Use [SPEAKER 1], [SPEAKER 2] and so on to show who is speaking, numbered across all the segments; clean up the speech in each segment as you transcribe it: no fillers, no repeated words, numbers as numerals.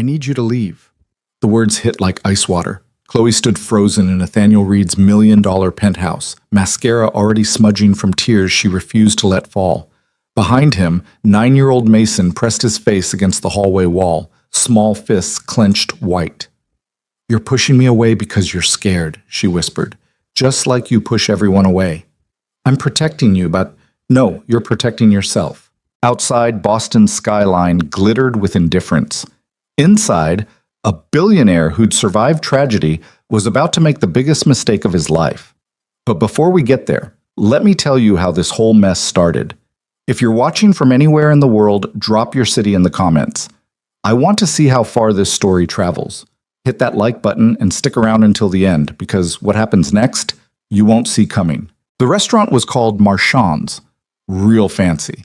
[SPEAKER 1] I need you to leave. The words hit like ice water. Chloe stood frozen in Nathaniel Reed's $1,000,000 penthouse, mascara already smudging from tears she refused to let fall. Behind him, 9-year-old Mason pressed his face against the hallway wall, small fists clenched white. "You're pushing me away because you're scared," she whispered, "just like you push everyone away. I'm protecting you, but no, you're protecting yourself." Outside, Boston's skyline glittered with indifference. Inside, a billionaire who'd survived tragedy was about to make the biggest mistake of his life. But before we get there, let me tell you how this whole mess started. If you're watching from anywhere in the world, drop your city in the comments. I want to see how far this story travels. Hit that like button and stick around until the end, because what happens next, you won't see coming. The restaurant was called Marchand's. Real fancy.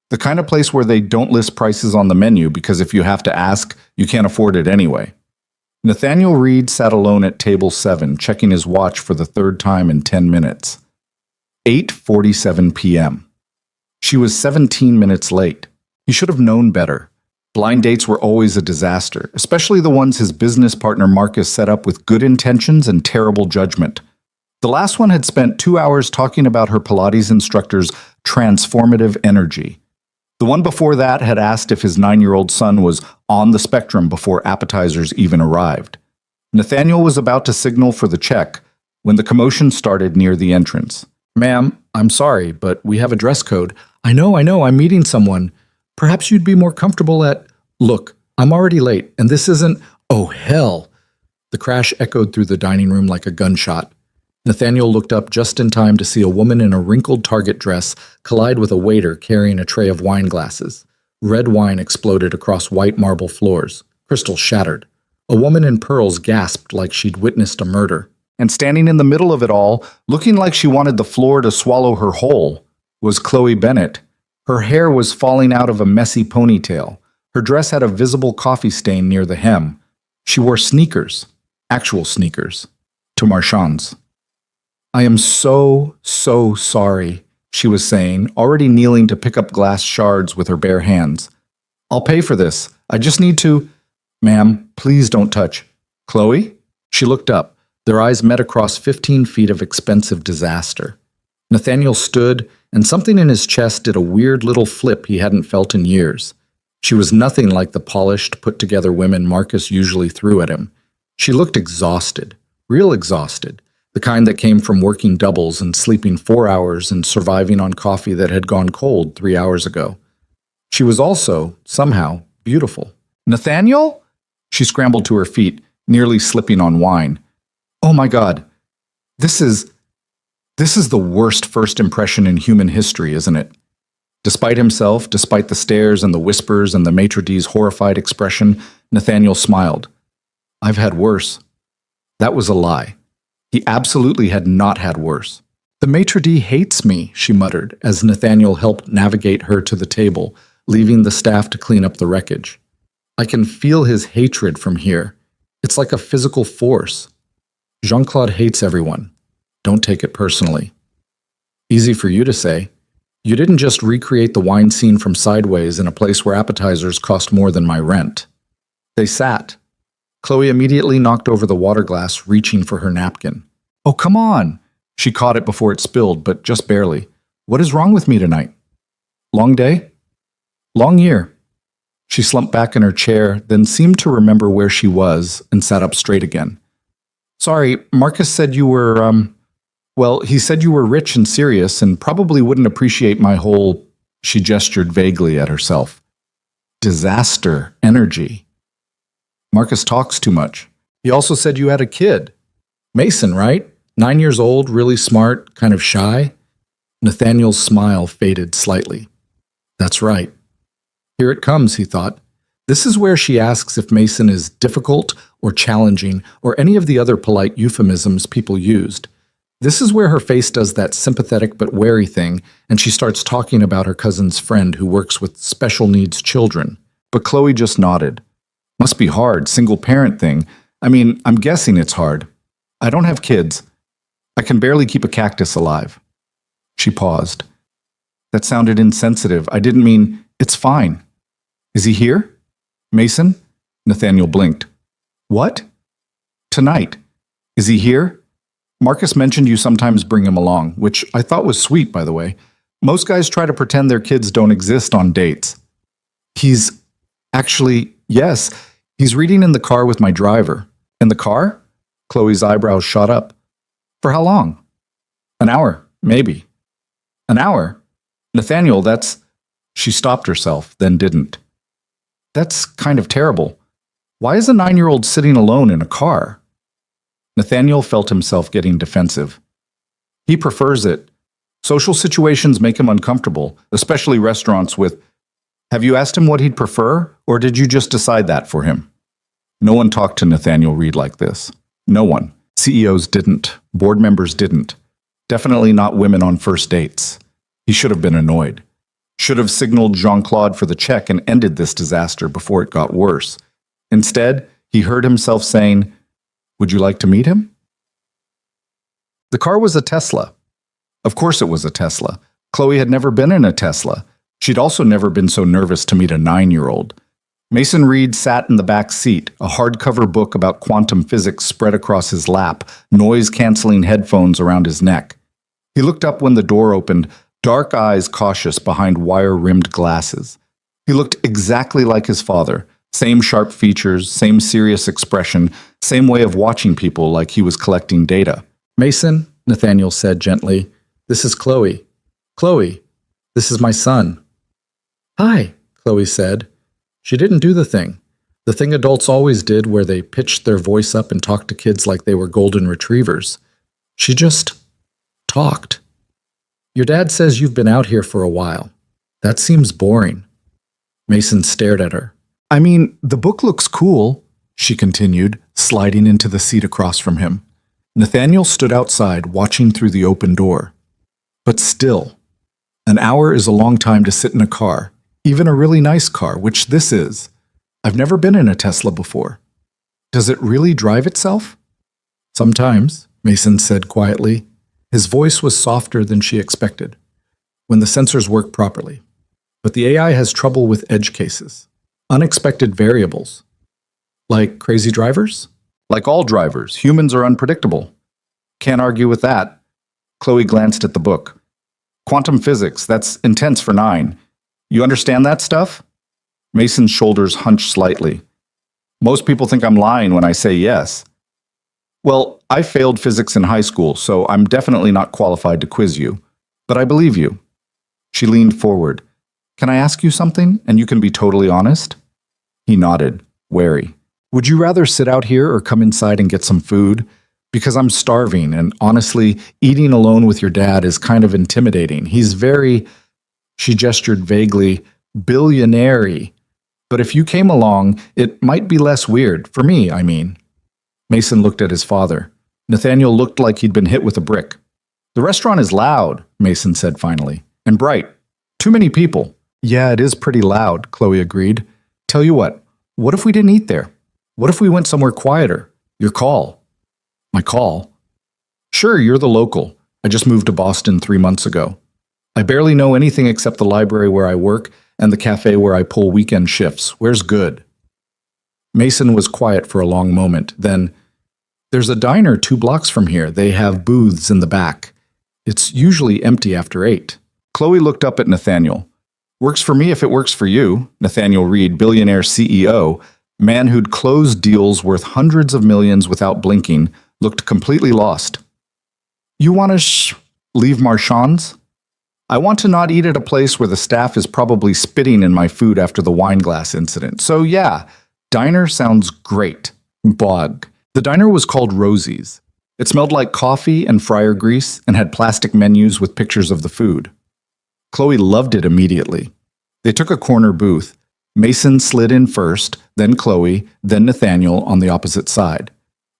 [SPEAKER 1] The kind of place where they don't list prices on the menu because if you have to ask, you can't afford it anyway. Nathaniel Reed sat alone at table 7, checking his watch for the third time in 10 minutes. 8:47 p.m. She was 17 minutes late. He should have known better. Blind dates were always a disaster, especially the ones his business partner Marcus set up with good intentions and terrible judgment. The last one had spent 2 hours talking about her Pilates instructor's transformative energy. The one before that had asked if his 9-year-old son was on the spectrum before appetizers even arrived. Nathaniel was about to signal for the check when the commotion started near the entrance. "Ma'am, I'm sorry, but we have a dress code." I know, I'm meeting someone. Perhaps you'd be more comfortable at—" "Look, I'm already late, and this isn't—" "Oh, hell!" The crash echoed through the dining room like a gunshot. Nathaniel looked up just in time to see a woman in a wrinkled Target dress collide with a waiter carrying a tray of wine glasses. Red wine exploded across white marble floors. Crystal shattered. A woman in pearls gasped like she'd witnessed a murder. And standing in the middle of it all, looking like she wanted the floor to swallow her whole, was Chloe Bennett. Her hair was falling out of a messy ponytail. Her dress had a visible coffee stain near the hem. She wore sneakers, actual sneakers, to Marchand's. "I am so sorry," she was saying, already kneeling to pick up glass shards with her bare hands. "I'll pay for this. I just need to—" "Ma'am, please don't touch." "Chloe?" She looked up. Their eyes met across 15 feet of expensive disaster. Nathaniel stood, and something in his chest did a weird little flip he hadn't felt in years. She was nothing like the polished, put-together women Marcus usually threw at him. She looked exhausted, real exhausted. The kind that came from working doubles and sleeping 4 hours and surviving on coffee that had gone cold 3 hours ago. She was also, somehow, beautiful. "Nathaniel?" She scrambled to her feet, nearly slipping on wine. "Oh my God. This is the worst first impression in human history, isn't it?" Despite himself, despite the stares and the whispers and the maitre d's' horrified expression, Nathaniel smiled. "I've had worse." That was a lie. He absolutely had not had worse. "The maitre d' hates me," she muttered, as Nathaniel helped navigate her to the table, leaving the staff to clean up the wreckage. "I can feel his hatred from here. It's like a physical force. Jean-Claude hates everyone. Don't take it personally." "Easy for you to say. You didn't just recreate the wine scene from Sideways in a place where appetizers cost more than my rent." They sat. Chloe immediately knocked over the water glass, reaching for her napkin. "Oh, come on!" She caught it before it spilled, but just barely. "What is wrong with me tonight? Long day? Long year." She slumped back in her chair, then seemed to remember where she was and sat up straight again. "Sorry, Marcus said you were, well, he said you were rich and serious and probably wouldn't appreciate my whole—" She gestured vaguely at herself. "Disaster energy. Marcus talks too much. He also said you had a kid. Mason, right? 9 years old, really smart, kind of shy." Nathaniel's smile faded slightly. "That's right." Here it comes, he thought. This is where she asks if Mason is difficult or challenging or any of the other polite euphemisms people used. This is where her face does that sympathetic but wary thing, and she starts talking about her cousin's friend who works with special needs children. But Chloe just nodded. "Must be hard, single-parent thing. I mean, I'm guessing it's hard. I don't have kids. I can barely keep a cactus alive." She paused. "That sounded insensitive. I didn't mean—" "It's fine. Is he here? Mason?" Nathaniel blinked. What? Tonight. Is he here? Marcus mentioned you sometimes bring him along, which I thought was sweet, by the way. Most guys try to pretend their kids don't exist on dates. He's actually, yes, he's reading in the car with my driver. In the car? Chloe's eyebrows shot up. For how long? An hour, maybe. An hour? Nathaniel, that's... She stopped herself, then didn't. That's kind of terrible. Why is a 9-year-old sitting alone in a car? Nathaniel felt himself getting defensive. He prefers it. Social situations make him uncomfortable, especially restaurants with... Have you asked him what he'd prefer, or did you just decide that for him? No one talked to Nathaniel Reed like this. No one. CEOs didn't. Board members didn't. Definitely not women on first dates. He should have been annoyed. Should have signaled Jean-Claude for the check and ended this disaster before it got worse. Instead, he heard himself saying, "Would you like to meet him?" The car was a Tesla. Of course it was a Tesla. Chloe had never been in a Tesla. She'd also never been so nervous to meet a 9-year-old. Mason Reed sat in the back seat, a hardcover book about quantum physics spread across his lap, noise-canceling headphones around his neck. He looked up when the door opened, dark eyes cautious behind wire-rimmed glasses. He looked exactly like his father. Same sharp features, same serious expression, same way of watching people like he was collecting data. "Mason," Nathaniel said gently, "this is Chloe. Chloe, this is my son." "Hi," Chloe said. She didn't do the thing adults always did where they pitched their voice up and talked to kids like they were golden retrievers. She just talked. "Your dad says you've been out here for a while. That seems boring." Mason stared at her. "I mean, the book looks cool," she continued, sliding into the seat across from him. Nathaniel stood outside, watching through the open door. But still, an hour is a long time to sit in a car, even a really nice car, which this is. I've never been in a Tesla before. Does it really drive itself? "Sometimes," Mason said quietly. His voice was softer than she expected, when the sensors work properly. But the AI has trouble with edge cases, unexpected variables. Like crazy drivers? Like all drivers, humans are unpredictable. Can't argue with that. Chloe glanced at the book. Quantum physics, that's intense for 9. You understand that stuff? Mason's shoulders hunched slightly. Most people think I'm lying when I say yes. Well, I failed physics in high school, so I'm definitely not qualified to quiz you. But I believe you. She leaned forward. Can I ask you something, and you can be totally honest? He nodded, wary. Would you rather sit out here or come inside and get some food? Because I'm starving, and honestly, eating alone with your dad is kind of intimidating. He's very, she gestured vaguely, billionaire-y. But if you came along, it might be less weird. For me, I mean. Mason looked at his father. Nathaniel looked like he'd been hit with a brick. The restaurant is loud, Mason said finally, and bright. Too many people. Yeah, it is pretty loud, Chloe agreed. Tell you what if we didn't eat there? What if we went somewhere quieter? Your call. My call? Sure, you're the local. I just moved to Boston 3 months ago. I barely know anything except the library where I work and the cafe where I pull weekend shifts. Where's good? Mason was quiet for a long moment. Then, there's a diner 2 blocks from here. They have booths in the back. It's usually empty after 8. Chloe looked up at Nathaniel. Works for me if it works for you. Nathaniel Reed, billionaire CEO, man who'd closed deals worth hundreds of millions without blinking, looked completely lost. You want to leave Marchand's? I want to not eat at a place where the staff is probably spitting in my food after the wine glass incident. So yeah, diner sounds great. Bog. The diner was called Rosie's. It smelled like coffee and fryer grease and had plastic menus with pictures of the food. Chloe loved it immediately. They took a corner booth. Mason slid in first, then Chloe, then Nathaniel on the opposite side.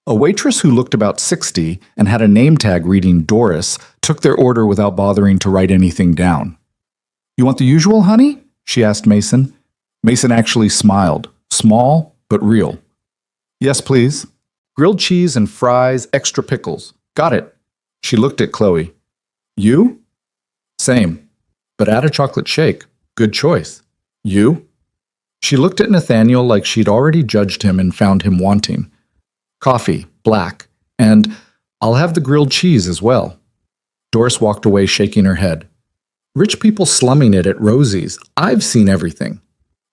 [SPEAKER 1] A waitress who looked about 60 and had a name tag reading Doris took their order without bothering to write anything down. You want the usual, honey? She asked Mason. Mason actually smiled, small but real. Yes, please. Grilled cheese and fries, extra pickles. Got it. She looked at Chloe. You? Same. But add a chocolate shake. Good choice. You? She looked at Nathaniel like she'd already judged him and found him wanting. Coffee, black, and I'll have the grilled cheese as well. Doris walked away shaking her head. Rich people slumming it at Rosie's. I've seen everything.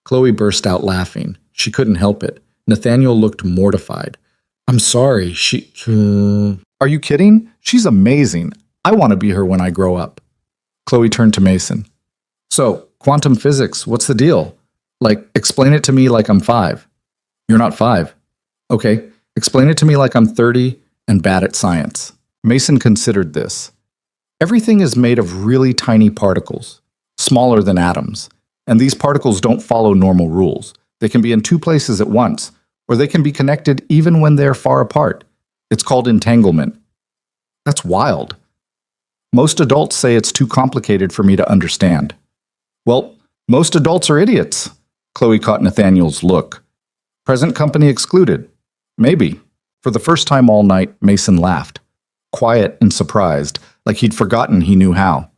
[SPEAKER 1] Chloe burst out laughing. She couldn't help it. Nathaniel looked mortified. I'm sorry, Are you kidding? She's amazing. I want to be her when I grow up. Chloe turned to Mason. So, quantum physics, what's the deal? Like, explain it to me like I'm 5. You're not 5. Okay, explain it to me like I'm 30 and bad at science. Mason considered this. Everything is made of really tiny particles, smaller than atoms, and these particles don't follow normal rules. They can be in 2 places at once, or they can be connected even when they're far apart. It's called entanglement. That's wild. Most adults say it's too complicated for me to understand. Well, most adults are idiots. Chloe caught Nathaniel's look. Present company excluded. Maybe. For the first time all night, Mason laughed. Quiet and surprised, like he'd forgotten he knew how.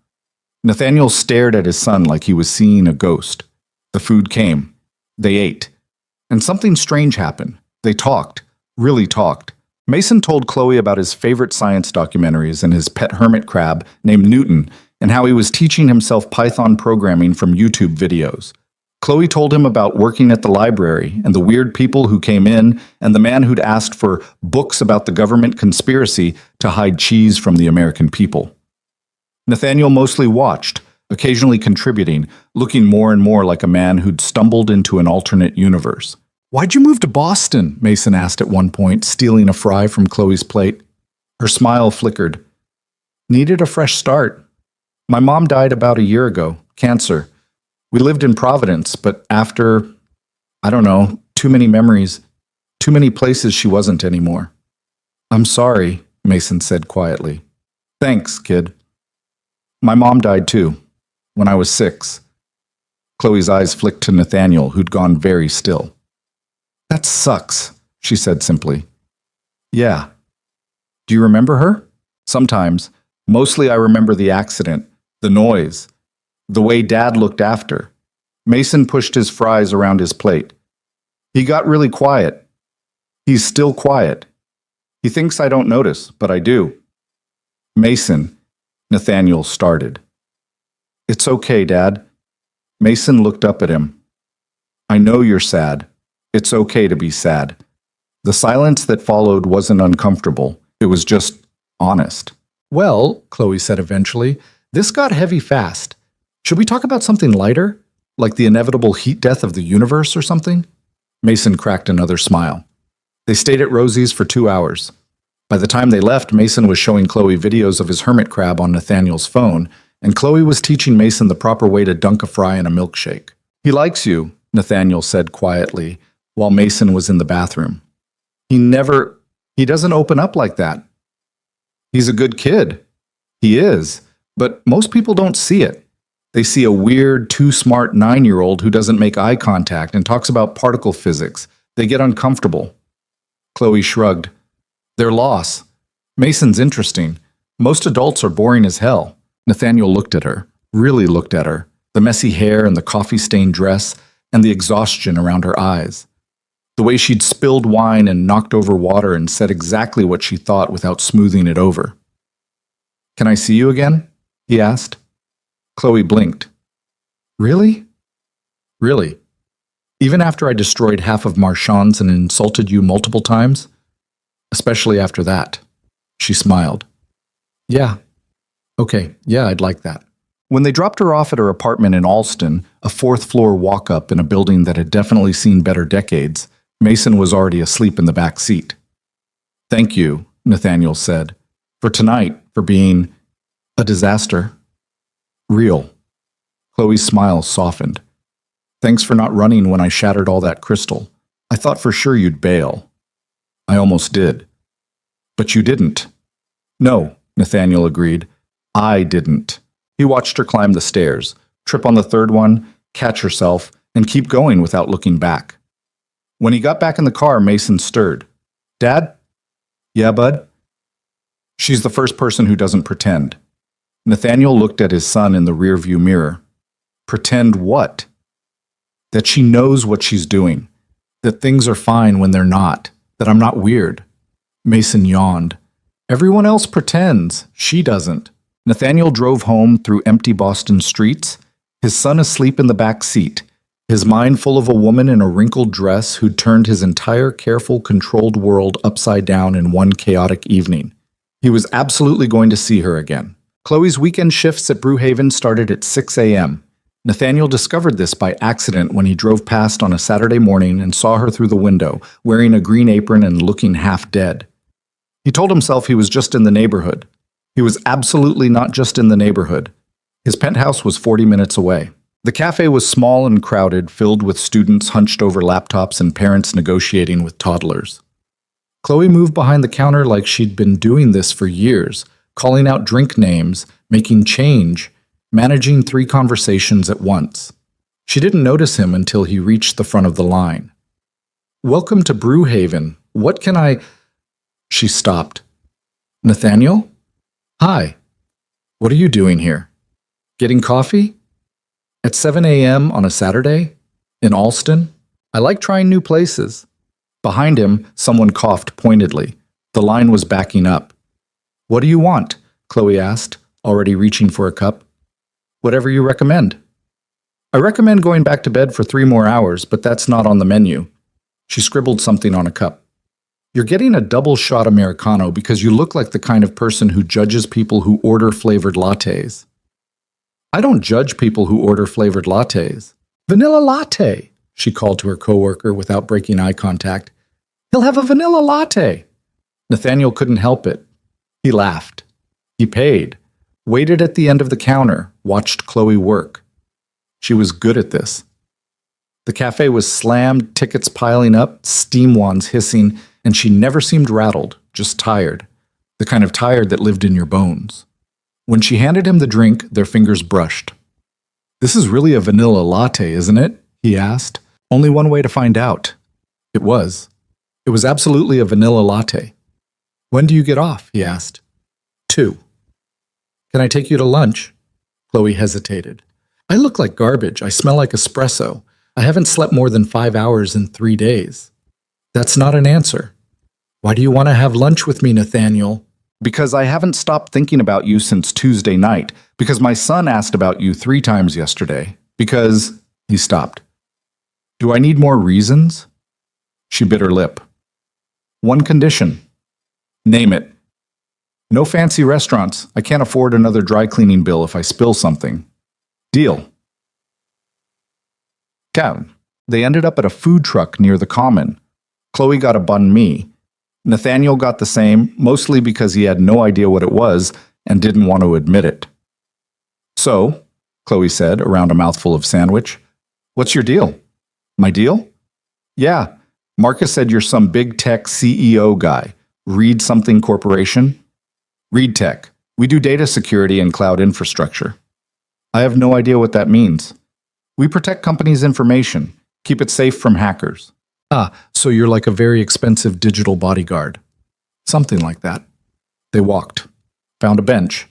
[SPEAKER 1] Nathaniel stared at his son like he was seeing a ghost. The food came. They ate. And something strange happened. They talked. Really talked. Mason told Chloe about his favorite science documentaries and his pet hermit crab named Newton, and how he was teaching himself Python programming from YouTube videos. Chloe told him about working at the library and the weird people who came in and the man who'd asked for books about the government conspiracy to hide cheese from the American people. Nathaniel mostly watched, occasionally contributing, looking more and more like a man who'd stumbled into an alternate universe. Why'd you move to Boston? Mason asked at one point, stealing a fry from Chloe's plate. Her smile flickered. Needed a fresh start. My mom died about a year ago, cancer. We lived in Providence, but after, I don't know, too many memories, too many places she wasn't anymore. I'm sorry, Mason said quietly. Thanks, kid. My mom died too, when I was 6. Chloe's eyes flicked to Nathaniel, who'd gone very still. That sucks, she said simply. Yeah. Do you remember her? Sometimes. Mostly I remember the accident, the noise, the way Dad looked after. Mason pushed his fries around his plate. He got really quiet. He's still quiet. He thinks I don't notice, but I do. Mason, Nathaniel started. It's okay, Dad. Mason looked up at him. I know you're sad. It's okay to be sad. The silence that followed wasn't uncomfortable. It was just honest. Well, Chloe said eventually, this got heavy fast. Should we talk about something lighter? Like the inevitable heat death of the universe or something? Mason cracked another smile. They stayed at Rosie's for 2 hours. By the time they left, Mason was showing Chloe videos of his hermit crab on Nathaniel's phone, and Chloe was teaching Mason the proper way to dunk a fry in a milkshake. He likes you, Nathaniel said quietly, while Mason was in the bathroom. He doesn't open up like that. He's a good kid. He is, but most people don't see it. They see a weird, too smart 9-year-old who doesn't make eye contact and talks about particle physics. They get uncomfortable. Chloe shrugged. Their loss. Mason's interesting. Most adults are boring as hell. Nathaniel looked at her, really looked at her, the messy hair and the coffee-stained dress and the exhaustion around her eyes. The way she'd spilled wine and knocked over water and said exactly what she thought without smoothing it over. Can I see you again? He asked. Chloe blinked. Really? Really? Even after I destroyed half of Marchand's and insulted you multiple times? Especially after that. She smiled. Yeah. Okay, yeah, I'd like that. When they dropped her off at her apartment in Alston, a 4th-floor walk-up in a building that had definitely seen better decades, Mason was already asleep in the back seat. Thank you, Nathaniel said, for tonight, for being a disaster. Real. Chloe's smile softened. Thanks for not running when I shattered all that crystal. I thought for sure you'd bail. I almost did. But you didn't. No, Nathaniel agreed. I didn't. He watched her climb the stairs, trip on the 3rd one, catch herself, and keep going without looking back. When he got back in the car, Mason stirred. Dad? Yeah, bud? She's the first person who doesn't pretend. Nathaniel looked at his son in the rearview mirror. Pretend what? that she knows what she's doing, that things are fine when they're not, that I'm not weird. Mason yawned. Everyone else pretends. She doesn't. Nathaniel drove home through empty Boston streets, his son asleep in the back seat, his mind full of a woman in a wrinkled dress who'd turned his entire careful, controlled world upside down in one chaotic evening. He was absolutely going to see her again. Chloe's weekend shifts at Brewhaven started at 6 a.m. Nathaniel discovered this by accident when he drove past on a Saturday morning and saw her through the window, wearing a green apron and looking half dead. He told himself he was just in the neighborhood. He was absolutely not just in the neighborhood. His penthouse was 40 minutes away. The cafe was small and crowded, filled with students hunched over laptops and parents negotiating with toddlers. Chloe moved behind the counter like she'd been doing this for years, calling out drink names, making change, managing 3 conversations at once. She didn't notice him until he reached the front of the line. "Welcome to Brewhaven. What can I—" She stopped. "Nathaniel? Hi. What are you doing here? Getting coffee? At 7 a.m. on a Saturday? In Alston? I like trying new places." Behind him, someone coughed pointedly. The line was backing up. "What do you want?" Chloe asked, already reaching for a cup. "Whatever you recommend." "I recommend going back to bed for 3 more hours, but that's not on the menu." She scribbled something on a cup. "You're getting a double shot Americano because you look like the kind of person who judges people who order flavored lattes." "I don't judge people who order flavored lattes." "Vanilla latte," she called to her coworker without breaking eye contact. "He'll have a vanilla latte." Nathaniel couldn't help it. He laughed. He paid, waited at the end of the counter, watched Chloe work. She was good at this. The cafe was slammed, tickets piling up, steam wands hissing, and she never seemed rattled, just tired. The kind of tired that lived in your bones. When she handed him the drink, their fingers brushed. "This is really a vanilla latte, isn't it?" he asked. Only one way to find out. It was. It was absolutely a vanilla latte. "When do you get off?" he asked. 2. "Can I take you to lunch?" Chloe hesitated. "I look like garbage. I smell like espresso. I haven't slept more than 5 hours in 3 days." "That's not an answer." "Why do you want to have lunch with me, Nathaniel?" "Because I haven't stopped thinking about you since Tuesday night. Because my son asked about you 3 times yesterday. Because—" He stopped. "Do I need more reasons?" She bit her lip. "One condition." "Name it." "No fancy restaurants. I can't afford another dry cleaning bill if I spill something." "Deal." Down. They ended up at a food truck near the Common. Chloe got a banh mi. Nathaniel got the same, mostly because he had no idea what it was and didn't want to admit it. "So," Chloe said, around a mouthful of sandwich, "what's your deal?" "My deal?" "Yeah. Marcus said you're some big tech CEO guy. Read something corporation?" "Read Tech. We do data security and cloud infrastructure." "I have no idea what that means." "We protect companies' information, keep it safe from hackers." "Ah, so you're like a very expensive digital bodyguard." "Something like that." They walked, found a bench,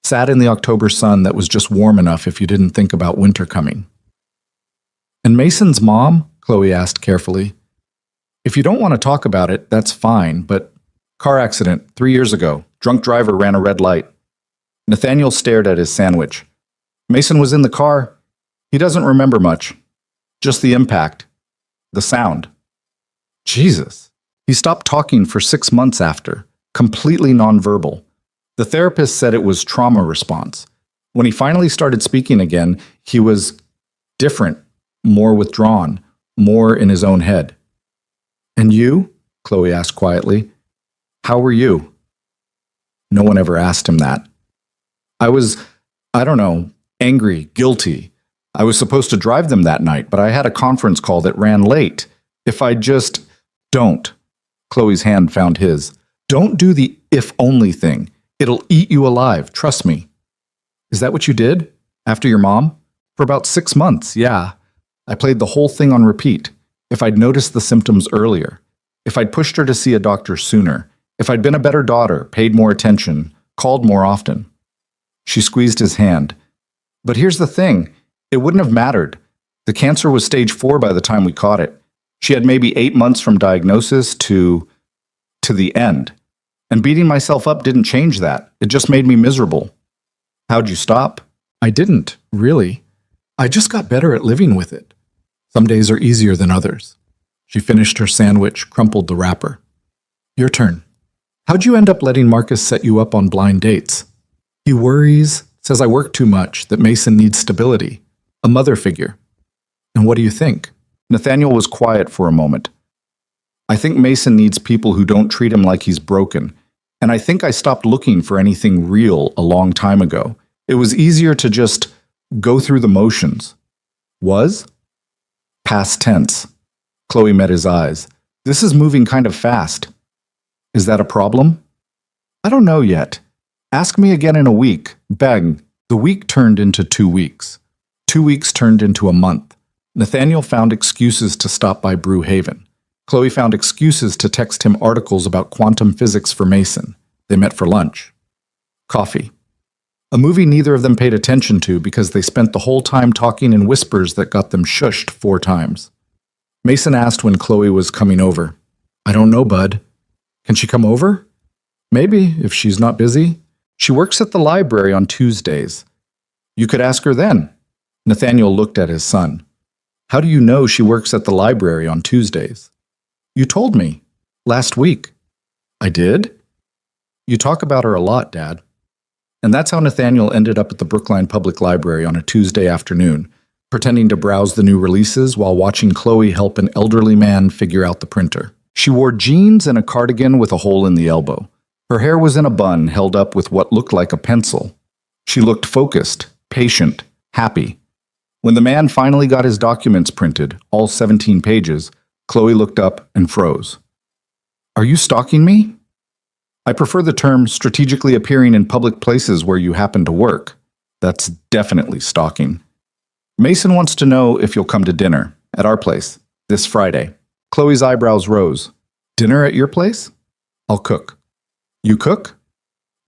[SPEAKER 1] sat in the October sun that was just warm enough if you didn't think about winter coming. "And Mason's mom?" Chloe asked carefully. "If you don't want to talk about it, that's fine, but—" "Car accident, 3 years ago. Drunk driver ran a red light." Nathaniel stared at his sandwich. "Mason was in the car. He doesn't remember much. Just the impact. The sound." Jesus. He stopped talking for 6 months after, completely nonverbal. The therapist said it was trauma response. When he finally started speaking again, he was different, more withdrawn, more in his own head. "And you?" Chloe asked quietly. "How were you?" No one ever asked him that. I don't know, angry, guilty. I was supposed to drive them that night, but I had a conference call that ran late. If I just... Don't. Chloe's hand found his. Don't do the if-only thing. It'll eat you alive, trust me. Is that what you did? After your mom? For about 6 months, yeah. I played the whole thing on repeat. If I'd noticed the symptoms earlier. If I'd pushed her to see a doctor sooner. If I'd been a better daughter, paid more attention, called more often. She squeezed his hand. But here's the thing. It wouldn't have mattered. The cancer was stage 4 by the time we caught it. She had maybe 8 months from diagnosis to the end. And beating myself up didn't change that. It just made me miserable. How'd you stop? I didn't, really. I just got better at living with it. Some days are easier than others. She finished her sandwich, crumpled the wrapper. Your turn. How'd you end up letting Marcus set you up on blind dates? He worries, says I work too much, that Mason needs stability, a mother figure. And what do you think? Nathaniel was quiet for a moment. I think Mason needs people who don't treat him like he's broken, and I think I stopped looking for anything real a long time ago. It was easier to just go through the motions. Was? Past tense. Chloe met his eyes. This is moving kind of fast. Is that a problem? I don't know yet. Ask me again in a week. Bang. The week turned into 2 weeks. 2 weeks turned into a month. Nathaniel found excuses to stop by Brew Haven. Chloe found excuses to text him articles about quantum physics for Mason. They met for lunch. Coffee. A movie neither of them paid attention to because they spent the whole time talking in whispers that got them shushed 4 times. Mason asked when Chloe was coming over. I don't know, bud. Can she come over? Maybe, if she's not busy. She works at the library on Tuesdays. You could ask her then. Nathaniel looked at his son. How do you know she works at the library on Tuesdays? You told me. Last week. I did? You talk about her a lot, Dad. And that's how Nathaniel ended up at the Brookline Public Library on a Tuesday afternoon, pretending to browse the new releases while watching Chloe help an elderly man figure out the printer. She wore jeans and a cardigan with a hole in the elbow. Her hair was in a bun held up with what looked like a pencil. She looked focused, patient, happy. When the man finally got his documents printed, all 17 pages, Chloe looked up and froze. Are you stalking me? I prefer the term strategically appearing in public places where you happen to work. That's definitely stalking. Mason wants to know if you'll come to dinner at our place this Friday. Chloe's eyebrows rose. Dinner at your place? I'll cook. You cook?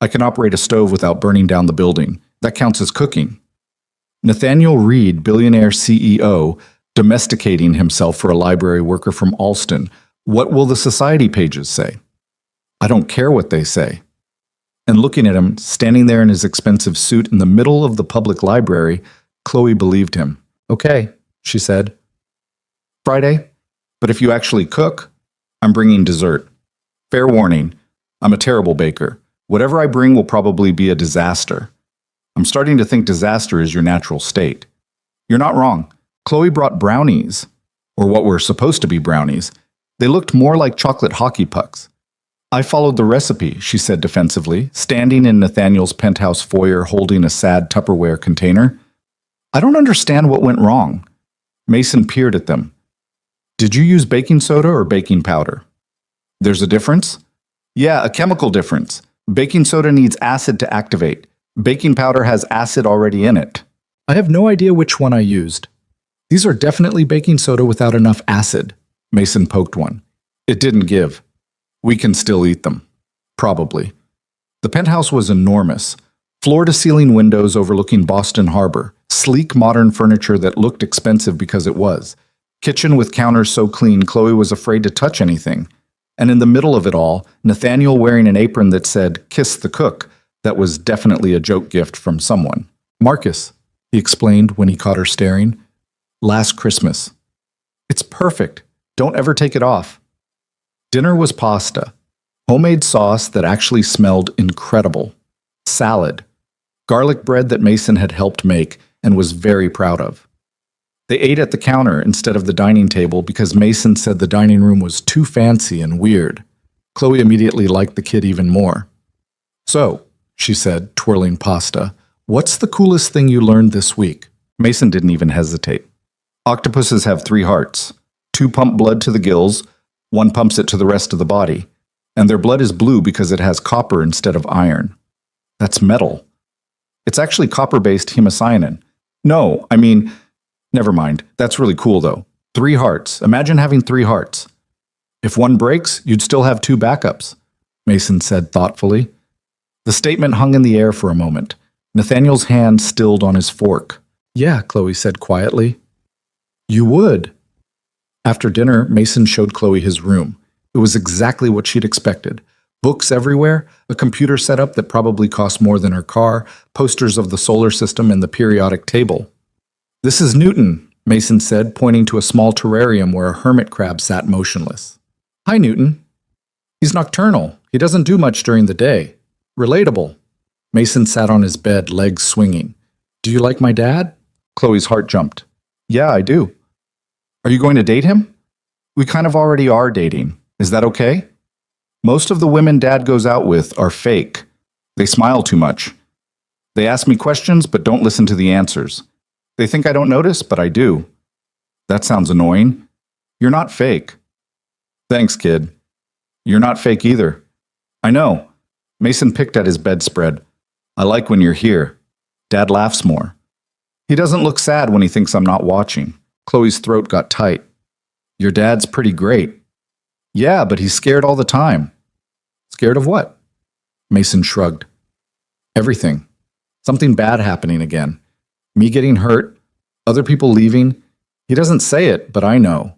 [SPEAKER 1] I can operate a stove without burning down the building. That counts as cooking. Nathaniel Reed, billionaire CEO, domesticating himself for a library worker from Alston. What will the society pages say? I don't care what they say. And looking at him, standing there in his expensive suit in the middle of the public library, Chloe believed him. Okay, she said. Friday? But if you actually cook, I'm bringing dessert. Fair warning, I'm a terrible baker. Whatever I bring will probably be a disaster. I'm starting to think disaster is your natural state. You're not wrong. Chloe brought brownies, or what were supposed to be brownies. They looked more like chocolate hockey pucks. I followed the recipe, she said defensively, standing in Nathaniel's penthouse foyer holding a sad Tupperware container. I don't understand what went wrong. Mason peered at them. Did you use baking soda or baking powder? There's a difference? Yeah, a chemical difference. Baking soda needs acid to activate. Baking powder has acid already in it. I have no idea which one I used. These are definitely baking soda without enough acid. Mason poked one. It didn't give. We can still eat them. Probably. The penthouse was enormous. Floor-to-ceiling windows overlooking Boston Harbor. Sleek modern furniture that looked expensive because it was. Kitchen with counters so clean Chloe was afraid to touch anything. And in the middle of it all, Nathaniel wearing an apron that said, "Kiss the cook," that was definitely a joke gift from someone. Marcus, he explained when he caught her staring. Last Christmas. It's perfect. Don't ever take it off. Dinner was pasta. Homemade sauce that actually smelled incredible. Salad. Garlic bread that Mason had helped make and was very proud of. They ate at the counter instead of the dining table because Mason said the dining room was too fancy and weird. Chloe immediately liked the kid even more. So, she said, twirling pasta, what's the coolest thing you learned this week? Mason didn't even hesitate. Octopuses have 3 hearts. 2 pump blood to the gills, 1 pumps it to the rest of the body. And their blood is blue because it has copper instead of iron. That's metal. It's actually copper-based hemocyanin. No, I mean, never mind. That's really cool, though. 3 hearts. Imagine having 3 hearts. If one breaks, you'd still have 2 backups, Mason said thoughtfully. The statement hung in the air for a moment. Nathaniel's hand stilled on his fork. Yeah, Chloe said quietly. You would. After dinner, Mason showed Chloe his room. It was exactly what she'd expected. Books everywhere, a computer setup that probably cost more than her car, posters of the solar system and the periodic table. "This is Newton," Mason said, pointing to a small terrarium where a hermit crab sat motionless. "Hi, Newton." "He's nocturnal. He doesn't do much during the day. Relatable." Mason sat on his bed, legs swinging. "Do you like my dad?" Chloe's heart jumped. "Yeah, I do." "Are you going to date him?" "We kind of already are dating. Is that okay?" "Most of the women Dad goes out with are fake. They smile too much. They ask me questions but don't listen to the answers. They think I don't notice, but I do." "That sounds annoying." "You're not fake." "Thanks, kid." "You're not fake either." "I know." Mason picked at his bedspread. "I like when you're here. Dad laughs more. He doesn't look sad when he thinks I'm not watching." Chloe's throat got tight. "Your dad's pretty great." "Yeah, but he's scared all the time." "Scared of what?" Mason shrugged. "Everything. Something bad happening again. Me getting hurt, other people leaving. He doesn't say it, but I know."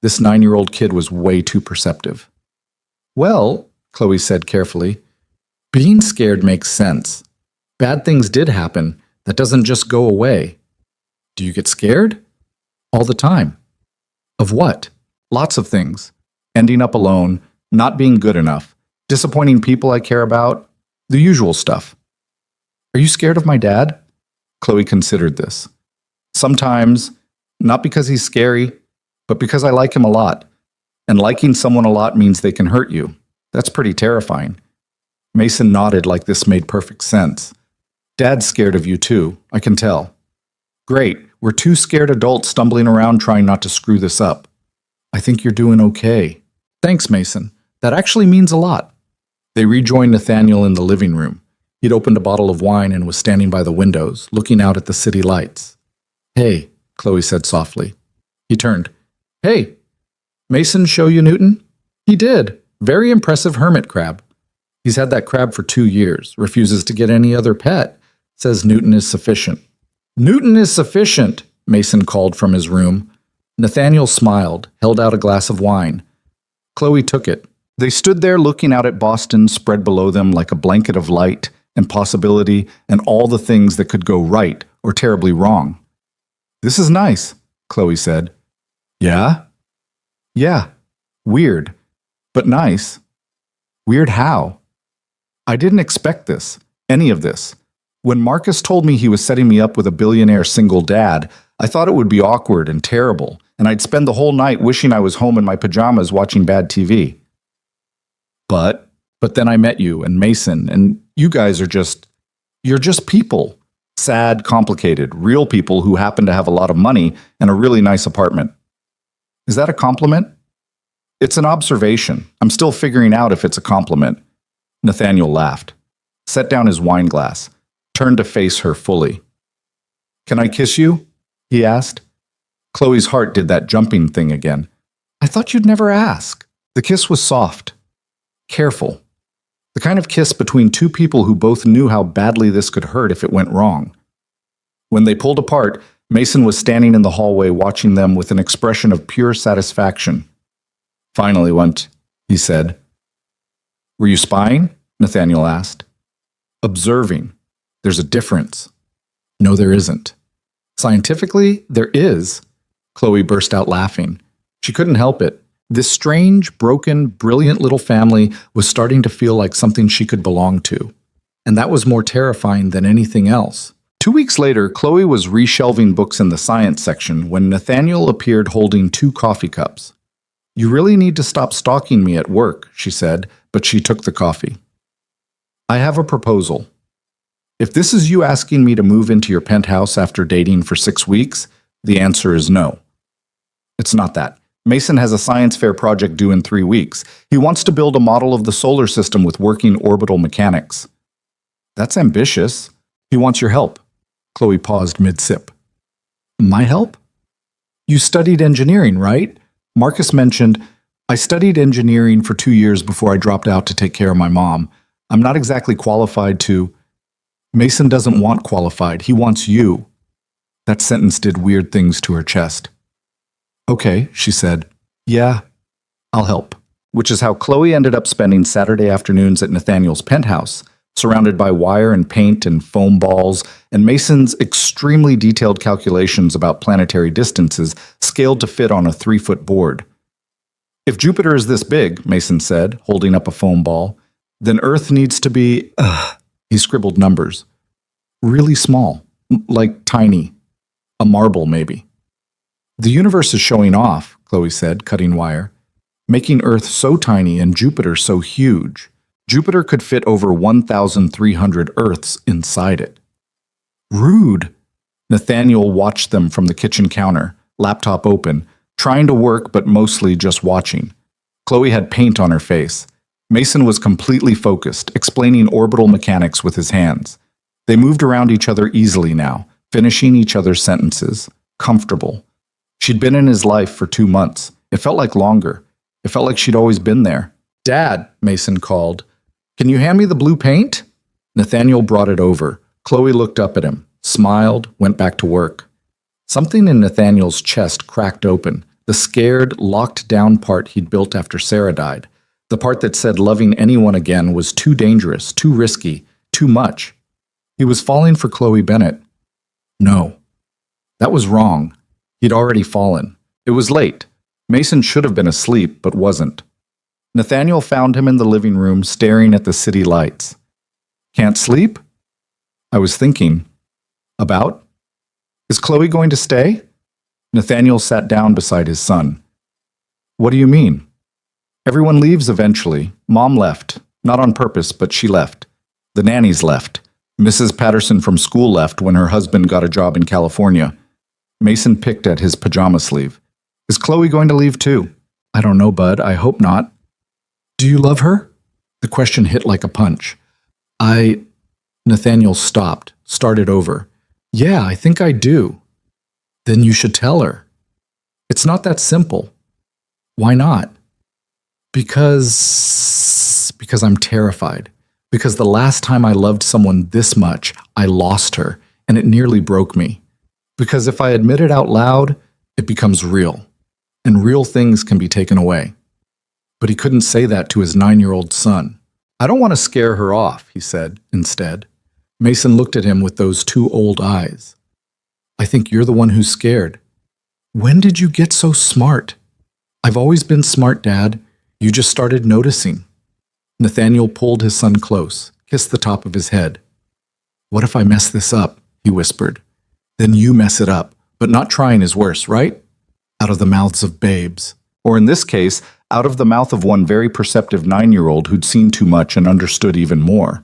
[SPEAKER 1] This 9-year-old kid was way too perceptive. "Well," Chloe said carefully, "being scared makes sense. Bad things did happen. That doesn't just go away. Do you get scared?" "All the time." "Of what?" "Lots of things. Ending up alone, not being good enough, disappointing people I care about, the usual stuff." "Are you scared of my dad?" Chloe considered this. "Sometimes, not because he's scary, but because I like him a lot. And liking someone a lot means they can hurt you. That's pretty terrifying." Mason nodded like this made perfect sense. "Dad's scared of you too, I can tell." "Great, we're two scared adults stumbling around trying not to screw this up." "I think you're doing okay." "Thanks, Mason. That actually means a lot." They rejoined Nathaniel in the living room. He'd opened a bottle of wine and was standing by the windows, looking out at the city lights. "Hey," Chloe said softly. He turned. "Hey, Mason show you Newton?" "He did. Very impressive hermit crab. He's had that crab for 2 years, refuses to get any other pet, says Newton is sufficient." "Newton is sufficient," Mason called from his room. Nathaniel smiled, held out a glass of wine. Chloe took it. They stood there looking out at Boston spread below them like a blanket of light and possibility and all the things that could go right or terribly wrong. "This is nice," Chloe said. "Yeah?" "Yeah. Weird. But nice." "Weird how?" "I didn't expect this. Any of this. When Marcus told me he was setting me up with a billionaire single dad, I thought it would be awkward and terrible, and I'd spend the whole night wishing I was home in my pajamas watching bad TV. But then I met you and Mason, and you guys you're just people. Sad, complicated, real people who happen to have a lot of money and a really nice apartment." "Is that a compliment?" "It's an observation. I'm still figuring out if it's a compliment." Nathaniel laughed, set down his wine glass, turned to face her fully. "Can I kiss you?" he asked. Chloe's heart did that jumping thing again. "I thought you'd never ask." The kiss was soft, careful, the kind of kiss between two people who both knew how badly this could hurt if it went wrong. When they pulled apart, Mason was standing in the hallway watching them with an expression of pure satisfaction. "Finally went," he said. "Were you spying?" Nathaniel asked. "Observing. There's a difference." "No, there isn't." "Scientifically, there is." Chloe burst out laughing. She couldn't help it. This strange, broken, brilliant little family was starting to feel like something she could belong to. And that was more terrifying than anything else. 2 weeks later, Chloe was reshelving books in the science section when Nathaniel appeared holding 2 coffee cups. "You really need to stop stalking me at work," she said, but she took the coffee. "I have a proposal. If this is you asking me to move into your penthouse after dating for 6 weeks, the answer is no. It's not that. Mason has a science fair project due in 3 weeks. He wants to build a model of the solar system with working orbital mechanics." "That's ambitious. He wants your help." Chloe paused mid-sip. "My help?" "You studied engineering, right?" Marcus mentioned, "I studied engineering for 2 years before I dropped out to take care of my mom. I'm not exactly qualified to—" "Mason doesn't want qualified. He wants you." That sentence did weird things to her chest. Okay, she said. Yeah, I'll help. Which is how Chloe ended up spending Saturday afternoons at Nathaniel's penthouse, surrounded by wire and paint and foam balls, and Mason's extremely detailed calculations about planetary distances scaled to fit on a 3-foot board. If Jupiter is this big, Mason said, holding up a foam ball, then Earth needs to be, he scribbled numbers, really small, like tiny, a marble maybe. The universe is showing off, Chloe said, cutting wire, making Earth so tiny and Jupiter so huge. Jupiter could fit over 1,300 Earths inside it. Rude. Nathaniel watched them from the kitchen counter, laptop open, trying to work but mostly just watching. Chloe had paint on her face. Mason was completely focused, explaining orbital mechanics with his hands. They moved around each other easily now, finishing each other's sentences, comfortable. She'd been in his life for 2 months. It felt like longer. It felt like she'd always been there. Dad, Mason called. Can you hand me the blue paint? Nathaniel brought it over. Chloe looked up at him, smiled, went back to work. Something in Nathaniel's chest cracked open, the scared, locked-down part he'd built after Sarah died. The part that said loving anyone again was too dangerous, too risky, too much. He was falling for Chloe Bennett. No. That was wrong. He'd already fallen. It was late. Mason should have been asleep, but wasn't. Nathaniel found him in the living room, staring at the city lights. Can't sleep? I was thinking. About? Is Chloe going to stay? Nathaniel sat down beside his son. What do you mean? Everyone leaves eventually. Mom left. Not on purpose, but she left. The nannies left. Mrs. Patterson from school left when her husband got a job in California. Mason picked at his pajama sleeve. Is Chloe going to leave too? I don't know, Bud. I hope not. Do you love her? The question hit like a punch. Nathaniel stopped, started over. Yeah, I think I do. Then you should tell her. It's not that simple. Why not? Because I'm terrified. Because the last time I loved someone this much, I lost her, and it nearly broke me. Because if I admit it out loud, it becomes real, and real things can be taken away. But he couldn't say that to his 9-year-old son. I don't want to scare her off, he said, instead. Mason looked at him with those 2 old eyes. I think you're the one who's scared. When did you get so smart? I've always been smart, Dad. You just started noticing. Nathaniel pulled his son close, kissed the top of his head. What if I mess this up? He whispered. Then you mess it up, but not trying is worse, right? Out of the mouths of babes. Or in this case, out of the mouth of one very perceptive 9-year-old who'd seen too much and understood even more.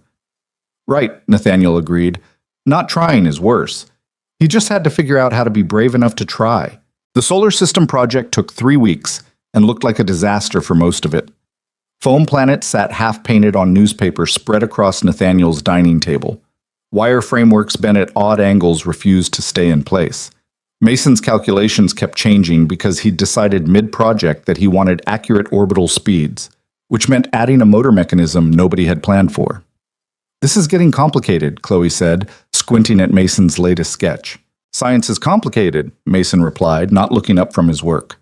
[SPEAKER 1] Right, Nathaniel agreed. Not trying is worse. He just had to figure out how to be brave enough to try. The solar system project took 3 weeks and looked like a disaster for most of it. Foam planets sat half-painted on newspaper spread across Nathaniel's dining table. Wire frameworks bent at odd angles refused to stay in place. Mason's calculations kept changing because he'd decided mid-project that he wanted accurate orbital speeds, which meant adding a motor mechanism nobody had planned for. This is getting complicated, Chloe said, squinting at Mason's latest sketch. Science is complicated, Mason replied, not looking up from his work.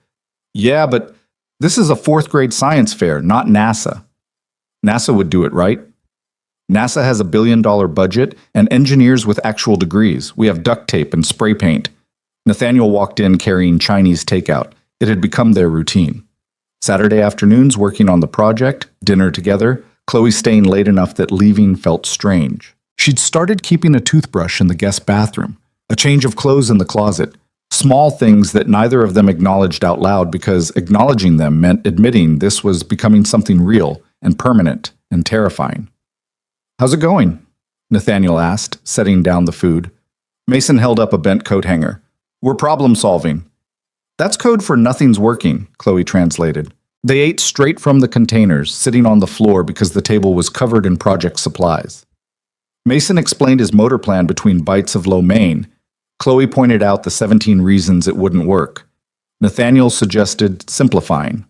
[SPEAKER 1] Yeah, but this is a 4th-grade science fair, not NASA. NASA would do it, right? NASA has $1 billion budget and engineers with actual degrees. We have duct tape and spray paint. Nathaniel walked in carrying Chinese takeout. It had become their routine. Saturday afternoons working on the project, dinner together, Chloe staying late enough that leaving felt strange. She'd started keeping a toothbrush in the guest bathroom, a change of clothes in the closet, small things that neither of them acknowledged out loud because acknowledging them meant admitting this was becoming something real and permanent and terrifying. How's it going? Nathaniel asked, setting down the food. Mason held up a bent coat hanger. We're problem solving. That's code for nothing's working, Chloe translated. They ate straight from the containers, sitting on the floor because the table was covered in project supplies. Mason explained his motor plan between bites of lo mein. Chloe pointed out the 17 reasons it wouldn't work. Nathaniel suggested simplifying.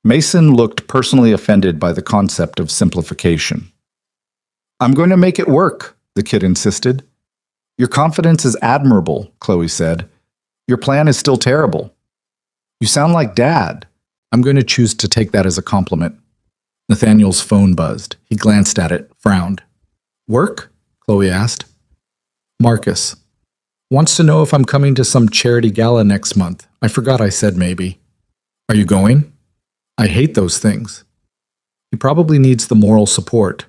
[SPEAKER 1] Mason looked personally offended by the concept of simplification. I'm going to make it work, the kid insisted. Your confidence is admirable, Chloe said. Your plan is still terrible. You sound like Dad. I'm going to choose to take that as a compliment. Nathaniel's phone buzzed. He glanced at it, frowned. Work? Chloe asked. Marcus. Wants to know if I'm coming to some charity gala next month. I forgot I said maybe. Are you going? I hate those things. He probably needs the moral support,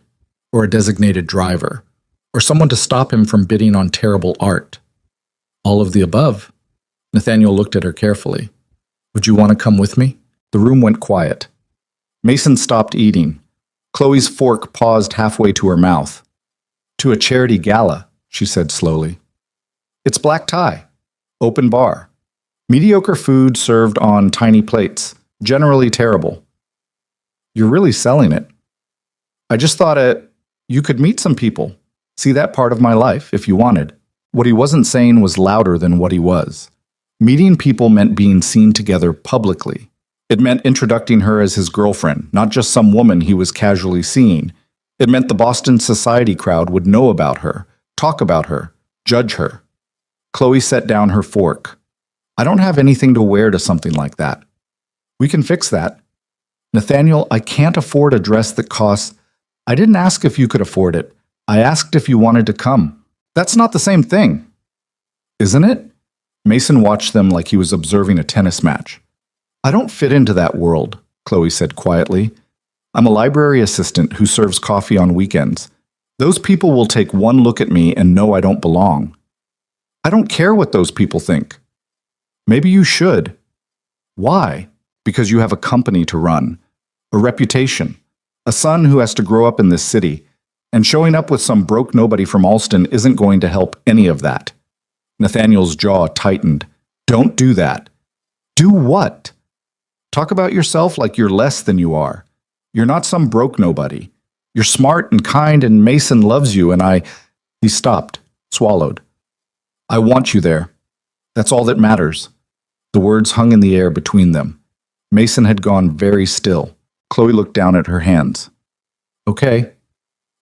[SPEAKER 1] or a designated driver, or someone to stop him from bidding on terrible art. All of the above. Nathaniel looked at her carefully. Would you want to come with me? The room went quiet. Mason stopped eating. Chloe's fork paused halfway to her mouth. To a charity gala, she said slowly. It's black tie. Open bar. Mediocre food served on tiny plates. Generally terrible. You're really selling it. I just thought you could meet some people. See that part of my life if you wanted. What he wasn't saying was louder than what he was. Meeting people meant being seen together publicly. It meant introducing her as his girlfriend, not just some woman he was casually seeing. It meant the Boston society crowd would know about her, talk about her, judge her. Chloe set down her fork. I don't have anything to wear to something like that. We can fix that. Nathaniel, I can't afford a dress that costs. I didn't ask if you could afford it. I asked if you wanted to come. That's not the same thing. Isn't it? Mason watched them like he was observing a tennis match. I don't fit into that world, Chloe said quietly. I'm a library assistant who serves coffee on weekends. Those people will take one look at me and know I don't belong. I don't care what those people think. Maybe you should. Why? Because you have a company to run, a reputation, a son who has to grow up in this city, and showing up with some broke nobody from Alston isn't going to help any of that. Nathaniel's jaw tightened. Don't do that. Do what? Talk about yourself like you're less than you are. You're not some broke nobody. You're smart and kind, and Mason loves you, and He stopped, swallowed. I want you there. That's all that matters. The words hung in the air between them. Mason had gone very still. Chloe looked down at her hands. Okay.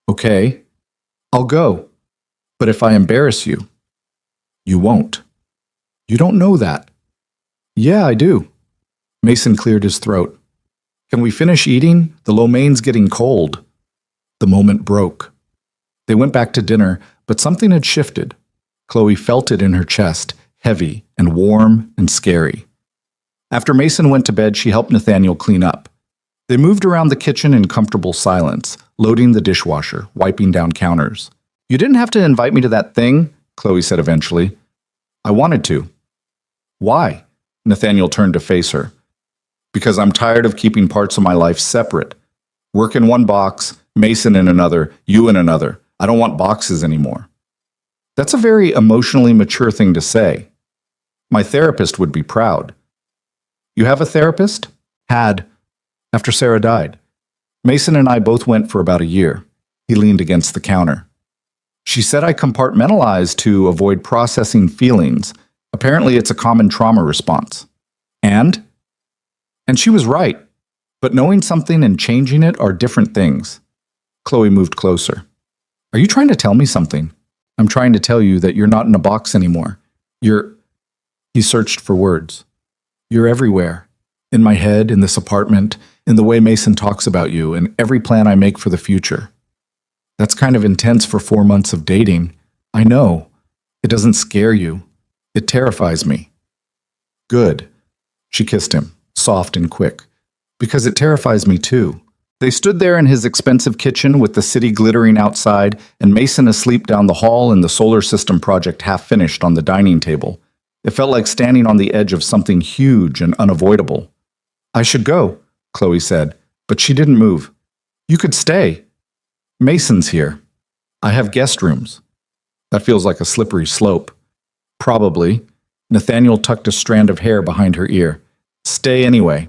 [SPEAKER 1] Okay. I'll go. But if I embarrass you, you won't. You don't know that. Yeah, I do. Mason cleared his throat. Can we finish eating? The lo mein's getting cold. The moment broke. They went back to dinner, but something had shifted. Chloe felt it in her chest, heavy and warm and scary. After Mason went to bed, she helped Nathaniel clean up. They moved around the kitchen in comfortable silence, loading the dishwasher, wiping down counters. You didn't have to invite me to that thing, Chloe said eventually. I wanted to. Why? Nathaniel turned to face her. Because I'm tired of keeping parts of my life separate. Work in one box, Mason in another, you in another. I don't want boxes anymore. That's a very emotionally mature thing to say. My therapist would be proud. You have a therapist? Had. After Sarah died. Mason and I both went for about a year. He leaned against the counter. She said I compartmentalized to avoid processing feelings. Apparently it's a common trauma response. And she was right. But knowing something and changing it are different things. Chloe moved closer. Are you trying to tell me something? I'm trying to tell you that you're not in a box anymore. He searched for words. You're everywhere. In my head, in this apartment, in the way Mason talks about you, in every plan I make for the future. That's kind of intense for 4 months of dating. I know. It doesn't scare you. It terrifies me. Good. She kissed him, soft and quick. Because it terrifies me too. They stood there in his expensive kitchen with the city glittering outside and Mason asleep down the hall and the solar system project half finished on the dining table. It felt like standing on the edge of something huge and unavoidable. I should go, Chloe said, but she didn't move. You could stay. Mason's here. I have guest rooms. That feels like a slippery slope. Probably. Nathaniel tucked a strand of hair behind her ear. Stay anyway.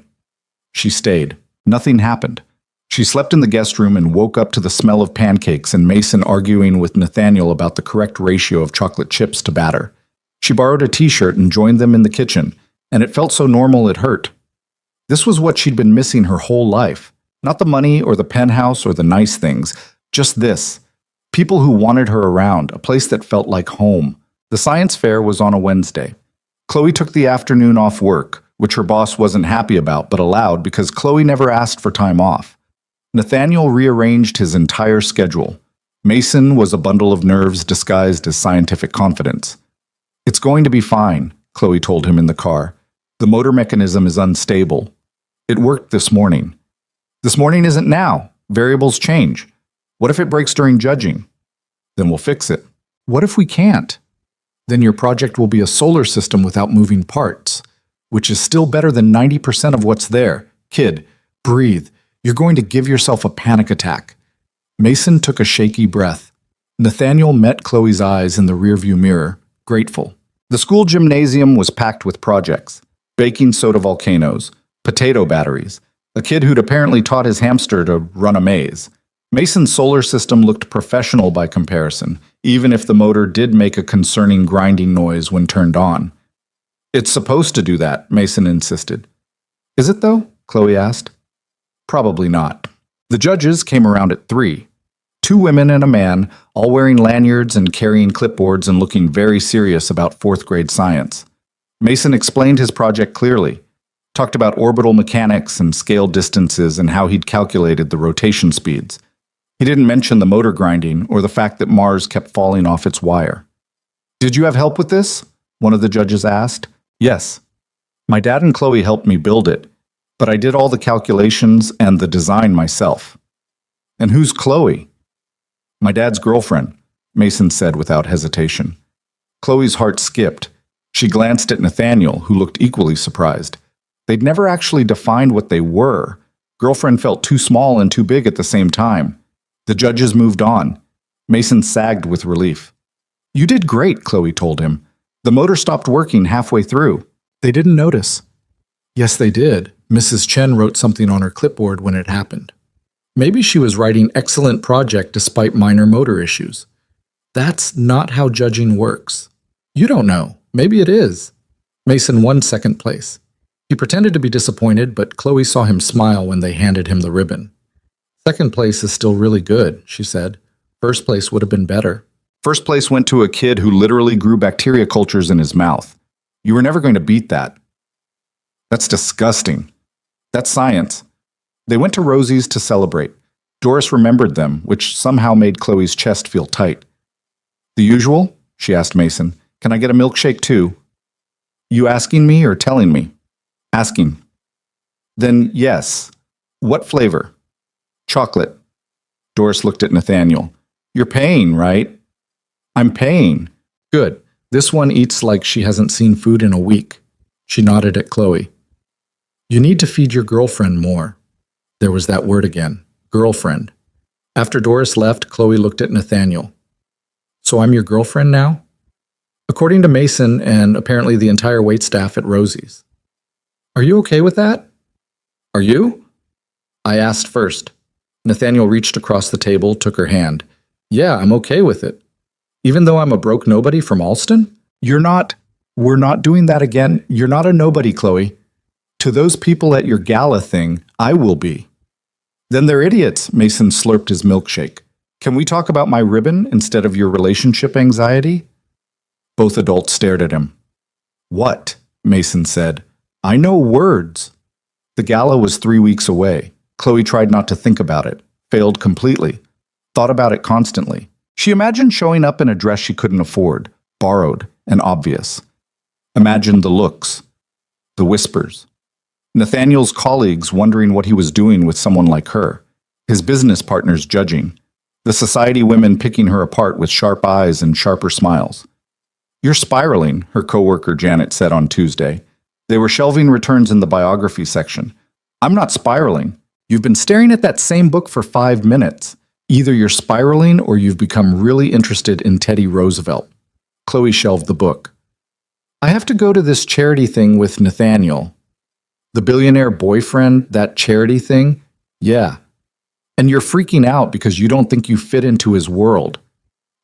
[SPEAKER 1] She stayed. Nothing happened. She slept in the guest room and woke up to the smell of pancakes and Mason arguing with Nathaniel about the correct ratio of chocolate chips to batter. She borrowed a t-shirt and joined them in the kitchen, and it felt so normal it hurt. This was what she'd been missing her whole life. Not the money or the penthouse or the nice things, just this. People who wanted her around, a place that felt like home. The science fair was on a Wednesday. Chloe took the afternoon off work, which her boss wasn't happy about but allowed because Chloe never asked for time off. Nathaniel rearranged his entire schedule. Mason was a bundle of nerves disguised as scientific confidence. "It's going to be fine," Chloe told him in the car. "The motor mechanism is unstable. It worked this morning." "This morning isn't now. Variables change. What if it breaks during judging?" "Then we'll fix it." "What if we can't?" "Then your project will be a solar system without moving parts, which is still better than 90% of what's there. Kid, breathe. You're going to give yourself a panic attack." Mason took a shaky breath. Nathaniel met Chloe's eyes in the rearview mirror, grateful. The school gymnasium was packed with projects: baking soda volcanoes, potato batteries, a kid who'd apparently taught his hamster to run a maze. Mason's solar system looked professional by comparison, even if the motor did make a concerning grinding noise when turned on. "It's supposed to do that," Mason insisted. "Is it though?" Chloe asked. "Probably not." The judges came around at 3. 2 women and a man, all wearing lanyards and carrying clipboards and looking very serious about 4th grade science. Mason explained his project clearly, talked about orbital mechanics and scale distances and how he'd calculated the rotation speeds. He didn't mention the motor grinding or the fact that Mars kept falling off its wire. "Did you have help with this?" one of the judges asked. "Yes. My dad and Chloe helped me build it, but I did all the calculations and the design myself." "And who's Chloe?" "My dad's girlfriend," Mason said without hesitation. Chloe's heart skipped. She glanced at Nathaniel, who looked equally surprised. They'd never actually defined what they were. Girlfriend felt too small and too big at the same time. The judges moved on. Mason sagged with relief. "You did great," Chloe told him. "The motor stopped working halfway through." "They didn't notice." "Yes, they did. Mrs. Chen wrote something on her clipboard when it happened. Maybe she was writing excellent project despite minor motor issues. That's not how judging works." "You don't know. Maybe it is." Mason won 2nd place. He pretended to be disappointed, but Chloe saw him smile when they handed him the ribbon. "2nd place is still really good," she said. "1st place would have been better." "1st place went to a kid who literally grew bacteria cultures in his mouth. You were never going to beat that." "That's disgusting." "That's science." They went to Rosie's to celebrate. Doris remembered them, which somehow made Chloe's chest feel tight. "The usual?" she asked Mason. "Can I get a milkshake too?" "You asking me or telling me?" "Asking." "Then yes. What flavor?" "Chocolate." Doris looked at Nathaniel. "You're paying, right?" "I'm paying." "Good. This one eats like she hasn't seen food in a week." She nodded at Chloe. "You need to feed your girlfriend more." There was that word again, girlfriend. After Doris left, Chloe looked at Nathaniel. "So I'm your girlfriend now?" "According to Mason and apparently the entire waitstaff at Rosie's." "Are you okay with that?" "Are you?" "I asked first." Nathaniel reached across the table, took her hand. "Yeah, I'm okay with it. Even though I'm a broke nobody from Alston?" "You're not. We're not doing that again. You're not a nobody, Chloe. To those people at your gala thing, I will be." "Then they're idiots," Mason slurped his milkshake. "Can we talk about my ribbon instead of your relationship anxiety?" Both adults stared at him. "What?" Mason said. "I know words." The gala was 3 weeks away. Chloe tried not to think about it, failed completely, thought about it constantly. She imagined showing up in a dress she couldn't afford, borrowed and obvious. Imagined the looks, the whispers. Nathaniel's colleagues wondering what he was doing with someone like her, his business partners judging, the society women picking her apart with sharp eyes and sharper smiles. "You're spiraling," her coworker Janet said on Tuesday. They were shelving returns in the biography section. "I'm not spiraling. You've been staring at that same book for 5 minutes. Either you're spiraling or you've become really interested in Teddy Roosevelt." Chloe shelved the book. "I have to go to this charity thing with Nathaniel." "The billionaire boyfriend, that charity thing?" "Yeah. And you're freaking out because you don't think you fit into his world.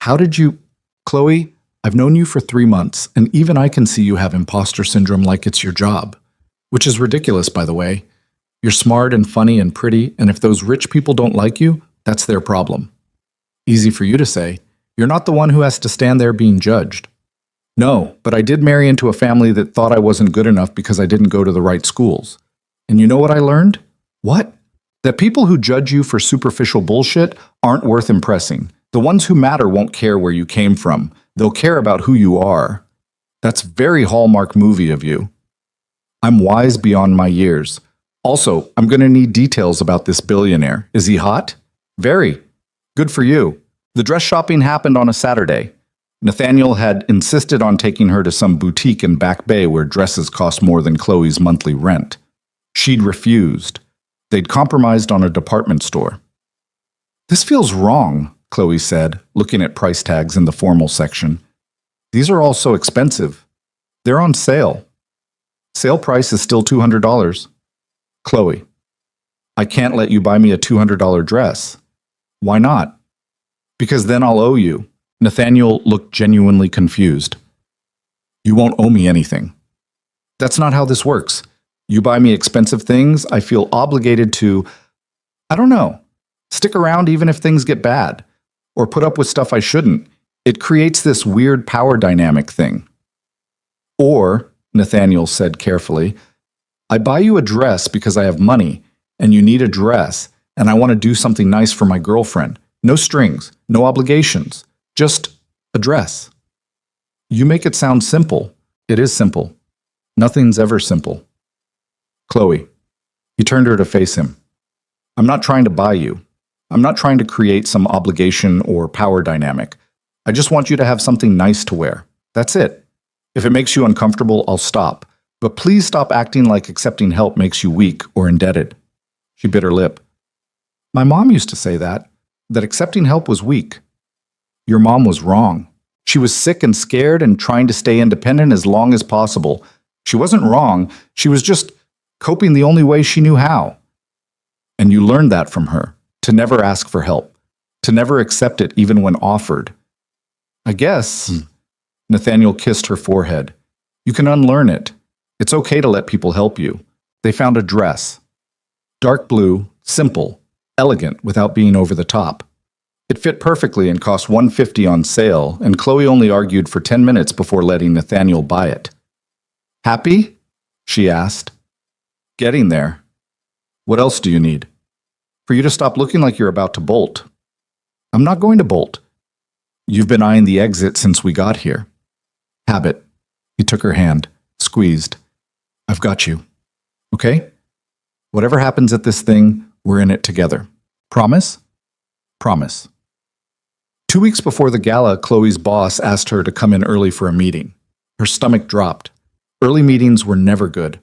[SPEAKER 1] How did you—" "Chloe, I've known you for 3 months, and even I can see you have imposter syndrome like it's your job. Which is ridiculous, by the way. You're smart and funny and pretty, and if those rich people don't like you, that's their problem. Easy for you to say. You're not the one who has to stand there being judged." No, but I did marry into a family that thought I wasn't good enough because I didn't go to the right schools. And you know what I learned? What? That people who judge you for superficial bullshit aren't worth impressing. The ones who matter won't care where you came from. They'll care about who you are. That's very Hallmark movie of you. I'm wise beyond my years. Also, I'm going to need details about this billionaire. Is he hot? Very. Good for you. The dress shopping happened on a Saturday. Nathaniel had insisted on taking her to some boutique in Back Bay where dresses cost more than Chloe's monthly rent. She'd refused. They'd compromised on a department store. This feels wrong, Chloe said, looking at price tags in the formal section. These are all so expensive. They're on sale. Sale price is still $200. Chloe, I can't let you buy me a $200 dress. Why not? Because then I'll owe you. Nathaniel looked genuinely confused. You won't owe me anything. That's not how this works. You buy me expensive things, I feel obligated to, I don't know, stick around even if things get bad, or put up with stuff I shouldn't. It creates this weird power dynamic thing. Or, Nathaniel said carefully, I buy you a dress because I have money, and you need a dress, and I want to do something nice for my girlfriend. No strings, no obligations, just a dress. You make it sound simple. It is simple. Nothing's ever simple. Chloe. He turned her to face him. I'm not trying to buy you. I'm not trying to create some obligation or power dynamic. I just want you to have something nice to wear. That's it. If it makes you uncomfortable, I'll stop. But please stop acting like accepting help makes you weak or indebted. She bit her lip. My mom used to say that accepting help was weak. Your mom was wrong. She was sick and scared and trying to stay independent as long as possible. She wasn't wrong. She was just coping the only way she knew how. And you learned that from her, to never ask for help, to never accept it even when offered. I guess, Nathaniel kissed her forehead. You can unlearn it. It's okay to let people help you. They found a dress. Dark blue, simple, elegant without being over the top. It fit perfectly and cost $150 on sale, and Chloe only argued for 10 minutes before letting Nathaniel buy it. Happy? She asked. Getting there. What else do you need? For you to stop looking like you're about to bolt. I'm not going to bolt. You've been eyeing the exit since we got here. Habit. He took her hand, squeezed. I've got you. Okay? Whatever happens at this thing, we're in it together. Promise? Promise. 2 weeks before the gala, Chloe's boss asked her to come in early for a meeting. Her stomach dropped. Early meetings were never good.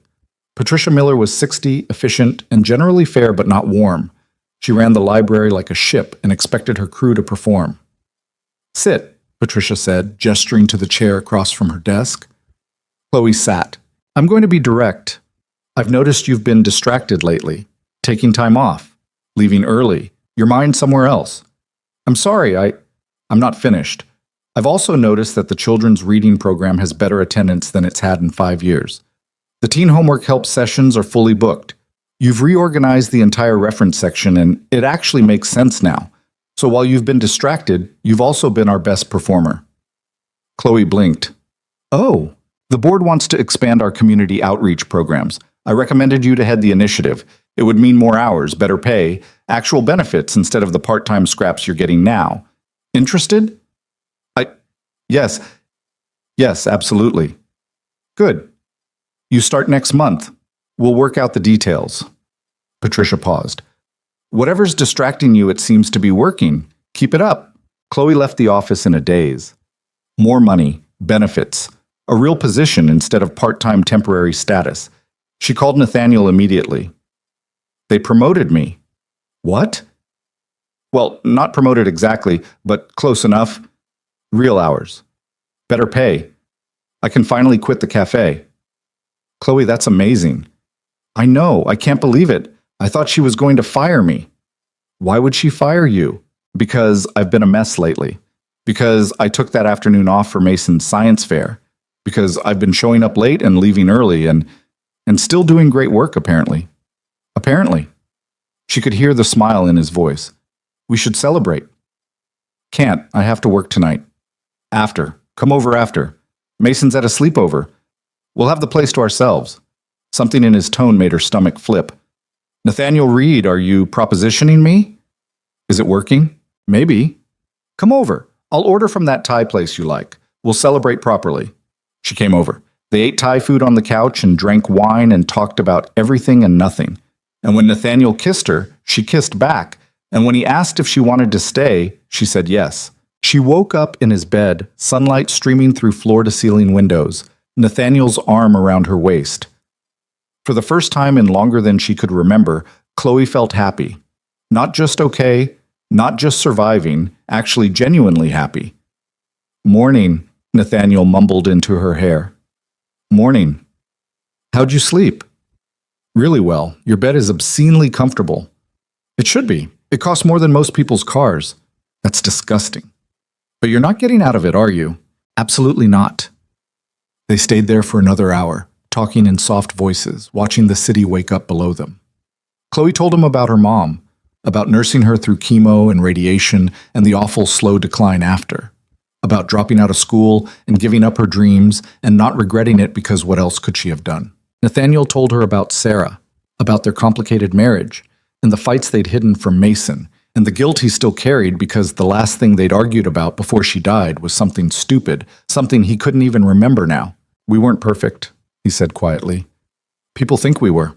[SPEAKER 1] Patricia Miller was 60, efficient, and generally fair but not warm. She ran the library like a ship and expected her crew to perform. Sit, Patricia said, gesturing to the chair across from her desk. Chloe sat. I'm going to be direct. I've noticed you've been distracted lately, taking time off, leaving early, your mind somewhere else. I'm sorry, I'm not finished. I've also noticed that the children's reading program has better attendance than it's had in 5 years. The teen homework help sessions are fully booked. You've reorganized the entire reference section, and it actually makes sense now. So while you've been distracted, you've also been our best performer. Chloe blinked. Oh, the board wants to expand our community outreach programs. I recommended you to head the initiative. It would mean more hours, better pay, actual benefits instead of the part-time scraps you're getting now. Interested? Yes, absolutely. Good. You start next month. We'll work out the details. Patricia paused. Whatever's distracting you, it seems to be working. Keep it up. Chloe left the office in a daze. More money, benefits, a real position instead of part-time temporary status. She called Nathaniel immediately. They promoted me. What? Well, not promoted exactly, but close enough. Real hours. Better pay. I can finally quit the cafe. Chloe, that's amazing. I know, I can't believe it. I thought she was going to fire me. Why would she fire you? Because I've been a mess lately. Because I took that afternoon off for Mason's science fair. Because I've been showing up late and leaving early and still doing great work, apparently. Apparently. She could hear the smile in his voice. We should celebrate. Can't. I have to work tonight. After. Come over after. Mason's at a sleepover. We'll have the place to ourselves. Something in his tone made her stomach flip. Nathaniel Reed, are you propositioning me? Is it working? Maybe. Come over. I'll order from that Thai place you like. We'll celebrate properly. She came over. They ate Thai food on the couch and drank wine and talked about everything and nothing. And when Nathaniel kissed her, she kissed back. And when he asked if she wanted to stay, she said yes. She woke up in his bed, sunlight streaming through floor-to-ceiling windows, Nathaniel's arm around her waist. For the first time in longer than she could remember, Chloe felt happy. Not just okay, not just surviving, actually genuinely happy. Morning, Nathaniel mumbled into her hair. Morning. How'd you sleep? Really well. Your bed is obscenely comfortable. It should be. It costs more than most people's cars. That's disgusting. But you're not getting out of it, are you? Absolutely not. They stayed there for another hour, talking in soft voices, watching the city wake up below them. Chloe told him about her mom, about nursing her through chemo and radiation and the awful slow decline after, about dropping out of school and giving up her dreams and not regretting it because what else could she have done? Nathaniel told her about Sarah, about their complicated marriage, and the fights they'd hidden from Mason, and the guilt he still carried because the last thing they'd argued about before she died was something stupid, something he couldn't even remember now. We weren't perfect, he said quietly. People think we were.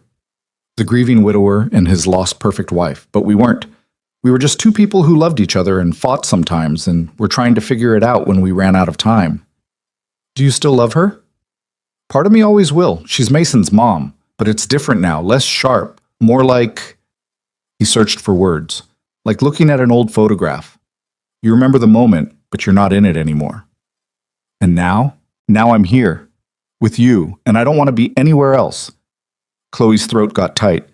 [SPEAKER 1] The grieving widower and his lost perfect wife, but we weren't. We were just two people who loved each other and fought sometimes and were trying to figure it out when we ran out of time. Do you still love her? Part of me always will. She's Mason's mom, but it's different now, less sharp, more like... He searched for words. Like looking at an old photograph. You remember the moment, but you're not in it anymore. And now? Now I'm here. With you, and I don't want to be anywhere else. Chloe's throat got tight.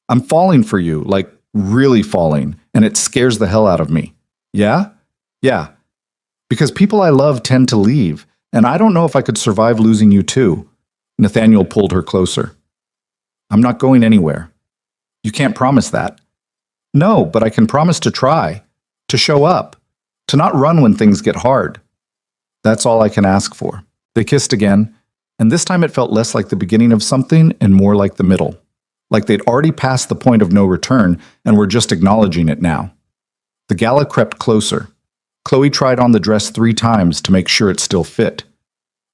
[SPEAKER 1] I'm falling for you, like really falling, and it scares the hell out of me. Yeah? Yeah. Because people I love tend to leave, and I don't know if I could survive losing you too. Nathaniel pulled her closer. I'm not going anywhere. You can't promise that. No, but I can promise to try, to show up, to not run when things get hard. That's all I can ask for. They kissed again, and this time it felt less like the beginning of something and more like the middle. Like they'd already passed the point of no return and were just acknowledging it now. The gala crept closer. Chloe tried on the dress 3 times to make sure it still fit.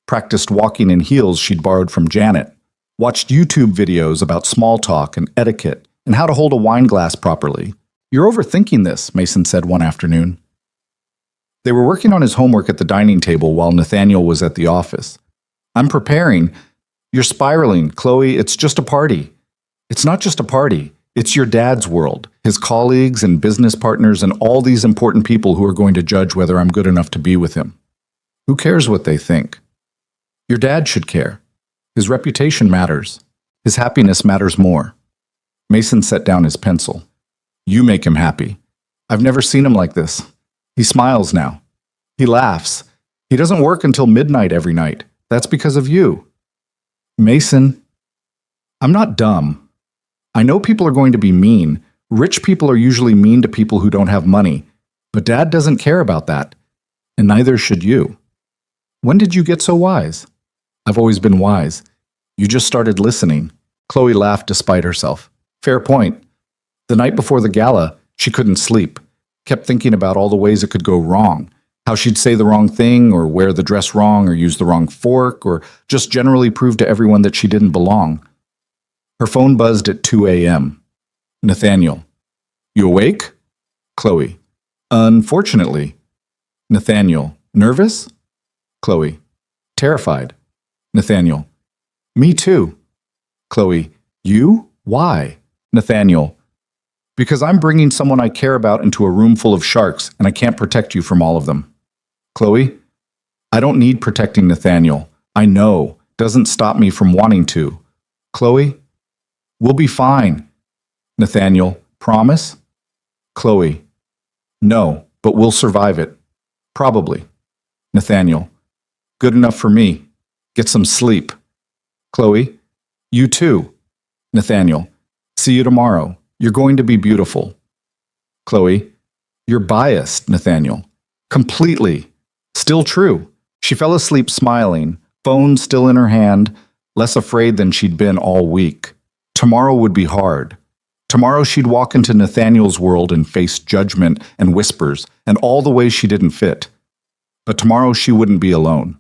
[SPEAKER 1] Practiced walking in heels she'd borrowed from Janet. Watched YouTube videos about small talk and etiquette and how to hold a wine glass properly. You're overthinking this, Mason said one afternoon. They were working on his homework at the dining table while Nathaniel was at the office. I'm preparing. You're spiraling, Chloe. It's just a party. It's not just a party. It's your dad's world, his colleagues and business partners and all these important people who are going to judge whether I'm good enough to be with him. Who cares what they think? Your dad should care. His reputation matters. His happiness matters more. Mason set down his pencil. You make him happy. I've never seen him like this. He smiles now. He laughs. He doesn't work until midnight every night. That's because of you. Mason, I'm not dumb. I know people are going to be mean. Rich people are usually mean to people who don't have money. But Dad doesn't care about that. And neither should you. When did you get so wise? I've always been wise. You just started listening. Chloe laughed despite herself. Fair point. The night before the gala, she couldn't sleep. Kept thinking about all the ways it could go wrong. How she'd say the wrong thing, or wear the dress wrong, or use the wrong fork, or just generally prove to everyone that she didn't belong. Her phone buzzed at 2 a.m. Nathaniel. You awake? Chloe. Unfortunately. Nathaniel. Nervous? Chloe. Terrified. Nathaniel. Me too. Chloe. You? Why? Nathaniel. Because I'm bringing someone I care about into a room full of sharks, and I can't protect you from all of them. Chloe. I don't need protecting Nathaniel. I know. Doesn't stop me from wanting to. Chloe. We'll be fine. Nathaniel. Promise? Chloe. No, but we'll survive it. Probably. Nathaniel. Good enough for me. Get some sleep. Chloe. You too. Nathaniel. See you tomorrow. You're going to be beautiful. Chloe. You're biased, Nathaniel. Completely. Still true. She fell asleep smiling, phone still in her hand, less afraid than she'd been all week. Tomorrow would be hard. Tomorrow she'd walk into Nathaniel's world and face judgment and whispers and all the ways she didn't fit. But tomorrow she wouldn't be alone.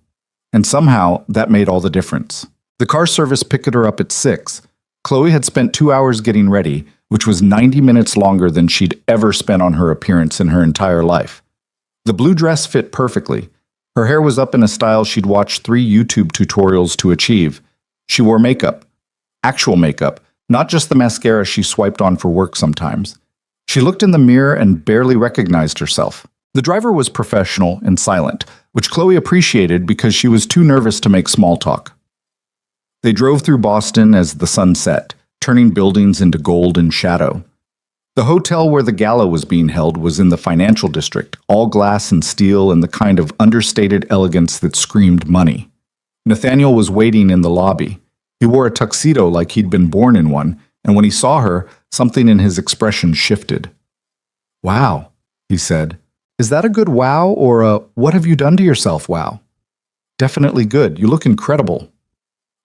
[SPEAKER 1] And somehow that made all the difference. The car service picked her up at 6. Chloe had spent 2 hours getting ready, which was 90 minutes longer than she'd ever spent on her appearance in her entire life. The blue dress fit perfectly. Her hair was up in a style she'd watched 3 YouTube tutorials to achieve. She wore makeup. Actual makeup, not just the mascara she swiped on for work sometimes. She looked in the mirror and barely recognized herself. The driver was professional and silent, which Chloe appreciated because she was too nervous to make small talk. They drove through Boston as the sun set, turning buildings into gold and shadow. The hotel where the gala was being held was in the financial district, all glass and steel and the kind of understated elegance that screamed money. Nathaniel was waiting in the lobby. He wore a tuxedo like he'd been born in one, and when he saw her, something in his expression shifted. "Wow," he said. "Is that a good wow or a what have you done to yourself wow?" "Definitely good. You look incredible."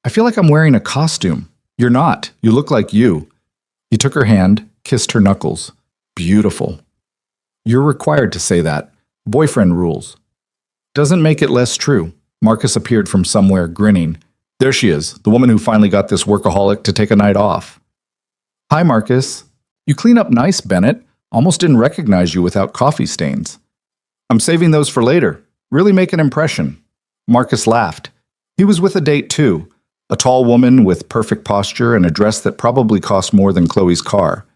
[SPEAKER 1] "I feel like I'm wearing a costume." "You're not. You look like you." He took her hand, kissed her knuckles. "Beautiful." "You're required to say that. Boyfriend rules." "Doesn't make it less true." Marcus appeared from somewhere, grinning. "There she is, the woman who finally got this workaholic to take a night off." "Hi, Marcus. You clean up nice, Bennett. Almost didn't recognize you without coffee stains." "I'm saving those for later. Really make an impression." Marcus laughed. He was with a date too. A tall woman with perfect posture and a dress that probably cost more than Chloe's car.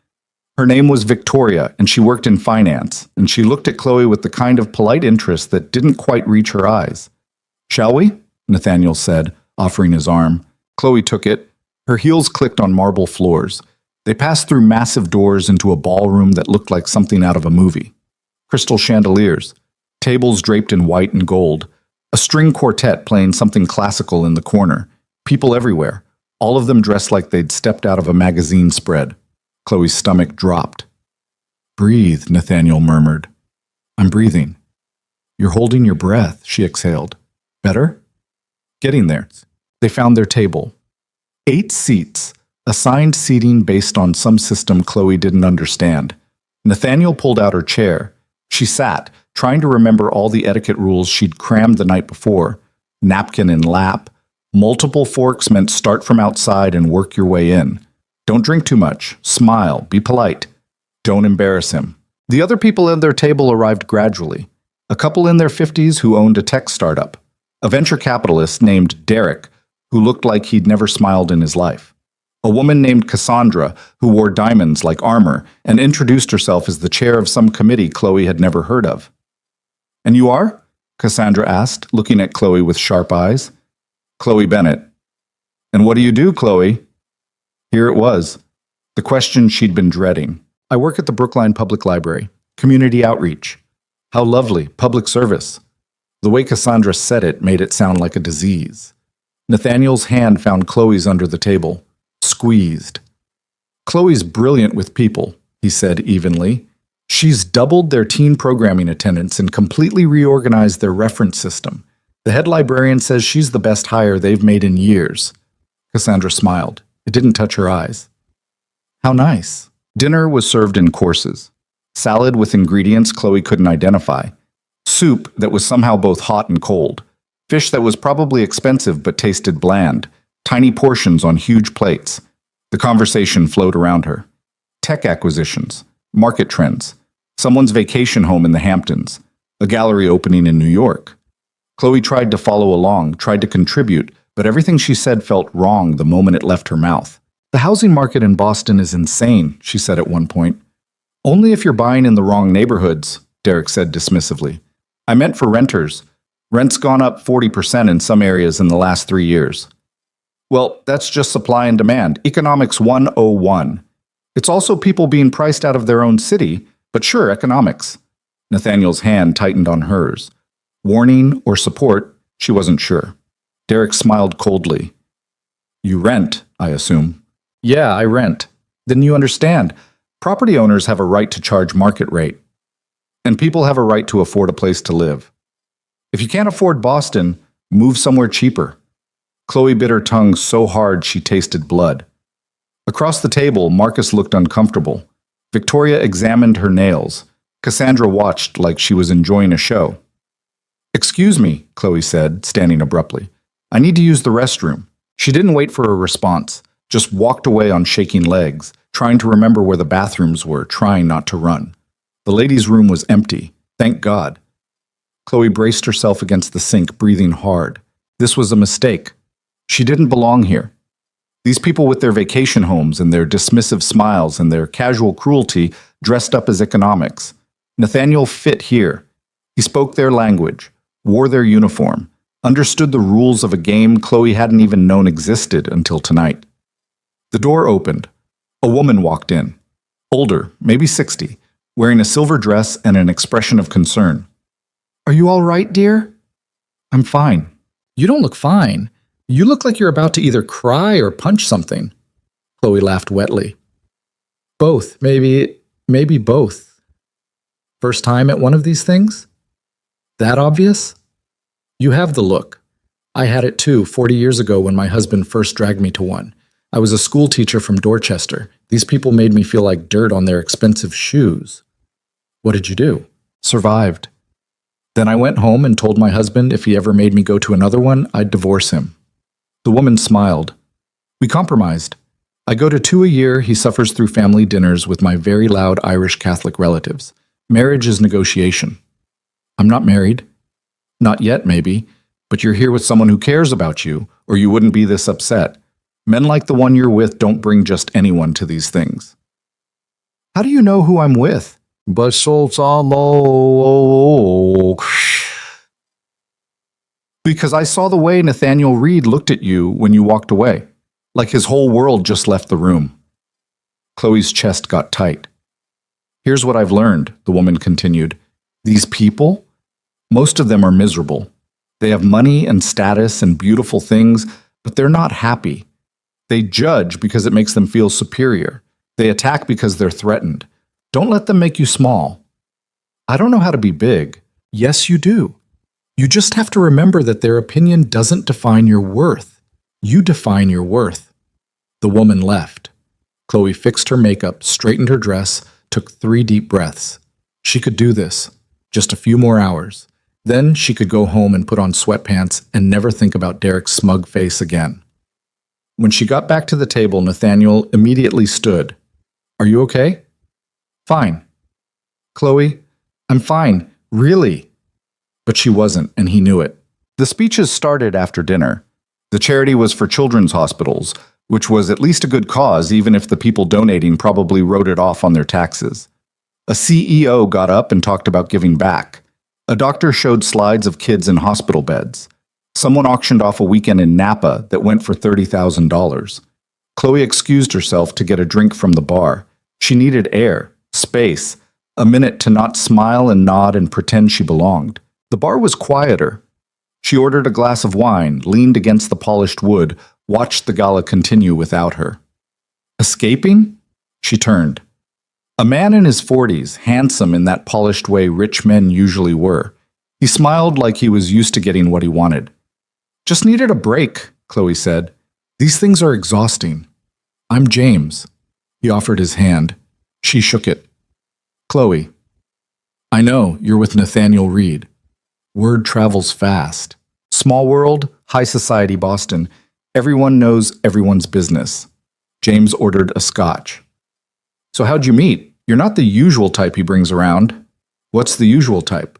[SPEAKER 1] Her name was Victoria, and she worked in finance, and she looked at Chloe with the kind of polite interest that didn't quite reach her eyes. "Shall we?" Nathaniel said, offering his arm. Chloe took it. Her heels clicked on marble floors. They passed through massive doors into a ballroom that looked like something out of a movie. Crystal chandeliers, tables draped in white and gold, a string quartet playing something classical in the corner, people everywhere, all of them dressed like they'd stepped out of a magazine spread. Chloe's stomach dropped. "Breathe," Nathaniel murmured. "I'm breathing." "You're holding your breath," she exhaled. "Better?" "Getting there." They found their table. 8 seats, assigned seating based on some system Chloe didn't understand. Nathaniel pulled out her chair. She sat, trying to remember all the etiquette rules she'd crammed the night before. Napkin in lap. Multiple forks meant start from outside and work your way in. Don't drink too much. Smile. Be polite. Don't embarrass him. The other people at their table arrived gradually. A couple in their 50s who owned a tech startup. A venture capitalist named Derek, who looked like he'd never smiled in his life. A woman named Cassandra, who wore diamonds like armor and introduced herself as the chair of some committee Chloe had never heard of. "And you are?" Cassandra asked, looking at Chloe with sharp eyes. "Chloe Bennett." "And what do you do, Chloe?" Here it was, the question she'd been dreading. "I work at the Brookline Public Library. Community outreach." How lovely, public service. The way Cassandra said it made it sound like a disease. Nathaniel's hand found Chloe's under the table. Squeezed. "Chloe's brilliant with people," he said evenly. "She's doubled their teen programming attendance and completely reorganized their reference system. The head librarian says she's the best hire they've made in years." Cassandra smiled. It didn't touch her eyes. "How nice." Dinner was served in courses. Salad with ingredients Chloe couldn't identify. Soup that was somehow both hot and cold. Fish that was probably expensive but tasted bland. Tiny portions on huge plates. The conversation flowed around her. Tech acquisitions. Market trends. Someone's vacation home in the Hamptons. A gallery opening in New York. Chloe tried to follow along, tried to contribute, but everything she said felt wrong the moment it left her mouth. "The housing market in Boston is insane," she said at one point. "Only if you're buying in the wrong neighborhoods," Derek said dismissively. "I meant for renters. Rent's gone up 40% in some areas in the last 3 years." "Well, that's just supply and demand. Economics 101. It's also people being priced out of their own city, but sure, economics." Nathaniel's hand tightened on hers. Warning or support, she wasn't sure. Derek smiled coldly. "You rent, I assume." "Yeah, I rent." "Then you understand. Property owners have a right to charge market rate. And people have a right to afford a place to live." If you can't afford Boston, move somewhere cheaper. Chloe bit her tongue so hard she tasted blood. Across the table, Marcus looked uncomfortable. Victoria examined her nails. Cassandra watched like she was enjoying a show. "Excuse me," Chloe said, standing abruptly. "I need to use the restroom." She didn't wait for a response, just walked away on shaking legs, trying to remember where the bathrooms were, trying not to run. The ladies' room was empty. Thank God. Chloe braced herself against the sink, breathing hard. This was a mistake. She didn't belong here. These people with their vacation homes and their dismissive smiles and their casual cruelty dressed up as economics. Nathaniel fit here. He spoke their language, wore their uniform, understood the rules of a game Chloe hadn't even known existed until tonight. The door opened. A woman walked in. Older, maybe 60, wearing a silver dress and an expression of concern. "Are you all right, dear?" "I'm fine." "You don't look fine. You look like you're about to either cry or punch something." Chloe laughed wetly. "Both, maybe both. First time at one of these things? That obvious? You have the look. I had it too, 40 years ago when my husband first dragged me to one. I was a school teacher from Dorchester. These people made me feel like dirt on their expensive shoes." "What did you do?" "Survived. Then I went home and told my husband if he ever made me go to another one, I'd divorce him." The woman smiled. "We compromised. I go to 2 a year. He suffers through family dinners with my very loud Irish Catholic relatives. Marriage is negotiation." "I'm not married." "Not yet, maybe. But you're here with someone who cares about you, or you wouldn't be this upset. Men like the one you're with don't bring just anyone to these things." "How do you know who I'm with?" "Because I saw the way Nathaniel Reed looked at you when you walked away, like his whole world just left the room." Chloe's chest got tight. "Here's what I've learned," the woman continued. "These people, most of them are miserable. They have money and status and beautiful things, but they're not happy. They judge because it makes them feel superior. They attack because they're threatened. Don't let them make you small." "I don't know how to be big." "Yes, you do. You just have to remember that their opinion doesn't define your worth. You define your worth." The woman left. Chloe fixed her makeup, straightened her dress, took 3 deep breaths. She could do this. Just a few more hours. Then she could go home and put on sweatpants and never think about Derek's smug face again. When she got back to the table, Nathaniel immediately stood. "Are you okay?" "Fine." "Chloe, I'm fine, really." But she wasn't, and he knew it. The speeches started after dinner. The charity was for children's hospitals, which was at least a good cause, even if the people donating probably wrote it off on their taxes. A CEO got up and talked about giving back. A doctor showed slides of kids in hospital beds. Someone auctioned off a weekend in Napa that went for $30,000. Chloe excused herself to get a drink from the bar. She needed air, space, a minute to not smile and nod and pretend she belonged. The bar was quieter. She ordered a glass of wine, leaned against the polished wood, watched the gala continue without her. Escaping? She turned. A man in his 40s, handsome in that polished way rich men usually were. He smiled like he was used to getting what he wanted. "Just needed a break," Chloe said. "These things are exhausting." "I'm James." He offered his hand. She shook it. "Chloe, I know you're with Nathaniel Reed. Word travels fast. Small world, high society Boston. Everyone knows everyone's business." James ordered a scotch. "So how'd you meet? You're not the usual type he brings around." "What's the usual type?"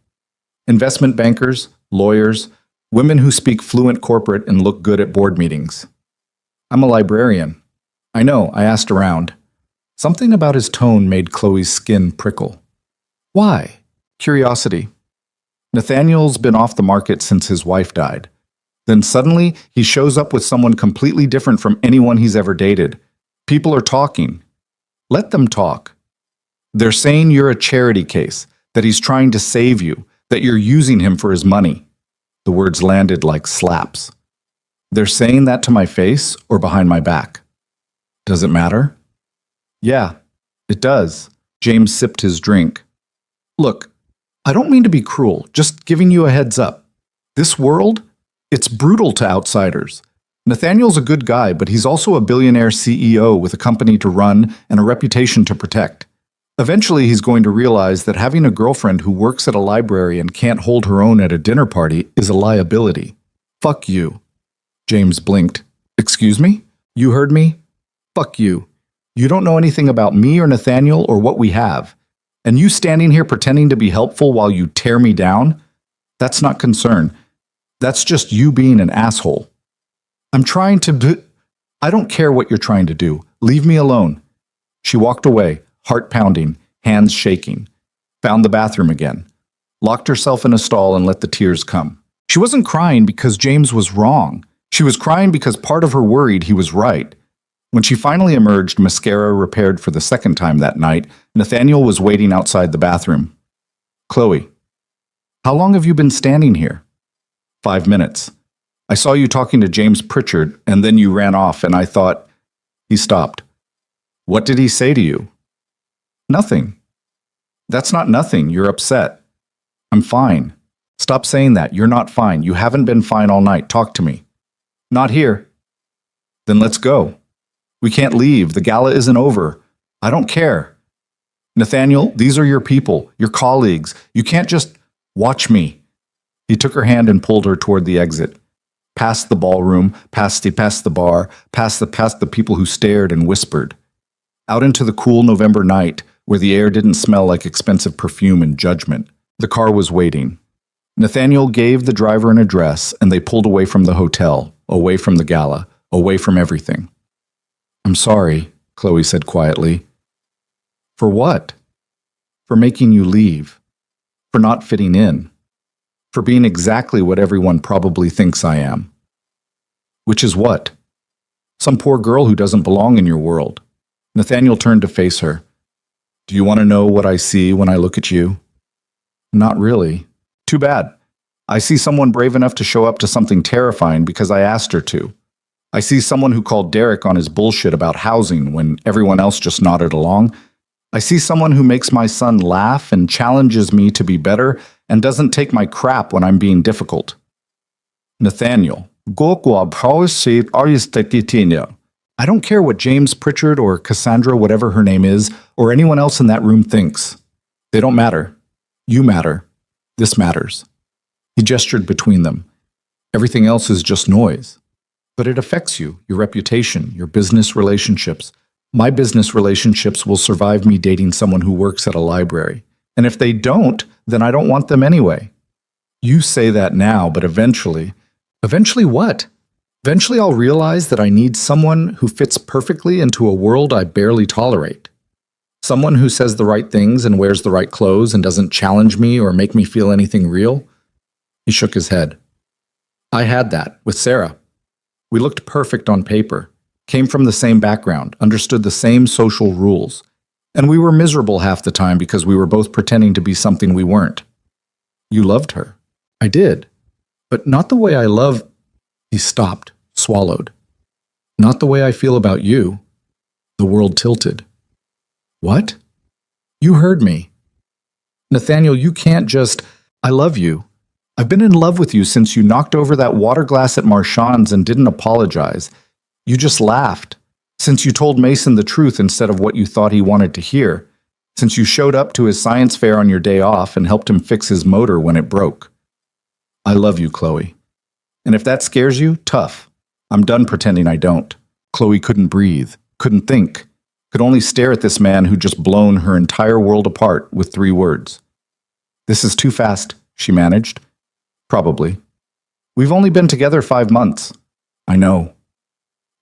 [SPEAKER 1] "Investment bankers, lawyers, women who speak fluent corporate and look good at board meetings." "I'm a librarian." "I know, I asked around." Something about his tone made Chloe's skin prickle. "Why?" "Curiosity. Nathaniel's been off the market since his wife died. Then suddenly, he shows up with someone completely different from anyone he's ever dated. People are talking. Let them talk. They're saying you're a charity case, that he's trying to save you, that you're using him for his money." The words landed like slaps. "They're saying that to my face or behind my back?" "Does it matter?" "Yeah, it does." James sipped his drink. "Look, I don't mean to be cruel, just giving you a heads up. This world? It's brutal to outsiders. Nathaniel's a good guy, but he's also a billionaire CEO with a company to run and a reputation to protect. Eventually, he's going to realize that having a girlfriend who works at a library and can't hold her own at a dinner party is a liability. Fuck you. James blinked. Excuse me? You heard me? Fuck you. You don't know anything about me or Nathaniel or what we have. And you standing here pretending to be helpful while you tear me down? That's not concern. That's just you being an asshole. I don't care what you're trying to do. Leave me alone. She walked away, heart pounding, hands shaking, found the bathroom again, locked herself in a stall and let the tears come. She wasn't crying because James was wrong. She was crying because part of her worried he was right. When she finally emerged, mascara repaired for the second time that night, Nathaniel was waiting outside the bathroom. Chloe, how long have you been standing here? 5 minutes. I saw you talking to James Pritchard, and then you ran off, and I thought... He stopped. What did he say to you? Nothing. That's not nothing. You're upset. I'm fine. Stop saying that. You're not fine. You haven't been fine all night. Talk to me. Not here. Then let's go. We can't leave. The gala isn't over. I don't care. Nathaniel, these are your people, your colleagues. You can't just watch me. He took her hand and pulled her toward the exit. Past the ballroom, past the bar, past the people who stared and whispered. Out into the cool November night, where the air didn't smell like expensive perfume and judgment. The car was waiting. Nathaniel gave the driver an address, and they pulled away from the hotel, away from the gala, away from everything. I'm sorry, Chloe said quietly. For what? For making you leave. For not fitting in. For being exactly what everyone probably thinks I am. Which is what? Some poor girl who doesn't belong in your world. Nathaniel turned to face her. Do you want to know what I see when I look at you? Not really. Too bad. I see someone brave enough to show up to something terrifying because I asked her to. I see someone who called Derek on his bullshit about housing when everyone else just nodded along. I see someone who makes my son laugh and challenges me to be better and doesn't take my crap when I'm being difficult. Nathaniel. I don't care what James Pritchard or Cassandra, whatever her name is, or anyone else in that room thinks. They don't matter. You matter. This matters. He gestured between them. Everything else is just noise. But it affects you, your reputation, your business relationships. My business relationships will survive me dating someone who works at a library. And if they don't, then I don't want them anyway. You say that now, but eventually... Eventually what? Eventually I'll realize that I need someone who fits perfectly into a world I barely tolerate. Someone who says the right things and wears the right clothes and doesn't challenge me or make me feel anything real. He shook his head. I had that with Sarah. We looked perfect on paper, came from the same background, understood the same social rules, and we were miserable half the time because we were both pretending to be something we weren't. You loved her. I did. But not the way I love... He stopped, swallowed. Not the way I feel about you. The world tilted. What? You heard me. Nathaniel, you can't just... I love you. I've been in love with you since you knocked over that water glass at Marchand's and didn't apologize. You just laughed. Since you told Mason the truth instead of what you thought he wanted to hear. Since you showed up to his science fair on your day off and helped him fix his motor when it broke. I love you, Chloe. And if that scares you, tough. I'm done pretending I don't. Chloe couldn't breathe, couldn't think, could only stare at this man who'd just blown her entire world apart with 3 words. This is too fast, she managed. Probably. We've only been together 5 months. I know.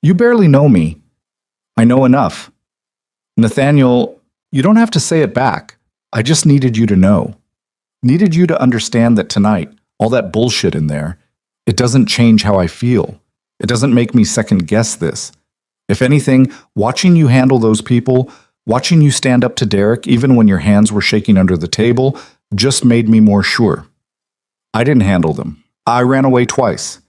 [SPEAKER 1] You barely know me. I know enough. Nathaniel, you don't have to say it back. I just needed you to know. Needed you to understand that tonight, all that bullshit in there, it doesn't change how I feel. It doesn't make me second guess this. If anything, watching you handle those people, watching you stand up to Derek even when your hands were shaking under the table, just made me more sure. I didn't handle them. I ran away twice.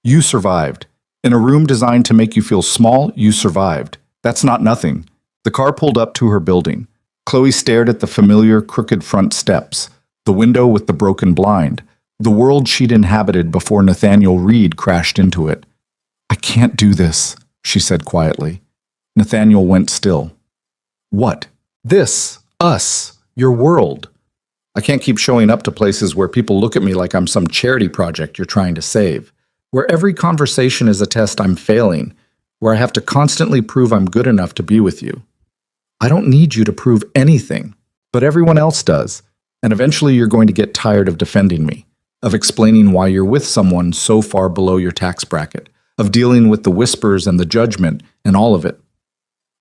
[SPEAKER 1] You survived. In a room designed to make you feel small, you survived. That's not nothing. The car pulled up to her building. Chloe stared at the familiar crooked front steps, the window with the broken blind, the world she'd inhabited before Nathaniel Reed crashed into it. "I can't do this," she said quietly. Nathaniel went still. "What?" "This. Us. Your world. I can't keep showing up to places where people look at me like I'm some charity project you're trying to save, where every conversation is a test I'm failing, where I have to constantly prove I'm good enough to be with you. I don't need you to prove anything, but everyone else does, and eventually you're going to get tired of defending me, of explaining why you're with someone so far below your tax bracket, of dealing with the whispers and the judgment and all of it.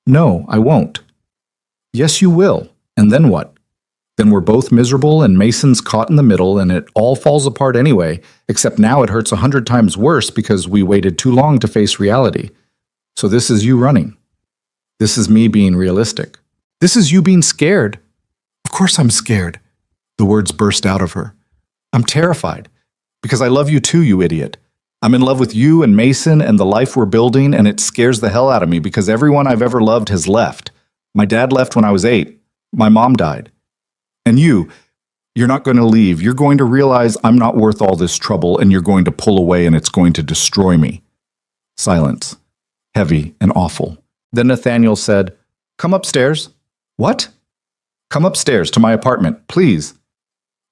[SPEAKER 1] No, I won't." "Yes, you will. And then what? Then we're both miserable and Mason's caught in the middle and it all falls apart anyway, except now it hurts 100 times worse because we waited too long to face reality. So this is you running. This is me being realistic. This is you being scared." "Of course I'm scared." The words burst out of her. "I'm terrified. Because I love you too, you idiot. I'm in love with you and Mason and the life we're building, and it scares the hell out of me because everyone I've ever loved has left. My dad left when I was 8. My mom died. And you're not going to leave. You're going to realize I'm not worth all this trouble, and you're going to pull away and it's going to destroy me." Silence. Heavy and awful. Then Nathaniel said, "Come upstairs." "What?" "Come upstairs to my apartment, please."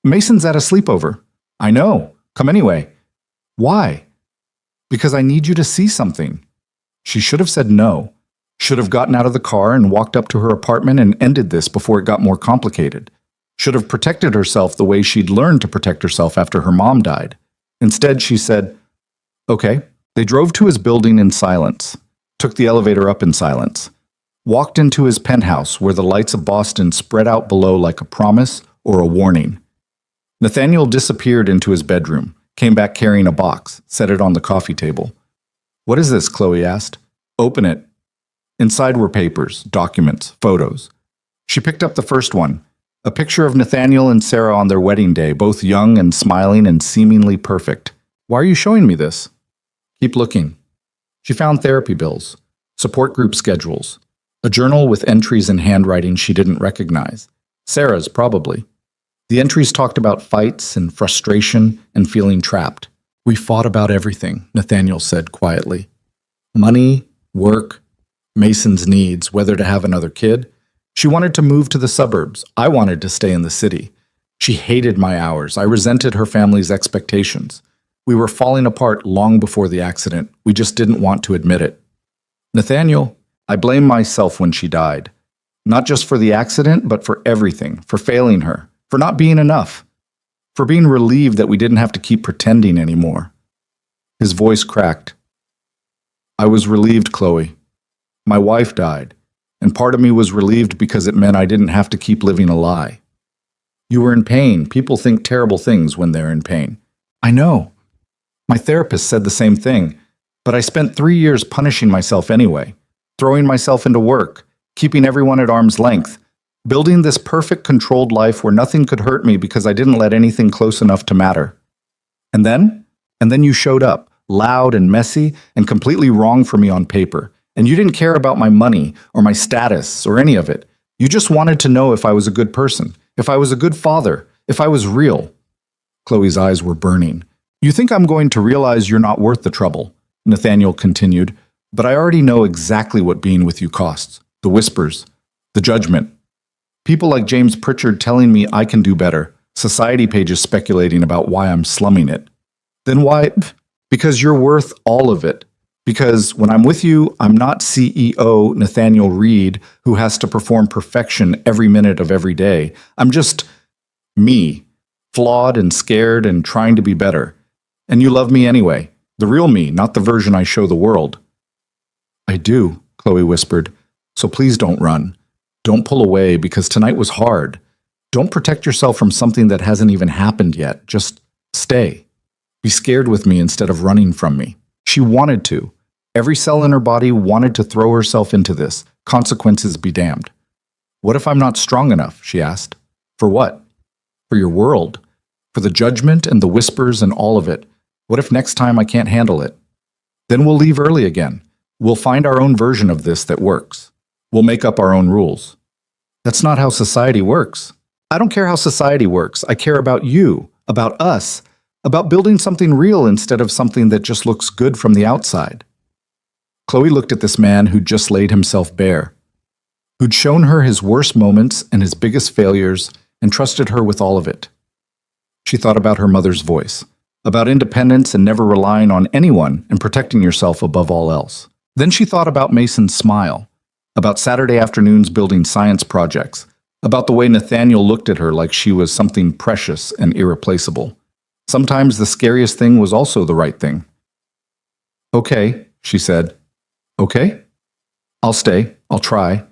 [SPEAKER 1] "Mason's at a sleepover." "I know. Come anyway." "Why?" "Because I need you to see something." She should have said no. Should have gotten out of the car and walked up to her apartment and ended this before it got more complicated. Should have protected herself the way she'd learned to protect herself after her mom died. Instead, she said, "Okay." They drove to his building in silence, took the elevator up in silence, walked into his penthouse where the lights of Boston spread out below like a promise or a warning. Nathaniel disappeared into his bedroom, came back carrying a box, set it on the coffee table. "What is this?" Chloe asked. "Open it." Inside were papers, documents, photos. She picked up the first one, a picture of Nathaniel and Sarah on their wedding day, both young and smiling and seemingly perfect. "Why are you showing me this?" "Keep looking." She found therapy bills, support group schedules, a journal with entries in handwriting she didn't recognize. Sarah's, probably. The entries talked about fights and frustration and feeling trapped. "We fought about everything," Nathaniel said quietly. Money, work, Mason's needs, whether to have another kid. She wanted to move to the suburbs. I wanted to stay in the city. She hated my hours. I resented her family's expectations. We were falling apart long before the accident. We just didn't want to admit it. "Nathaniel, I blame myself when she died. Not just for the accident, but for everything, for failing her, for not being enough, for being relieved that we didn't have to keep pretending anymore." His voice cracked. "I was relieved, Chloe. My wife died, and part of me was relieved because it meant I didn't have to keep living a lie. You were in pain. People think terrible things when they're in pain." "I know. My therapist said the same thing, but I spent 3 years punishing myself anyway, throwing myself into work, keeping everyone at arm's length, building this perfect controlled life where nothing could hurt me because I didn't let anything close enough to matter. And then you showed up, loud and messy and completely wrong for me on paper. And you didn't care about my money or my status or any of it. You just wanted to know if I was a good person, if I was a good father, if I was real." Chloe's eyes were burning. "You think I'm going to realize you're not worth the trouble," Nathaniel continued, "but I already know exactly what being with you costs. The whispers, the judgment. People like James Pritchard telling me I can do better, society pages speculating about why I'm slumming it. Then why? Because you're worth all of it. Because when I'm with you, I'm not CEO Nathaniel Reed, who has to perform perfection every minute of every day. I'm just me, flawed and scared and trying to be better. And you love me anyway, the real me, not the version I show the world." "I do," Chloe whispered. "So please don't run. Don't pull away because tonight was hard. Don't protect yourself from something that hasn't even happened yet. Just stay. Be scared with me instead of running from me." She wanted to. Every cell in her body wanted to throw herself into this. Consequences be damned. "What if I'm not strong enough?" she asked. "For what?" "For your world. For the judgment and the whispers and all of it. What if next time I can't handle it? Then we'll leave early again. We'll find our own version of this that works. We'll make up our own rules." "That's not how society works." "I don't care how society works. I care about you, about us. about building something real instead of something that just looks good from the outside. Chloe looked at this man who'd just laid himself bare, who'd shown her his worst moments and his biggest failures and trusted her with all of it. She thought about her mother's voice, about independence and never relying on anyone and protecting yourself above all else. Then she thought about Mason's smile, about Saturday afternoons building science projects, about the way Nathaniel looked at her like she was something precious and irreplaceable. Sometimes the scariest thing was also the right thing. "Okay," she said. "Okay? I'll stay. I'll try.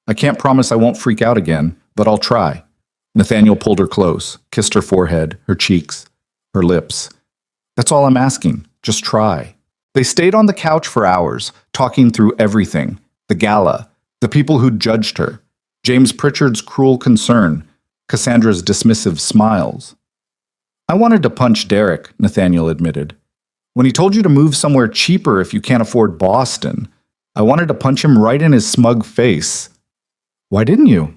[SPEAKER 1] I can't promise I won't freak out again, but I'll try." Nathaniel pulled her close, kissed her forehead, her cheeks, her lips. "That's all I'm asking. Just try." They stayed on the couch for hours, talking through everything. The gala, the people who'd judged her, James Pritchard's cruel concern, Cassandra's dismissive smiles. "I wanted to punch Derek," Nathaniel admitted. "When he told you to move somewhere cheaper if you can't afford Boston, I wanted to punch him right in his smug face." "Why didn't you?"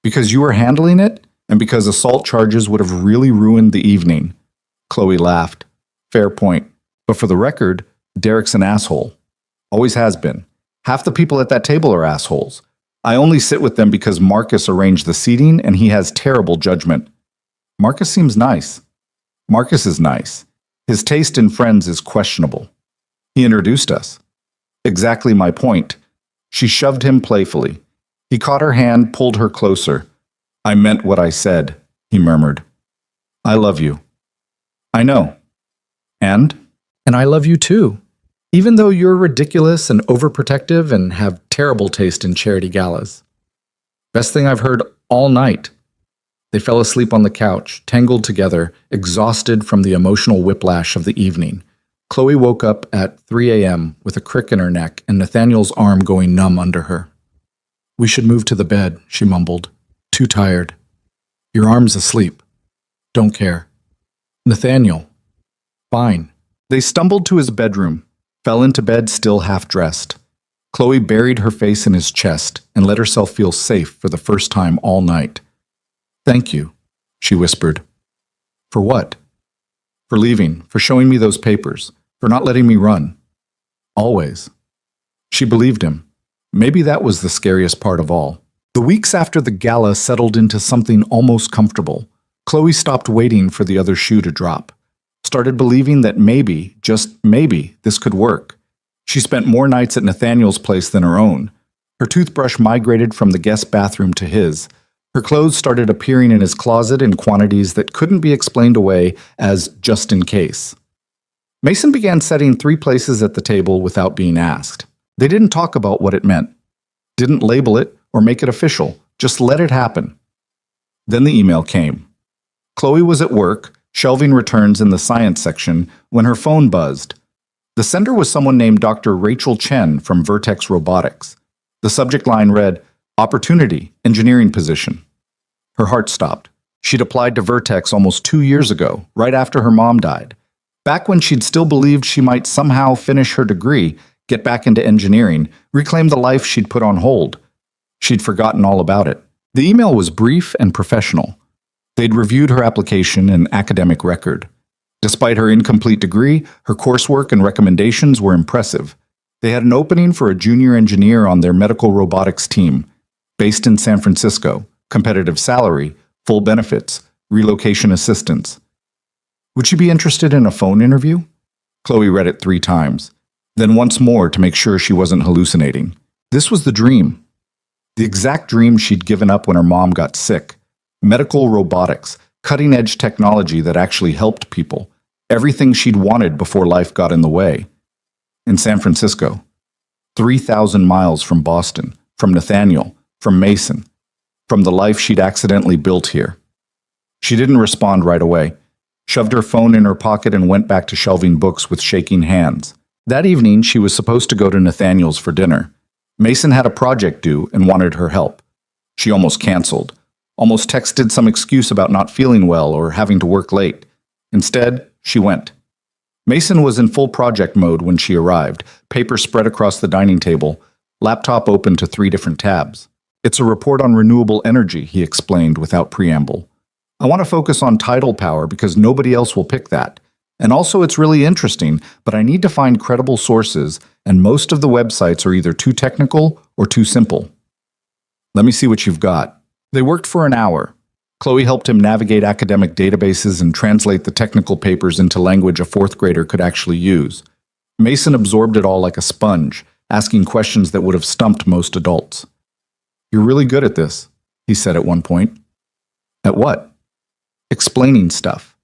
[SPEAKER 1] "Because you were handling it, and because assault charges would have really ruined the evening." Chloe laughed. "Fair point. But for the record, Derek's an asshole. Always has been. Half the people at that table are assholes. I only sit with them because Marcus arranged the seating and he has terrible judgment." "Marcus seems nice." "Marcus is nice. His taste in friends is questionable. He introduced us." "Exactly my point." She shoved him playfully. He caught her hand, pulled her closer. "I meant what I said," he murmured. "I love you." "I know." And I love you too. Even though you're ridiculous and overprotective and have terrible taste in charity galas. Best thing I've heard all night." They fell asleep on the couch, tangled together, exhausted from the emotional whiplash of the evening. Chloe woke up at 3 a.m. with a crick in her neck and Nathaniel's arm going numb under her. "We should move to the bed," she mumbled. "Too tired." "Your arm's asleep." "Don't care." "Nathaniel." "Fine." They stumbled to his bedroom, fell into bed still half-dressed. Chloe buried her face in his chest and let herself feel safe for the first time all night. "Thank you," she whispered. "For what?" "For leaving, for showing me those papers, for not letting me run." "Always." She believed him. Maybe that was the scariest part of all. The weeks after the gala settled into something almost comfortable. Chloe stopped waiting for the other shoe to drop. Started believing that maybe, just maybe, this could work. She spent more nights at Nathaniel's place than her own. Her toothbrush migrated from the guest bathroom to his. Her clothes started appearing in his closet in quantities that couldn't be explained away as just in case. Mason began setting 3 places at the table without being asked. They didn't talk about what it meant, didn't label it or make it official, just let it happen. Then the email came. Chloe was at work, shelving returns in the science section, when her phone buzzed. The sender was someone named Dr. Rachel Chen from Vertex Robotics. The subject line read, "Opportunity, engineering position." Her heart stopped. She'd applied to Vertex almost 2 years ago, right after her mom died. Back when she'd still believed she might somehow finish her degree, get back into engineering, reclaim the life she'd put on hold. She'd forgotten all about it. The email was brief and professional. They'd reviewed her application and academic record. Despite her incomplete degree, her coursework and recommendations were impressive. They had an opening for a junior engineer on their medical robotics team, based in San Francisco, competitive salary, full benefits, relocation assistance. Would she be interested in a phone interview? Chloe read it 3 times, then once more to make sure she wasn't hallucinating. This was the dream. The exact dream she'd given up when her mom got sick. Medical robotics, cutting-edge technology that actually helped people. Everything she'd wanted before life got in the way. In San Francisco. 3,000 miles from Boston, from Nathaniel, from Mason, from the life she'd accidentally built here. She didn't respond right away, shoved her phone in her pocket and went back to shelving books with shaking hands. That evening, she was supposed to go to Nathaniel's for dinner. Mason had a project due and wanted her help. She almost canceled, almost texted some excuse about not feeling well or having to work late. Instead, she went. Mason was in full project mode when she arrived, paper spread across the dining table, laptop open to 3 different tabs. "It's a report on renewable energy," he explained without preamble. I want to focus on title power because nobody else will pick that. And also, it's really interesting, but I need to find credible sources, and most of the websites are either too technical or too simple. Let me see what you've got. They worked for an hour. Chloe helped him navigate academic databases and translate the technical papers into language a fourth grader could actually use. Mason absorbed it all like a sponge, asking questions that would have stumped most adults. "You're really good at this," he said at one point. "At what?" "Explaining stuff.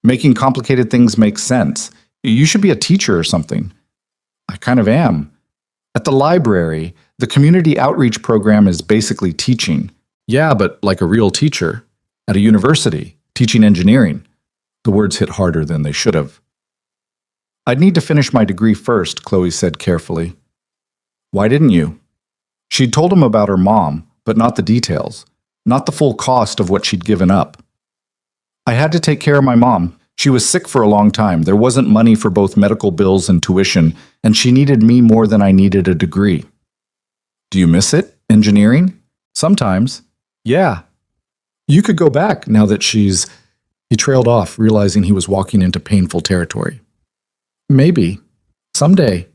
[SPEAKER 1] Making complicated things make sense. You should be a teacher or something." "I kind of am. At the library, the community outreach program is basically teaching." "Yeah, but like a real teacher. At a university, teaching engineering." The words hit harder than they should have. "I'd need to finish my degree first," Chloe said carefully. "Why didn't you?" She'd told him about her mom, but not the details, not the full cost of what she'd given up. "I had to take care of my mom. She was sick for a long time. There wasn't money for both medical bills and tuition, and she needed me more than I needed a degree." "Do you miss it? Engineering?" "Sometimes. Yeah. You could go back now that she's—" He trailed off, realizing he was walking into painful territory. "Maybe. Someday."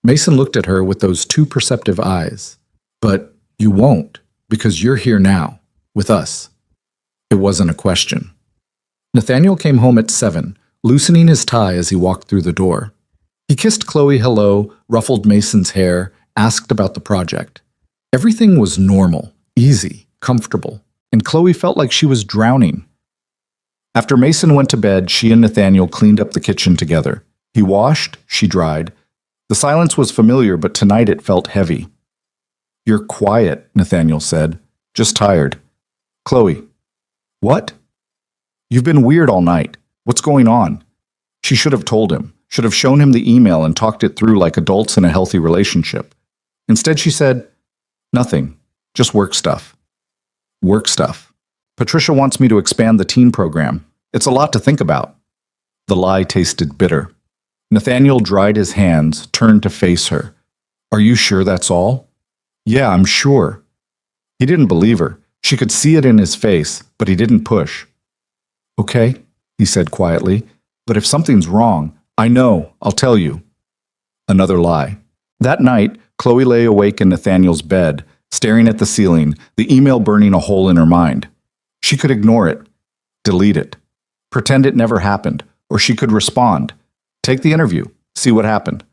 [SPEAKER 1] Mason looked at her with those too perceptive eyes. "But you won't, because you're here now, with us." It wasn't a question. Nathaniel came home at 7, loosening his tie as he walked through the door. He kissed Chloe hello, ruffled Mason's hair, asked about the project. Everything was normal, easy, comfortable, and Chloe felt like she was drowning. After Mason went to bed, she and Nathaniel cleaned up the kitchen together. He washed, she dried. The silence was familiar, but tonight it felt heavy. "You're quiet," Nathaniel said. "Just tired." "Chloe." "What?" "You've been weird all night. What's going on?" She should have told him, should have shown him the email and talked it through like adults in a healthy relationship. Instead, she said, "Nothing. Just work stuff." "Work stuff. Patricia wants me to expand the teen program. It's a lot to think about." The lie tasted bitter. Nathaniel dried his hands, turned to face her. "Are you sure that's all?" "Yeah, I'm sure." He didn't believe her. She could see it in his face, but he didn't push. "Okay," he said quietly, "but if something's wrong, I know, I'll tell you." Another lie. That night, Chloe lay awake in Nathaniel's bed, staring at the ceiling, the email burning a hole in her mind. She could ignore it, delete it, pretend it never happened, or she could respond. Take the interview, see what happened.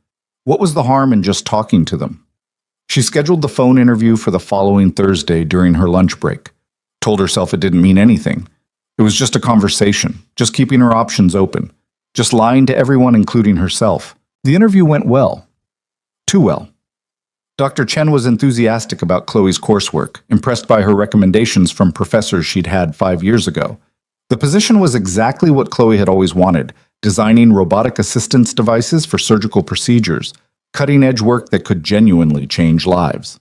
[SPEAKER 1] What was the harm in just talking to them? She scheduled the phone interview for the following Thursday during her lunch break. Told herself it didn't mean anything. It was just a conversation, just keeping her options open, just lying to everyone, including herself. The interview went well. Too well. Dr. Chen was enthusiastic about Chloe's coursework, impressed by her recommendations from professors she'd had 5 years ago. The position was exactly what Chloe had always wanted, designing robotic assistance devices for surgical procedures, cutting-edge work that could genuinely change lives.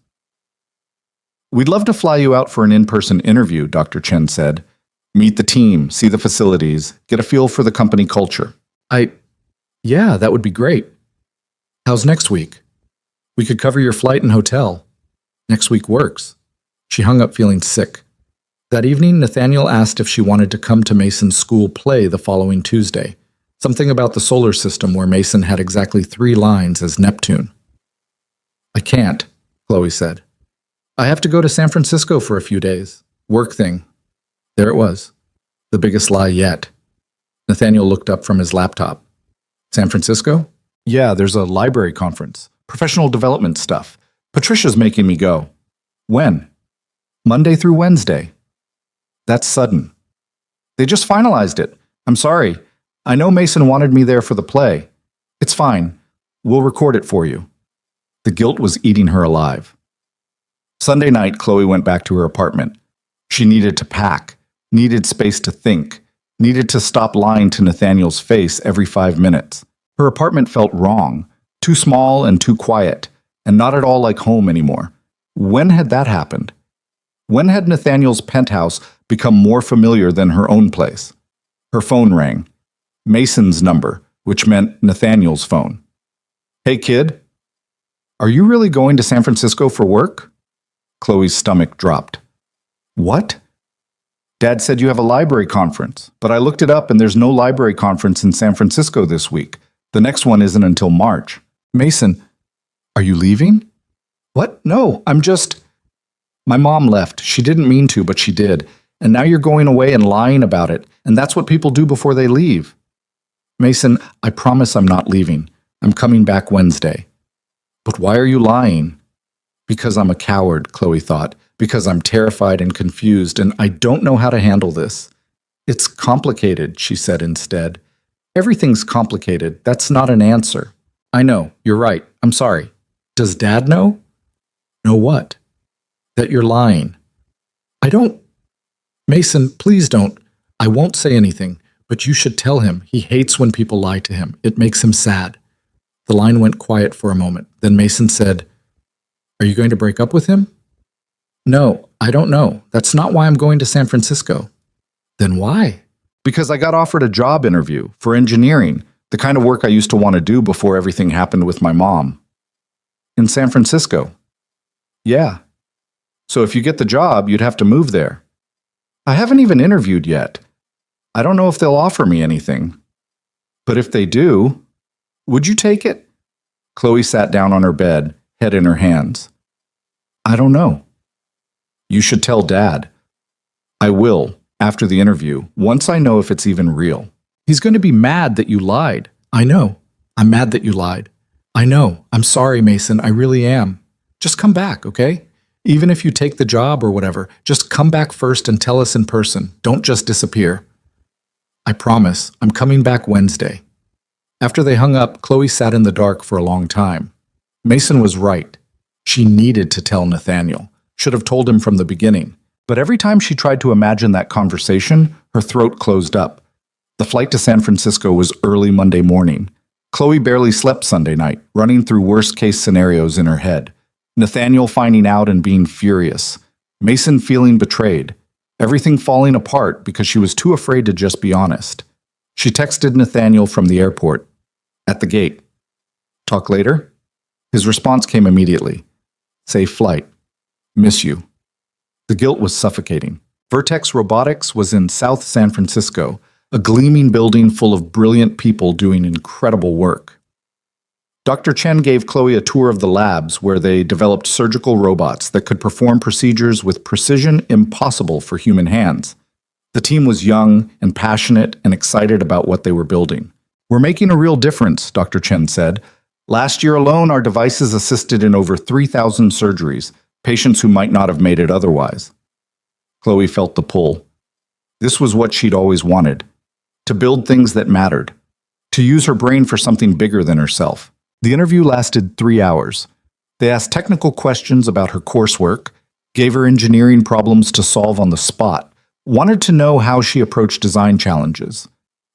[SPEAKER 1] "We'd love to fly you out for an in-person interview," Dr. Chen said. "Meet the team, see the facilities, get a feel for the company culture." Yeah, that would be great. How's next week? We could cover your flight and hotel. Next week works. She hung up feeling sick. That evening, Nathaniel asked if she wanted to come to Mason's school play the following Tuesday. Something about the solar system where Mason had exactly 3 lines as Neptune. "I can't," Chloe said. "I have to go to San Francisco for a few days. Work thing." There it was. The biggest lie yet. Nathaniel looked up from his laptop. "San Francisco?" "Yeah, there's a library conference. Professional development stuff. Patricia's making me go." "When?" "Monday through Wednesday." "That's sudden." "They just finalized it. I'm sorry. I know Mason wanted me there for the play. It's fine. We'll record it for you." The guilt was eating her alive. Sunday night, Chloe went back to her apartment. She needed to pack, needed space to think, needed to stop lying to Nathaniel's face every 5 minutes. Her apartment felt wrong, too small and too quiet, and not at all like home anymore. When had that happened? When had Nathaniel's penthouse become more familiar than her own place? Her phone rang. Mason's number, which meant Nathaniel's phone. "Hey, kid. Are you really going to San Francisco for work?" Chloe's stomach dropped. "What?" Dad said you have a library conference, but I looked it up and there's no library conference in San Francisco this week. The next one isn't until March. Mason, are you leaving? What? No, I'm just... My mom left. She didn't mean to, but she did. And now you're going away and lying about it, and that's what people do before they leave. Mason, I promise I'm not leaving. I'm coming back Wednesday. But why are you lying? Because I'm a coward, Chloe thought. Because I'm terrified and confused, and I don't know how to handle this. It's complicated, she said instead. Everything's complicated. That's not an answer. I know. You're right. I'm sorry. Does Dad know? Know what? That you're lying. I don't... Mason, please don't. I won't say anything, but you should tell him. He hates when people lie to him. It makes him sad. The line went quiet for a moment. Then Mason said, Are you going to break up with him? No, I don't know. That's not why I'm going to San Francisco. Then why? Because I got offered a job interview for engineering, the kind of work I used to want to do before everything happened with my mom. In San Francisco. Yeah. So if you get the job, you'd have to move there. I haven't even interviewed yet. I don't know if they'll offer me anything. But if they do, would you take it? Chloe sat down on her bed, head in her hands. I don't know. You should tell Dad. I will, after the interview, once I know if it's even real. He's going to be mad that you lied. I know. I'm mad that you lied. I know. I'm sorry, Mason. I really am. Just come back, okay? Even if you take the job or whatever, just come back first and tell us in person. Don't just disappear. I promise. I'm coming back Wednesday. After they hung up, Chloe sat in the dark for a long time. Mason was right. She needed to tell Nathaniel. Should have told him from the beginning. But every time she tried to imagine that conversation, her throat closed up. The flight to San Francisco was early Monday morning. Chloe barely slept Sunday night, running through worst-case scenarios in her head. Nathaniel finding out and being furious. Mason feeling betrayed. Everything falling apart because she was too afraid to just be honest. She texted Nathaniel from the airport. At the gate. Talk later? His response came immediately. Safe flight. Miss you. The guilt was suffocating. Vertex Robotics was in South San Francisco, a gleaming building full of brilliant people doing incredible work. Dr. Chen gave Chloe a tour of the labs where they developed surgical robots that could perform procedures with precision impossible for human hands. The team was young and passionate and excited about what they were building. We're making a real difference, Dr. Chen said. Last year alone, our devices assisted in over 3,000 surgeries, patients who might not have made it otherwise. Chloe felt the pull. This was what she'd always wanted. To build things that mattered. To use her brain for something bigger than herself. The interview lasted 3 hours. They asked technical questions about her coursework, gave her engineering problems to solve on the spot, wanted to know how she approached design challenges.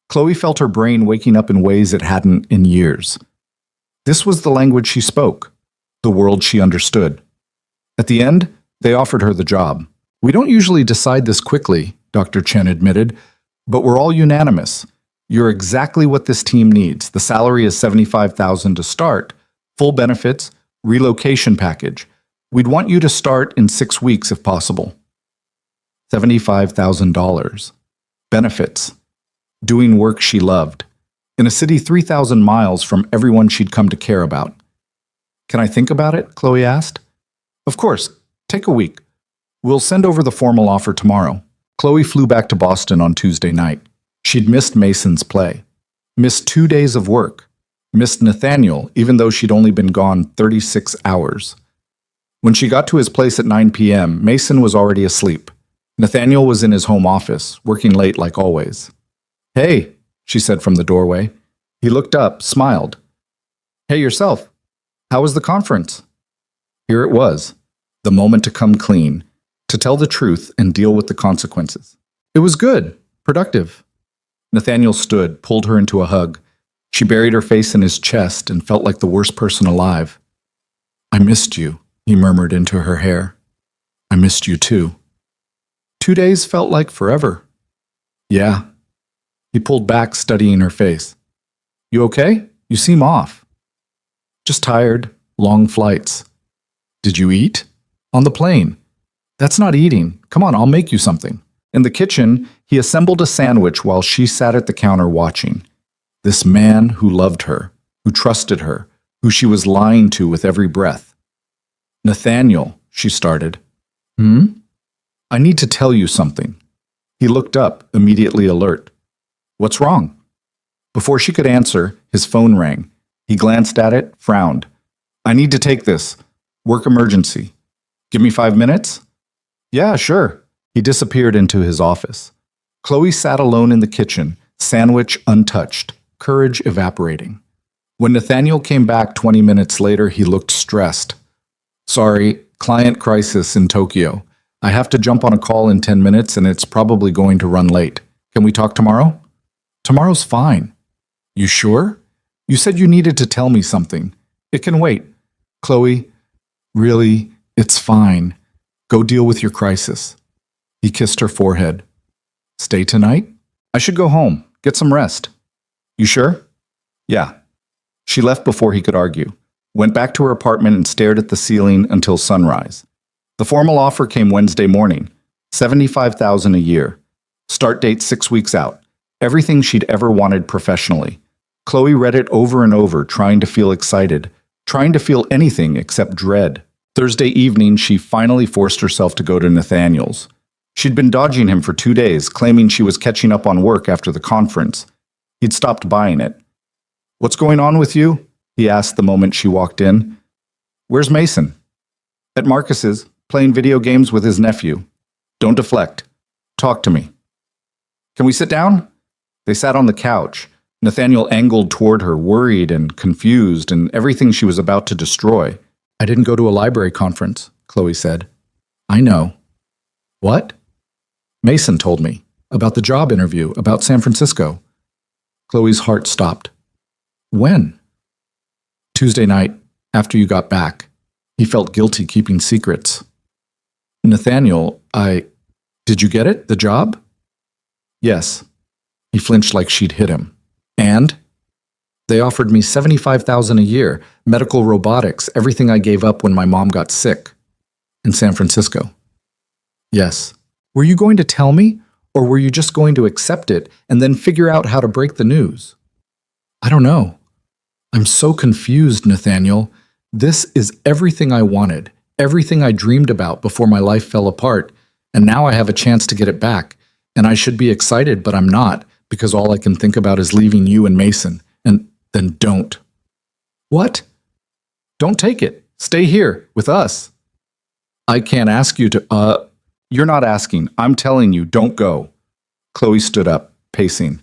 [SPEAKER 1] Chloe felt her brain waking up in ways it hadn't in years. This was the language she spoke, the world she understood. At the end, they offered her the job. We don't usually decide this quickly, Dr. Chen admitted, but we're all unanimous. You're exactly what this team needs. The salary is $75,000 to start, full benefits, relocation package. We'd want you to start in 6 weeks if possible. $75,000. Benefits. Doing work she loved. In a city 3,000 miles from everyone she'd come to care about. Can I think about it? Chloe asked. Of course. Take a week. We'll send over the formal offer tomorrow. Chloe flew back to Boston on Tuesday night. She'd missed Mason's play. Missed 2 days of work. Missed Nathaniel, even though she'd only been gone 36 hours. When she got to his place at 9 p.m., Mason was already asleep. Nathaniel was in his home office, working late like always. Hey, she said from the doorway. He looked up, smiled. Hey, yourself. How was the conference? Here it was. The moment to come clean. To tell the truth and deal with the consequences. It was good. Productive. Nathaniel stood, pulled her into a hug. She buried her face in his chest and felt like the worst person alive. I missed you, he murmured into her hair. I missed you too. 2 days felt like forever. Yeah. He pulled back, studying her face. You okay? You seem off. Just tired. Long flights. Did you eat? On the plane. That's not eating. Come on, I'll make you something. In the kitchen, he assembled a sandwich while she sat at the counter watching. This man who loved her, who trusted her, who she was lying to with every breath. Nathaniel, she started. I need to tell you something. He looked up, immediately alert. What's wrong? Before she could answer, his phone rang. He glanced at it, frowned. I need to take this. Work emergency. Give me 5 minutes? Yeah, sure. He disappeared into his office. Chloe sat alone in the kitchen, sandwich untouched, courage evaporating. When Nathaniel came back 20 minutes later, he looked stressed. Sorry, client crisis in Tokyo. I have to jump on a call in 10 minutes and it's probably going to run late. Can we talk tomorrow? Tomorrow's fine. You sure? You said you needed to tell me something. It can wait. Chloe, really, it's fine. Go deal with your crisis. He kissed her forehead. Stay tonight? I should go home. Get some rest. You sure? Yeah. She left before he could argue, went back to her apartment and stared at the ceiling until sunrise. The formal offer came Wednesday morning, $75,000 a year. Start date 6 weeks out. Everything she'd ever wanted professionally. Chloe read it over and over, trying to feel excited, trying to feel anything except dread. Thursday evening, she finally forced herself to go to Nathaniel's. She'd been dodging him for 2 days, claiming she was catching up on work after the conference. He'd stopped buying it. What's going on with you? He asked the moment she walked in. Where's Mason? At Marcus's, playing video games with his nephew. Don't deflect. Talk to me. Can we sit down? They sat on the couch. Nathaniel angled toward her, worried and confused, and everything she was about to destroy. I didn't go to a library conference, Chloe said. I know. What? Mason told me. About the job interview, about San Francisco. Chloe's heart stopped. When? Tuesday night, after you got back. He felt guilty keeping secrets. Nathaniel, Did you get it, the job? Yes. He flinched like she'd hit him. And? They offered me $75,000 a year, medical robotics, everything I gave up when my mom got sick. In San Francisco. Yes. Were you going to tell me, or were you just going to accept it and then figure out how to break the news? I don't know. I'm so confused, Nathaniel. This is everything I wanted, everything I dreamed about before my life fell apart, and now I have a chance to get it back. And I should be excited, but I'm not, because all I can think about is leaving you and Mason. And then don't. What? Don't take it. Stay here, with us. I can't ask you to, You're not asking. I'm telling you, don't go. Chloe stood up, pacing.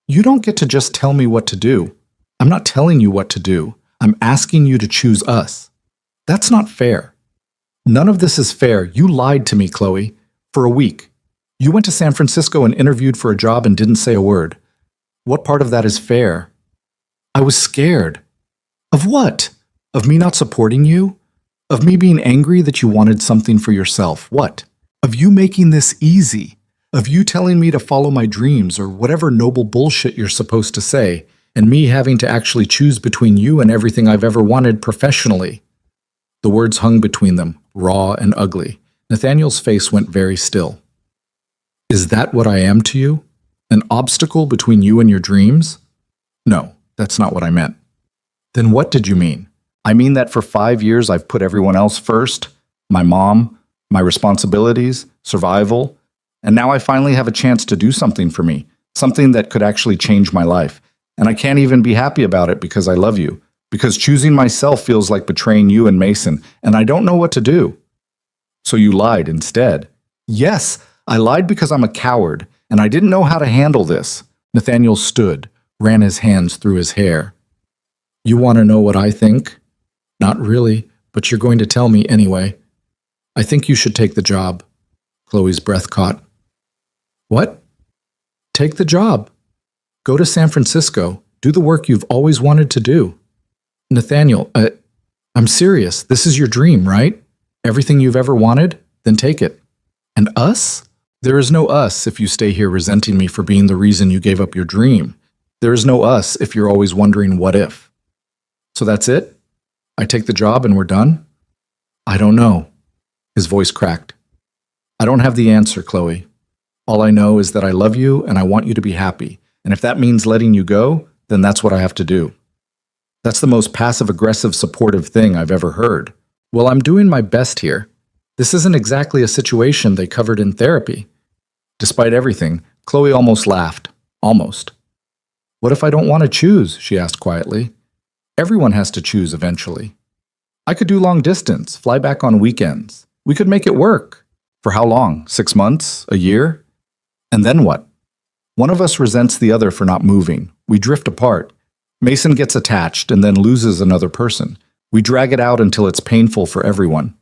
[SPEAKER 1] You don't get to just tell me what to do. I'm not telling you what to do. I'm asking you to choose us. That's not fair. None of this is fair. You lied to me, Chloe, for a week. You went to San Francisco and interviewed for a job and didn't say a word. What part of that is fair? I was scared. Of what? Of me not supporting you? Of me being angry that you wanted something for yourself? What? Of you making this easy? Of you telling me to follow my dreams or whatever noble bullshit you're supposed to say, and me having to actually choose between you and everything I've ever wanted professionally? The words hung between them, raw and ugly. Nathaniel's face went very still. Is that what I am to you? An obstacle between you and your dreams? No, that's not what I meant. Then what did you mean? I mean that for 5 years I've put everyone else first, my mom, my responsibilities, survival, and now I finally have a chance to do something for me, something that could actually change my life. And I can't even be happy about it because I love you, because choosing myself feels like betraying you and Mason, and I don't know what to do. So you lied instead. Yes, I lied because I'm a coward, and I didn't know how to handle this. Nathaniel stood, ran his hands through his hair. You want to know what I think? Not really, but you're going to tell me anyway. I think you should take the job. Chloe's breath caught. What? Take the job. Go to San Francisco. Do the work you've always wanted to do. Nathaniel, I'm serious. This is your dream, right? Everything you've ever wanted? Then take it. And us? There is no us if you stay here resenting me for being the reason you gave up your dream. There is no us if you're always wondering what if. So that's it? I take the job and we're done? I don't know. His voice cracked. I don't have the answer, Chloe. All I know is that I love you and I want you to be happy. And if that means letting you go, then that's what I have to do. That's the most passive-aggressive supportive thing I've ever heard. Well, I'm doing my best here. This isn't exactly a situation they covered in therapy. Despite everything, Chloe almost laughed. Almost. What if I don't want to choose? She asked quietly. Everyone has to choose eventually. I could do long distance, fly back on weekends. We could make it work. For how long? 6 months? A year? And then what? One of us resents the other for not moving. We drift apart. Mason gets attached and then loses another person. We drag it out until it's painful for everyone.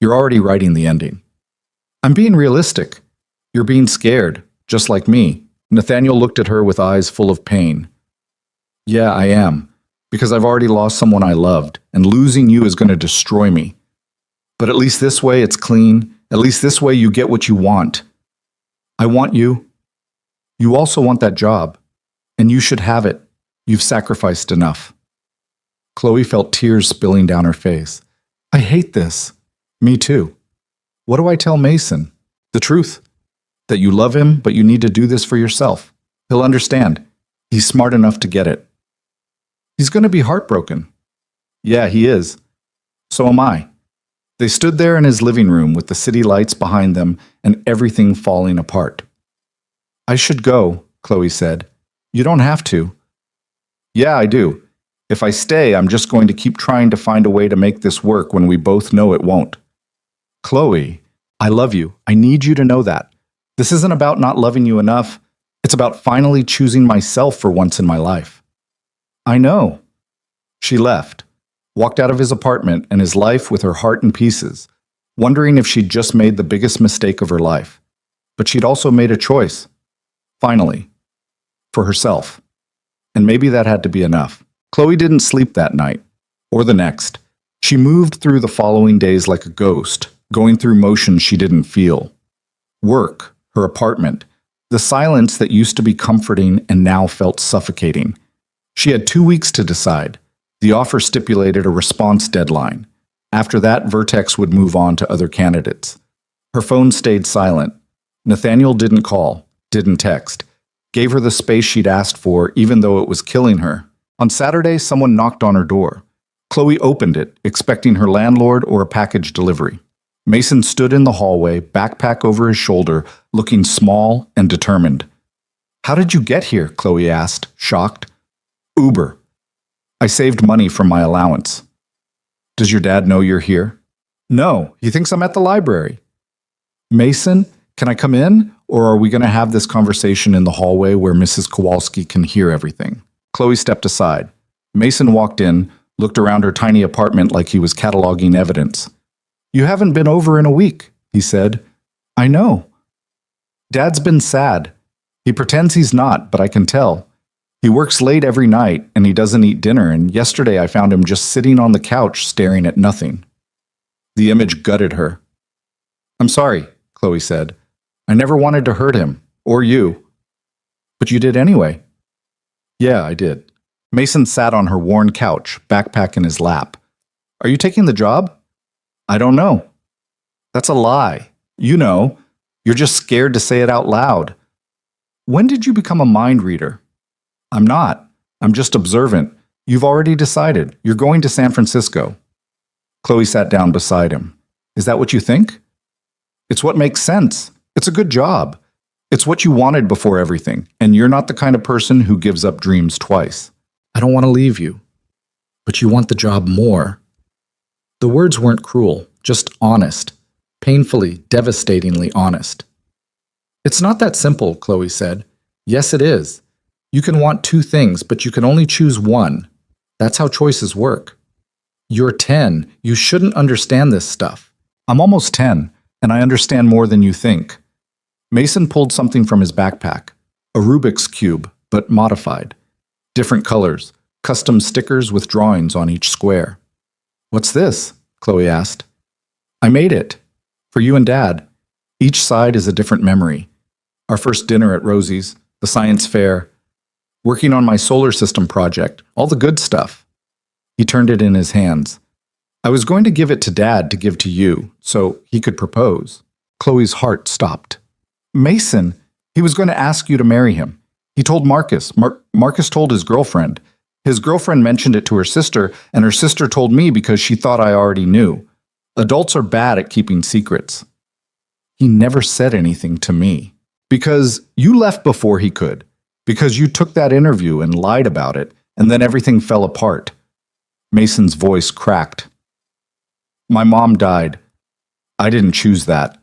[SPEAKER 1] You're already writing the ending. I'm being realistic. You're being scared, just like me. Nathaniel looked at her with eyes full of pain. Yeah, I am, because I've already lost someone I loved, and losing you is going to destroy me. But at least this way it's clean. At least this way you get what you want. I want you. You also want that job, and you should have it. You've sacrificed enough. Chloe felt tears spilling down her face. I hate this. Me too. What do I tell Mason? The truth. That you love him, but you need to do this for yourself. He'll understand. He's smart enough to get it. He's going to be heartbroken. Yeah, he is. So am I. They stood there in his living room with the city lights behind them and everything falling apart. I should go, Chloe said. You don't have to. Yeah, I do. If I stay, I'm just going to keep trying to find a way to make this work when we both know it won't. Chloe, I love you. I need you to know that. This isn't about not loving you enough. It's about finally choosing myself for once in my life. I know. She left, walked out of his apartment and his life with her heart in pieces, wondering if she'd just made the biggest mistake of her life. But she'd also made a choice. Finally. For herself. And maybe that had to be enough. Chloe didn't sleep that night, or the next. She moved through the following days like a ghost, going through motions she didn't feel. Work, her apartment, the silence that used to be comforting and now felt suffocating. She had 2 weeks to decide. The offer stipulated a response deadline. After that, Vertex would move on to other candidates. Her phone stayed silent. Nathaniel didn't call, didn't text, gave her the space she'd asked for even though it was killing her. On Saturday, someone knocked on her door. Chloe opened it, expecting her landlord or a package delivery. Mason stood in the hallway, backpack over his shoulder, looking small and determined. How did you get here? Chloe asked, shocked. Uber. I saved money from my allowance. Does your dad know you're here? No, he thinks I'm at the library. Mason, can I come in? Or are we going to have this conversation in the hallway where Mrs. Kowalski can hear everything? Chloe stepped aside. Mason walked in, looked around her tiny apartment like he was cataloging evidence. You haven't been over in a week, he said. I know. Dad's been sad. He pretends he's not, but I can tell. He works late every night, and he doesn't eat dinner, and yesterday I found him just sitting on the couch staring at nothing. The image gutted her. I'm sorry, Chloe said. I never wanted to hurt him, or you. But you did anyway. Yeah, I did. Mason sat on her worn couch, backpack in his lap. Are you taking the job? I don't know. That's a lie. You know. You're just scared to say it out loud. When did you become a mind reader? I'm not. I'm just observant. You've already decided. You're going to San Francisco. Chloe sat down beside him. Is that what you think? It's what makes sense. It's a good job. It's what you wanted before everything, and you're not the kind of person who gives up dreams twice. I don't want to leave you, but you want the job more. The words weren't cruel, just honest, painfully, devastatingly honest. It's not that simple, Chloe said. Yes, it is. You can want 2 things, but you can only choose one. That's how choices work. You're 10. You shouldn't understand this stuff. I'm almost 10, and I understand more than you think. Mason pulled something from his backpack, a Rubik's Cube, but modified. Different colors, custom stickers with drawings on each square. What's this? Chloe asked. I made it. For you and Dad. Each side is a different memory. Our first dinner at Rosie's, the science fair, working on my solar system project, all the good stuff. He turned it in his hands. I was going to give it to Dad to give to you, so he could propose. Chloe's heart stopped. Mason, he was going to ask you to marry him. He told Marcus. Marcus told his girlfriend. His girlfriend mentioned it to her sister, and her sister told me because she thought I already knew. Adults are bad at keeping secrets. He never said anything to me. Because you left before he could. Because you took that interview and lied about it, and then everything fell apart. Mason's voice cracked. My mom died. I didn't choose that.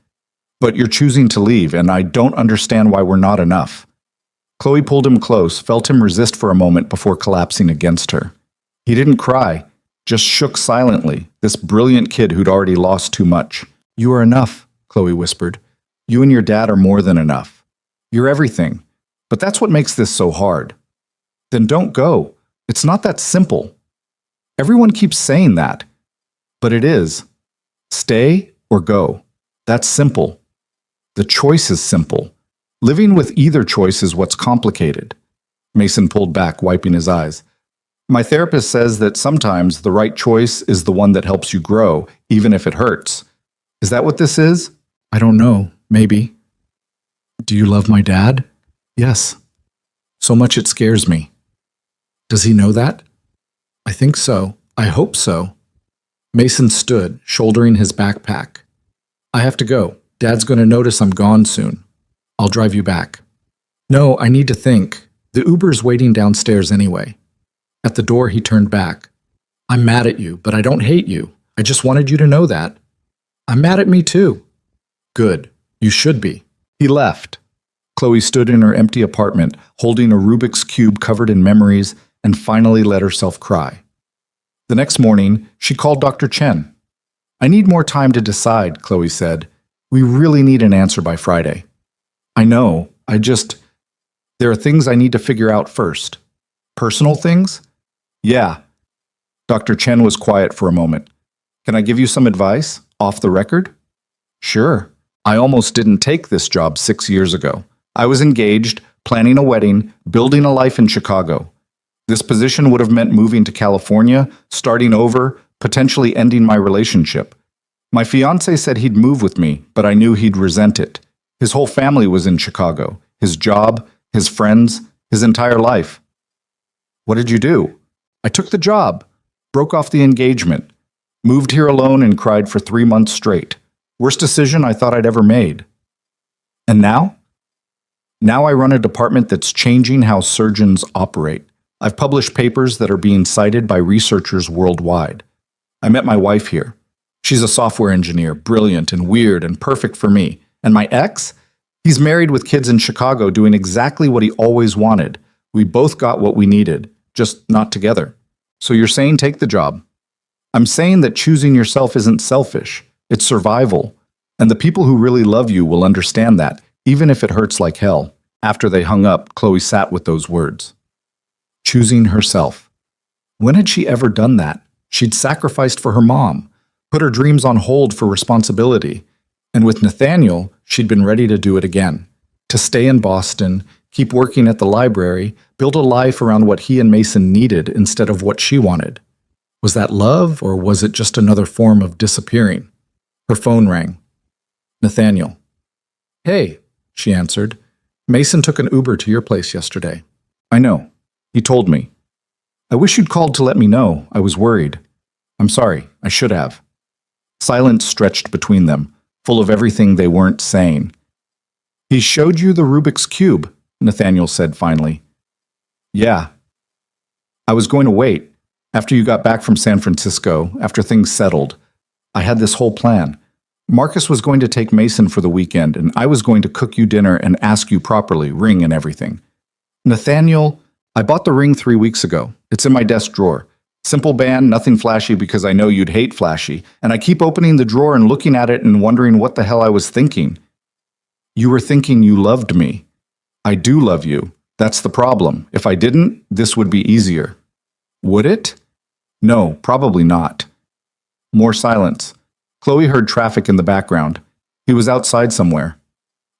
[SPEAKER 1] But you're choosing to leave, and I don't understand why we're not enough. Chloe pulled him close, felt him resist for a moment before collapsing against her. He didn't cry, just shook silently, this brilliant kid who'd already lost too much. You are enough, Chloe whispered. You and your dad are more than enough. You're everything. But that's what makes this so hard. Then don't go. It's not that simple. Everyone keeps saying that. But it is. Stay or go. That's simple. The choice is simple. Living with either choice is what's complicated. Mason pulled back, wiping his eyes. My therapist says that sometimes the right choice is the one that helps you grow, even if it hurts. Is that what this is? I don't know. Maybe. Do you love my dad? Yes. So much it scares me. Does he know that? I think so. I hope so. Mason stood, shouldering his backpack. I have to go. Dad's going to notice I'm gone soon. I'll drive you back. No, I need to think. The Uber's waiting downstairs anyway. At the door, he turned back. I'm mad at you, but I don't hate you. I just wanted you to know that. I'm mad at me too. Good. You should be. He left. Chloe stood in her empty apartment, holding a Rubik's Cube covered in memories, and finally let herself cry. The next morning, she called Dr. Chen. I need more time to decide, Chloe said. We really need an answer by Friday. I know, there are things I need to figure out first. Personal things? Yeah. Dr. Chen was quiet for a moment. Can I give you some advice, off the record? Sure. I almost didn't take this job 6 years ago. I was engaged, planning a wedding, building a life in Chicago. This position would have meant moving to California, starting over, potentially ending my relationship. My fiancé said he'd move with me, but I knew he'd resent it. His whole family was in Chicago. His job, his friends, his entire life. What did you do? I took the job, broke off the engagement, moved here alone and cried for 3 months straight. Worst decision I thought I'd ever made. And now? Now I run a department that's changing how surgeons operate. I've published papers that are being cited by researchers worldwide. I met my wife here. She's a software engineer, brilliant and weird and perfect for me. And my ex? He's married with kids in Chicago doing exactly what he always wanted. We both got what we needed, just not together. So you're saying take the job. I'm saying that choosing yourself isn't selfish. It's survival. And the people who really love you will understand that, even if it hurts like hell. After they hung up, Chloe sat with those words. Choosing herself. When had she ever done that? She'd sacrificed for her mom, put her dreams on hold for responsibility. And with Nathaniel, she'd been ready to do it again. To stay in Boston, keep working at the library, build a life around what he and Mason needed instead of what she wanted. Was that love, or was it just another form of disappearing? Her phone rang. Nathaniel. Hey, she answered. Mason took an Uber to your place yesterday. I know. He told me. I wish you'd called to let me know. I was worried. I'm sorry. I should have. Silence stretched between them, full of everything they weren't saying. He showed you the Rubik's Cube, Nathaniel said finally. Yeah. I was going to wait. After you got back from San Francisco, after things settled, I had this whole plan. Marcus was going to take Mason for the weekend, and I was going to cook you dinner and ask you properly, ring and everything. Nathaniel, I bought the ring 3 weeks ago. It's in my desk drawer. Simple band, nothing flashy because I know you'd hate flashy, and I keep opening the drawer and looking at it and wondering what the hell I was thinking. You were thinking you loved me. I do love you. That's the problem. If I didn't, this would be easier. Would it? No, probably not. More silence. Chloe heard traffic in the background. He was outside somewhere.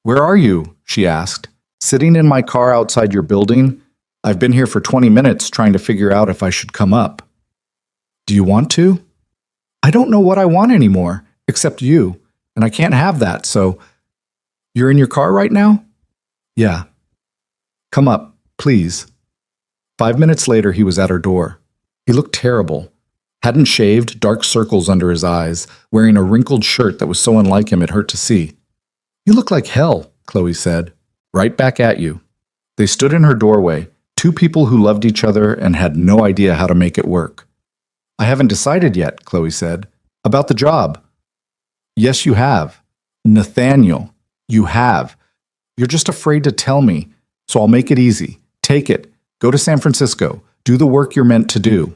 [SPEAKER 1] Where are you? She asked. Sitting in my car outside your building? I've been here for 20 minutes trying to figure out if I should come up. Do you want to? I don't know what I want anymore, except you, and I can't have that, so... You're in your car right now? Yeah. Come up, please. 5 minutes later, he was at her door. He looked terrible. Hadn't shaved, dark circles under his eyes, wearing a wrinkled shirt that was so unlike him it hurt to see. You look like hell, Chloe said. Right back at you. They stood in her doorway, two people who loved each other and had no idea how to make it work. I haven't decided yet, Chloe said. About the job. Yes, you have. Nathaniel, you have. You're just afraid to tell me, so I'll make it easy. Take it. Go to San Francisco. Do the work you're meant to do.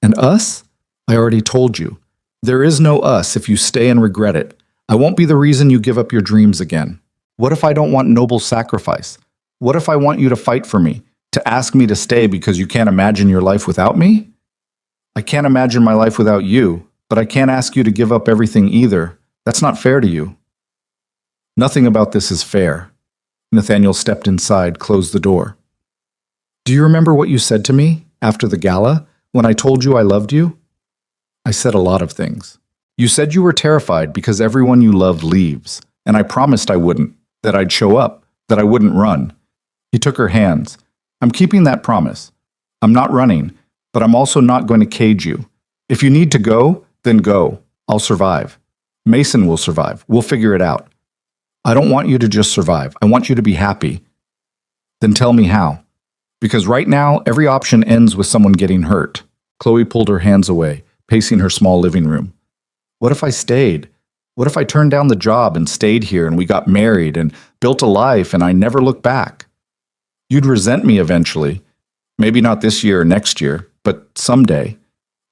[SPEAKER 1] And us? I already told you. There is no us if you stay and regret it. I won't be the reason you give up your dreams again. What if I don't want noble sacrifice? What if I want you to fight for me, to ask me to stay because you can't imagine your life without me? I can't imagine my life without you, but I can't ask you to give up everything either. That's not fair to you. Nothing about this is fair. Nathaniel stepped inside, closed the door. Do you remember what you said to me after the gala when I told you I loved you? I said a lot of things. You said you were terrified because everyone you loved leaves, and I promised I wouldn't, that I'd show up, that I wouldn't run. He took her hands. I'm keeping that promise. I'm not running, but I'm also not going to cage you. If you need to go, then go. I'll survive. Mason will survive. We'll figure it out. I don't want you to just survive. I want you to be happy. Then tell me how. Because right now, every option ends with someone getting hurt. Chloe pulled her hands away, pacing her small living room. What if I stayed? What if I turned down the job and stayed here and we got married and built a life and I never looked back? You'd resent me eventually. Maybe not this year or next year, but someday.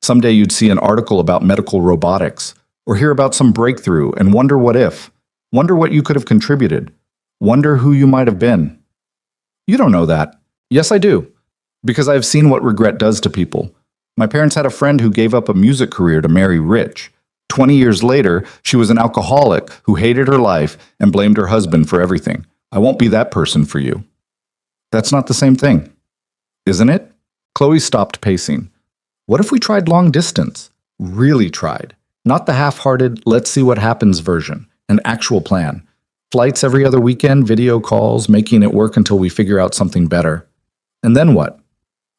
[SPEAKER 1] Someday you'd see an article about medical robotics or hear about some breakthrough and wonder what if. Wonder what you could have contributed. Wonder who you might have been. You don't know that. Yes, I do. Because I've seen what regret does to people. My parents had a friend who gave up a music career to marry rich. 20 years later, she was an alcoholic who hated her life and blamed her husband for everything. I won't be that person for you. That's not the same thing, isn't it? Chloe stopped pacing. What if we tried long distance? Really tried. Not the half-hearted, let's see what happens version. An actual plan. Flights every other weekend, video calls, making it work until we figure out something better. And then what?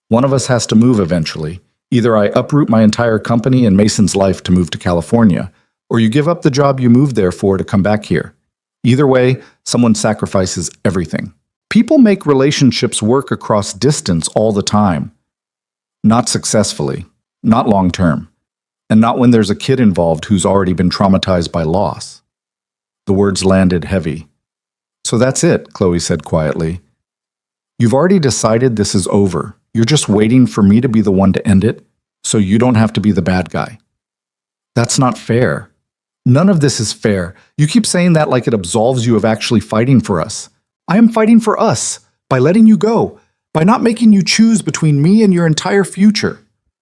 [SPEAKER 1] One of us has to move eventually. Either I uproot my entire company and Mason's life to move to California, or you give up the job you moved there for to come back here. Either way, someone sacrifices everything. People make relationships work across distance all the time. Not successfully, not long term, and not when there's a kid involved who's already been traumatized by loss. The words landed heavy. So that's it, Chloe said quietly. You've already decided this is over. You're just waiting for me to be the one to end it, so you don't have to be the bad guy. That's not fair. None of this is fair. You keep saying that like it absolves you of actually fighting for us. I am fighting for us, by letting you go, by not making you choose between me and your entire future.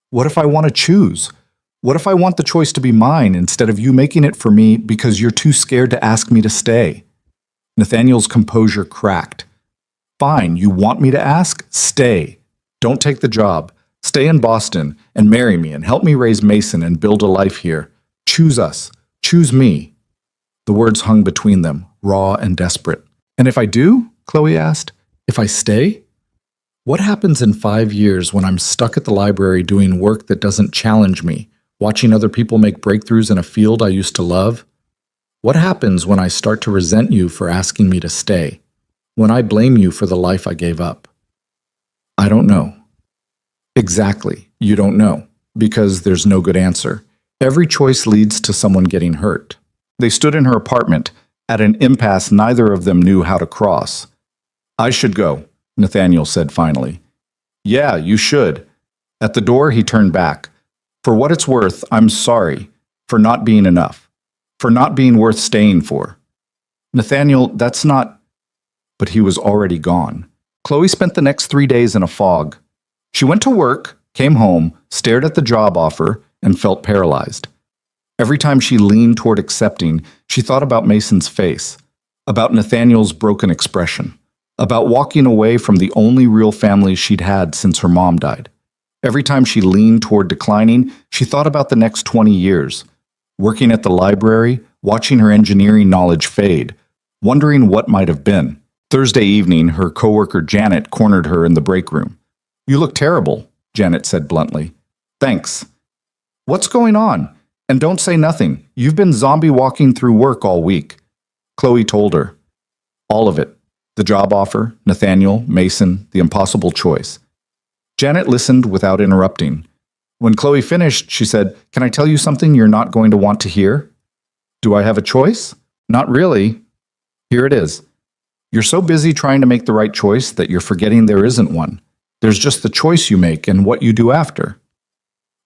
[SPEAKER 1] What if I want to choose? What if I want the choice to be mine instead of you making it for me because you're too scared to ask me to stay? Nathaniel's composure cracked. Fine, you want me to ask? Stay. Don't take the job. Stay in Boston and marry me and help me raise Mason and build a life here. Choose us. Choose me. The words hung between them, raw and desperate. And if I do? Chloe asked. If I stay? What happens in 5 years when I'm stuck at the library doing work that doesn't challenge me, watching other people make breakthroughs in a field I used to love? What happens when I start to resent you for asking me to stay? When I blame you for the life I gave up? I don't know. Exactly, you don't know, because there's no good answer. Every choice leads to someone getting hurt. They stood in her apartment, at an impasse neither of them knew how to cross. I should go, Nathaniel said finally. Yeah, you should. At the door, he turned back. For what it's worth, I'm sorry for not being enough, for not being worth staying for. Nathaniel, that's not... But he was already gone. Chloe spent the next 3 days in a fog. She went to work, came home, stared at the job offer, and felt paralyzed. Every time she leaned toward accepting, she thought about Mason's face, about Nathaniel's broken expression, about walking away from the only real family she'd had since her mom died. Every time she leaned toward declining, she thought about the next 20 years, working at the library, watching her engineering knowledge fade, wondering what might have been. Thursday evening, her coworker Janet cornered her in the break room. "You look terrible," Janet said bluntly. "Thanks." "What's going on? And don't say nothing. You've been zombie walking through work all week." Chloe told her. All of it. The job offer, Nathaniel, Mason, the impossible choice. Janet listened without interrupting. When Chloe finished, she said, "Can I tell you something you're not going to want to hear?" "Do I have a choice?" "Not really." "Here it is. You're so busy trying to make the right choice that you're forgetting there isn't one. There's just the choice you make and what you do after."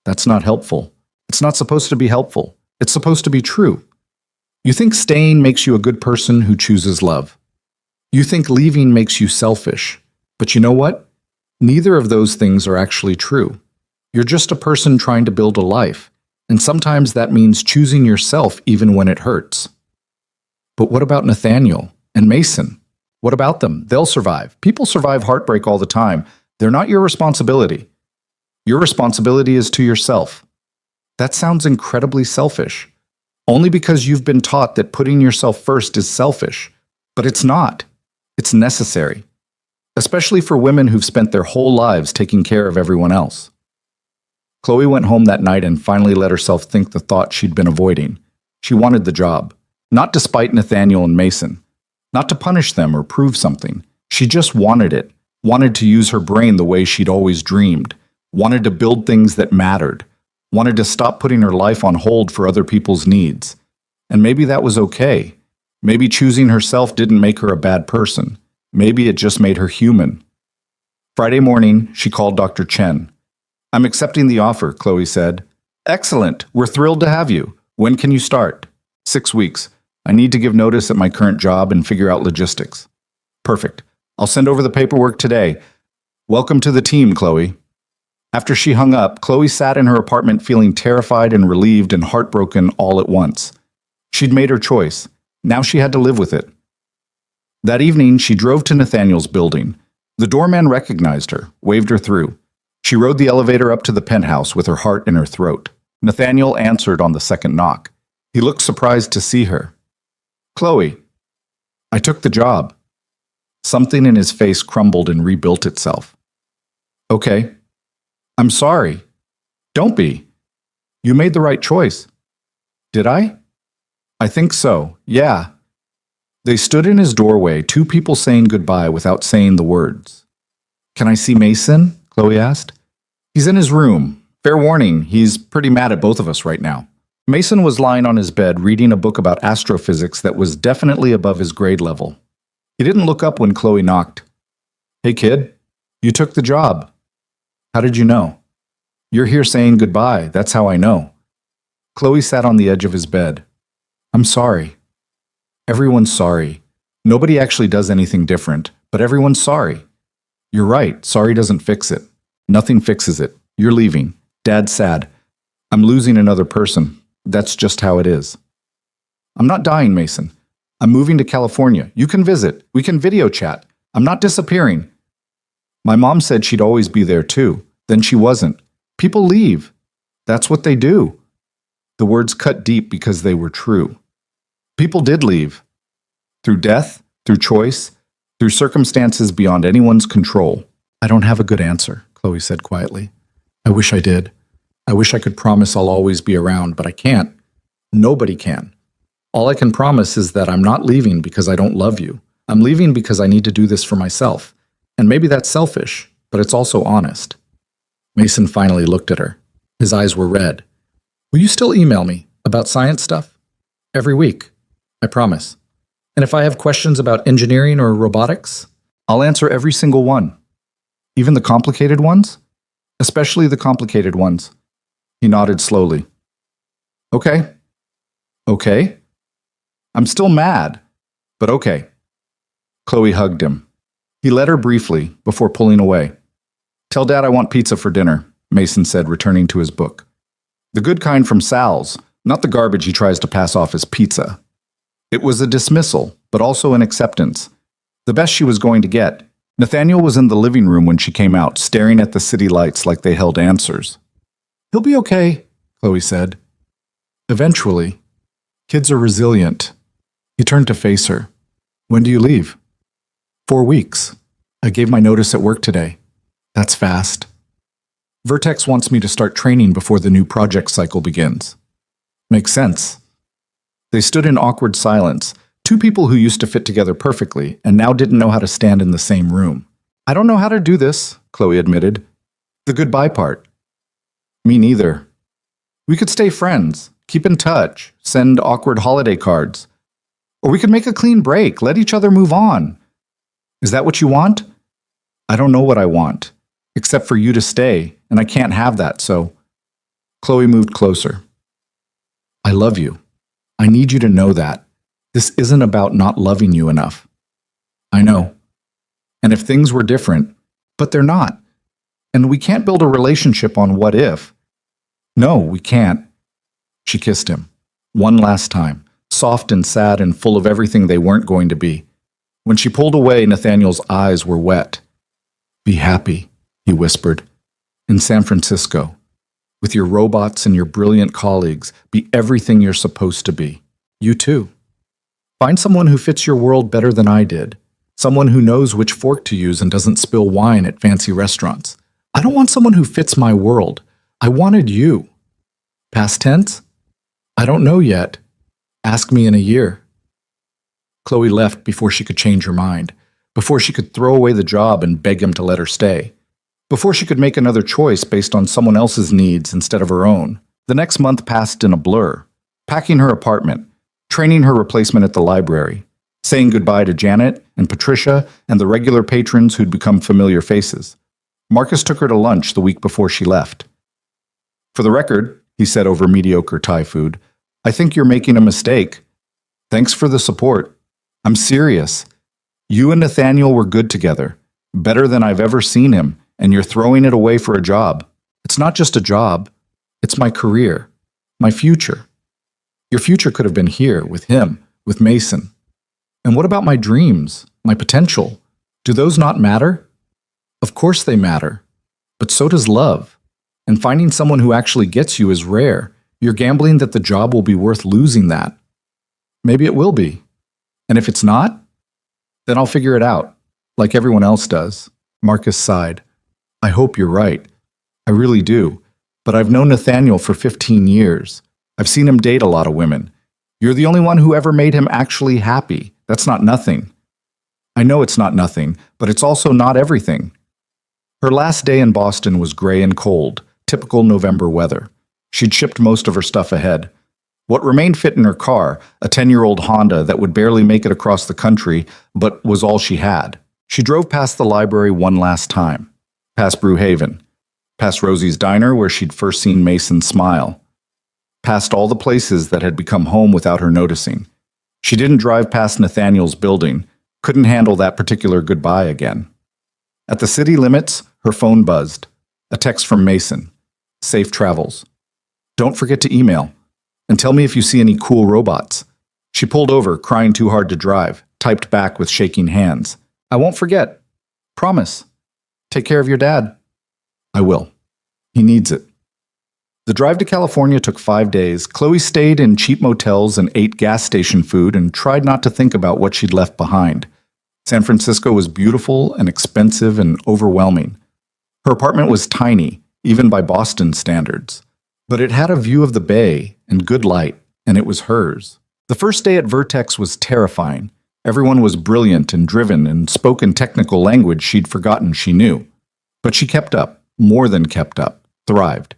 [SPEAKER 1] That's not helpful. It's not supposed to be helpful. It's supposed to be true. You think staying makes you a good person who chooses love. You think leaving makes you selfish. But you know what? Neither of those things are actually true. You're just a person trying to build a life, and sometimes that means choosing yourself even when it hurts. But what about Nathaniel and Mason? What about them? They'll survive. People survive heartbreak all the time. They're not your responsibility. Your responsibility is to yourself. That sounds incredibly selfish. Only because you've been taught that putting yourself first is selfish. But it's not. It's necessary. Especially for women who've spent their whole lives taking care of everyone else. Chloe went home that night and finally let herself think the thought she'd been avoiding. She wanted the job. Not despite Nathaniel and Mason. Not to punish them or prove something. She just wanted it. Wanted to use her brain the way she'd always dreamed. Wanted to build things that mattered. Wanted to stop putting her life on hold for other people's needs. And maybe that was okay. Maybe choosing herself didn't make her a bad person. Maybe it just made her human. Friday morning, she called Dr. Chen. "I'm accepting the offer," Chloe said. "Excellent. We're thrilled to have you. When can you start?" 6 weeks. I need to give notice at my current job and figure out logistics." "Perfect. I'll send over the paperwork today. Welcome to the team, Chloe." After she hung up, Chloe sat in her apartment feeling terrified and relieved and heartbroken all at once. She'd made her choice. Now she had to live with it. That evening, she drove to Nathaniel's building. The doorman recognized her, waved her through. She rode the elevator up to the penthouse with her heart in her throat. Nathaniel answered on the second knock. He looked surprised to see her. "Chloe." "I took the job." Something in his face crumbled and rebuilt itself. "Okay." "I'm sorry." "Don't be. You made the right choice." "Did I?" "I think so, yeah." They stood in his doorway, two people saying goodbye without saying the words. "Can I see Mason?" Chloe asked. "He's in his room. Fair warning, he's pretty mad at both of us right now." Mason was lying on his bed reading a book about astrophysics that was definitely above his grade level. He didn't look up when Chloe knocked. "Hey kid, you took the job." "How did you know?" "You're here saying goodbye, that's how I know." Chloe sat on the edge of his bed. "I'm sorry." "Everyone's sorry. Nobody actually does anything different, but everyone's sorry." "You're right, sorry doesn't fix it. Nothing fixes it. You're leaving. Dad's sad. I'm losing another person. That's just how it is." "I'm not dying, Mason. I'm moving to California. You can visit. We can video chat. I'm not disappearing." "My mom said she'd always be there too. Then she wasn't. People leave. That's what they do." The words cut deep because they were true. People did leave. Through death, through choice, through circumstances beyond anyone's control. "I don't have a good answer," Chloe said quietly. "I wish I did. I wish I could promise I'll always be around, but I can't. Nobody can. All I can promise is that I'm not leaving because I don't love you. I'm leaving because I need to do this for myself. And maybe that's selfish, but it's also honest." Mason finally looked at her. His eyes were red. "Will you still email me about science stuff?" "Every week. I promise. And if I have questions about engineering or robotics, I'll answer every single one. Even the complicated ones? Especially the complicated ones." He nodded slowly. "Okay. Okay? I'm still mad, but okay." Chloe hugged him. He let her briefly before pulling away. "Tell Dad I want pizza for dinner," Mason said, returning to his book. "The good kind from Sal's, not the garbage he tries to pass off as pizza." It was a dismissal, but also an acceptance. The best she was going to get. Nathaniel was in the living room when she came out, staring at the city lights like they held answers. "He'll be okay," Chloe said. "Eventually. Kids are resilient." He turned to face her. When do you leave? 4 weeks. I gave my notice at work today. That's fast. Vertex wants me to start training before the new project cycle begins. Makes sense. They stood in awkward silence, two people who used to fit together perfectly and now didn't know how to stand in the same room. I don't know how to do this, Chloe admitted. The goodbye part. Me neither. We could stay friends, keep in touch, send awkward holiday cards. Or we could make a clean break, let each other move on. Is that what you want? I don't know what I want, except for you to stay, and I can't have that, so... Chloe moved closer. I love you. I need you to know that. This isn't about not loving you enough. I know. And if things were different, but they're not. And we can't build a relationship on what if. No, we can't. She kissed him. One last time, soft and sad and full of everything they weren't going to be. When she pulled away, Nathaniel's eyes were wet. Be happy, he whispered. In San Francisco. With your robots and your brilliant colleagues, be everything you're supposed to be. You too. Find someone who fits your world better than I did. Someone who knows which fork to use and doesn't spill wine at fancy restaurants. I don't want someone who fits my world. I wanted you. Past tense? I don't know yet. Ask me in a year. Chloe left before she could change her mind, before she could throw away the job and beg him to let her stay, before she could make another choice based on someone else's needs instead of her own. The next month passed in a blur, packing her apartment, training her replacement at the library, saying goodbye to Janet and Patricia and the regular patrons who'd become familiar faces. Marcus took her to lunch the week before she left. For the record, he said over mediocre Thai food, I think you're making a mistake. Thanks for the support. I'm serious. You and Nathaniel were good together, better than I've ever seen him, and you're throwing it away for a job. It's not just a job. It's my career, my future. Your future could have been here, with him, with Mason. And what about my dreams, my potential? Do those not matter? Of course they matter. But so does love. And finding someone who actually gets you is rare. You're gambling that the job will be worth losing that. Maybe it will be. And if it's not, then I'll figure it out, like everyone else does. Marcus sighed. I hope you're right. I really do. But I've known Nathaniel for 15 years. I've seen him date a lot of women. You're the only one who ever made him actually happy. That's not nothing. I know it's not nothing, but it's also not everything. Her last day in Boston was gray and cold, typical November weather. She'd shipped most of her stuff ahead. What remained fit in her car, a 10-year-old Honda that would barely make it across the country, but was all she had. She drove past the library one last time, past Brewhaven, past Rosie's Diner where she'd first seen Mason smile, past all the places that had become home without her noticing. She didn't drive past Nathaniel's building, couldn't handle that particular goodbye again. At the city limits, her phone buzzed. A text from Mason. Safe travels. Don't forget to email. And tell me if you see any cool robots. She pulled over, crying too hard to drive, typed back with shaking hands. I won't forget. Promise. Take care of your dad. I will. He needs it. The drive to California took 5 days. Chloe stayed in cheap motels and ate gas station food and tried not to think about what she'd left behind. San Francisco was beautiful and expensive and overwhelming. Her apartment was tiny, even by Boston standards. But it had a view of the bay and good light, and it was hers. The first day at Vertex was terrifying. Everyone was brilliant and driven and spoke in technical language she'd forgotten she knew. But she kept up, more than kept up, thrived.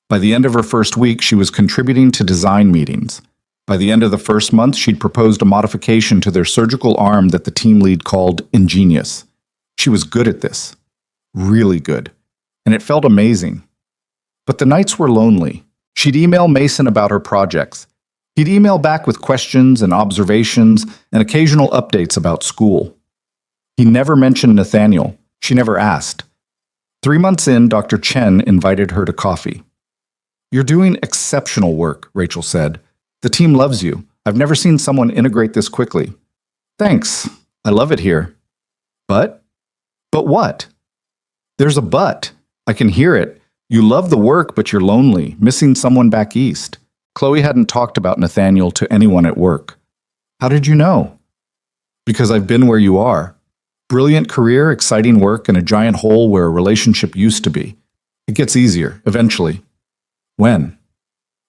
[SPEAKER 1] By the end of her first week, she was contributing to design meetings. By the end of the first month, she'd proposed a modification to their surgical arm that the team lead called ingenious. She was good at this. Really good. And it felt amazing. But the nights were lonely. She'd email Mason about her projects. He'd email back with questions and observations and occasional updates about school. He never mentioned Nathaniel. She never asked. 3 months in, Dr. Chen invited her to coffee. You're doing exceptional work, Rachel said. The team loves you. I've never seen someone integrate this quickly. Thanks. I love it here. But? But what? There's a but. I can hear it. You love the work, but you're lonely, missing someone back east. Chloe hadn't talked about Nathaniel to anyone at work. How did you know? Because I've been where you are. Brilliant career, exciting work, and a giant hole where a relationship used to be. It gets easier, eventually. When?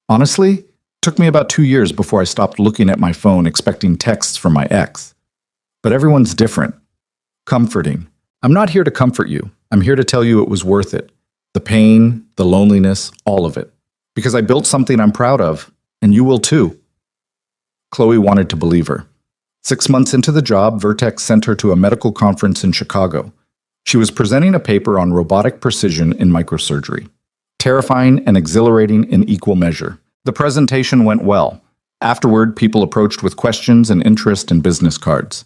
[SPEAKER 1] Honestly, it took me about 2 years before I stopped looking at my phone expecting texts from my ex. But everyone's different. Comforting. I'm not here to comfort you. I'm here to tell you it was worth it. The pain, the loneliness, all of it. Because I built something I'm proud of, and you will too. Chloe wanted to believe her. 6 months into the job, Vertex sent her to a medical conference in Chicago. She was presenting a paper on robotic precision in microsurgery. Terrifying and exhilarating in equal measure. The presentation went well. Afterward, people approached with questions and interest and business cards.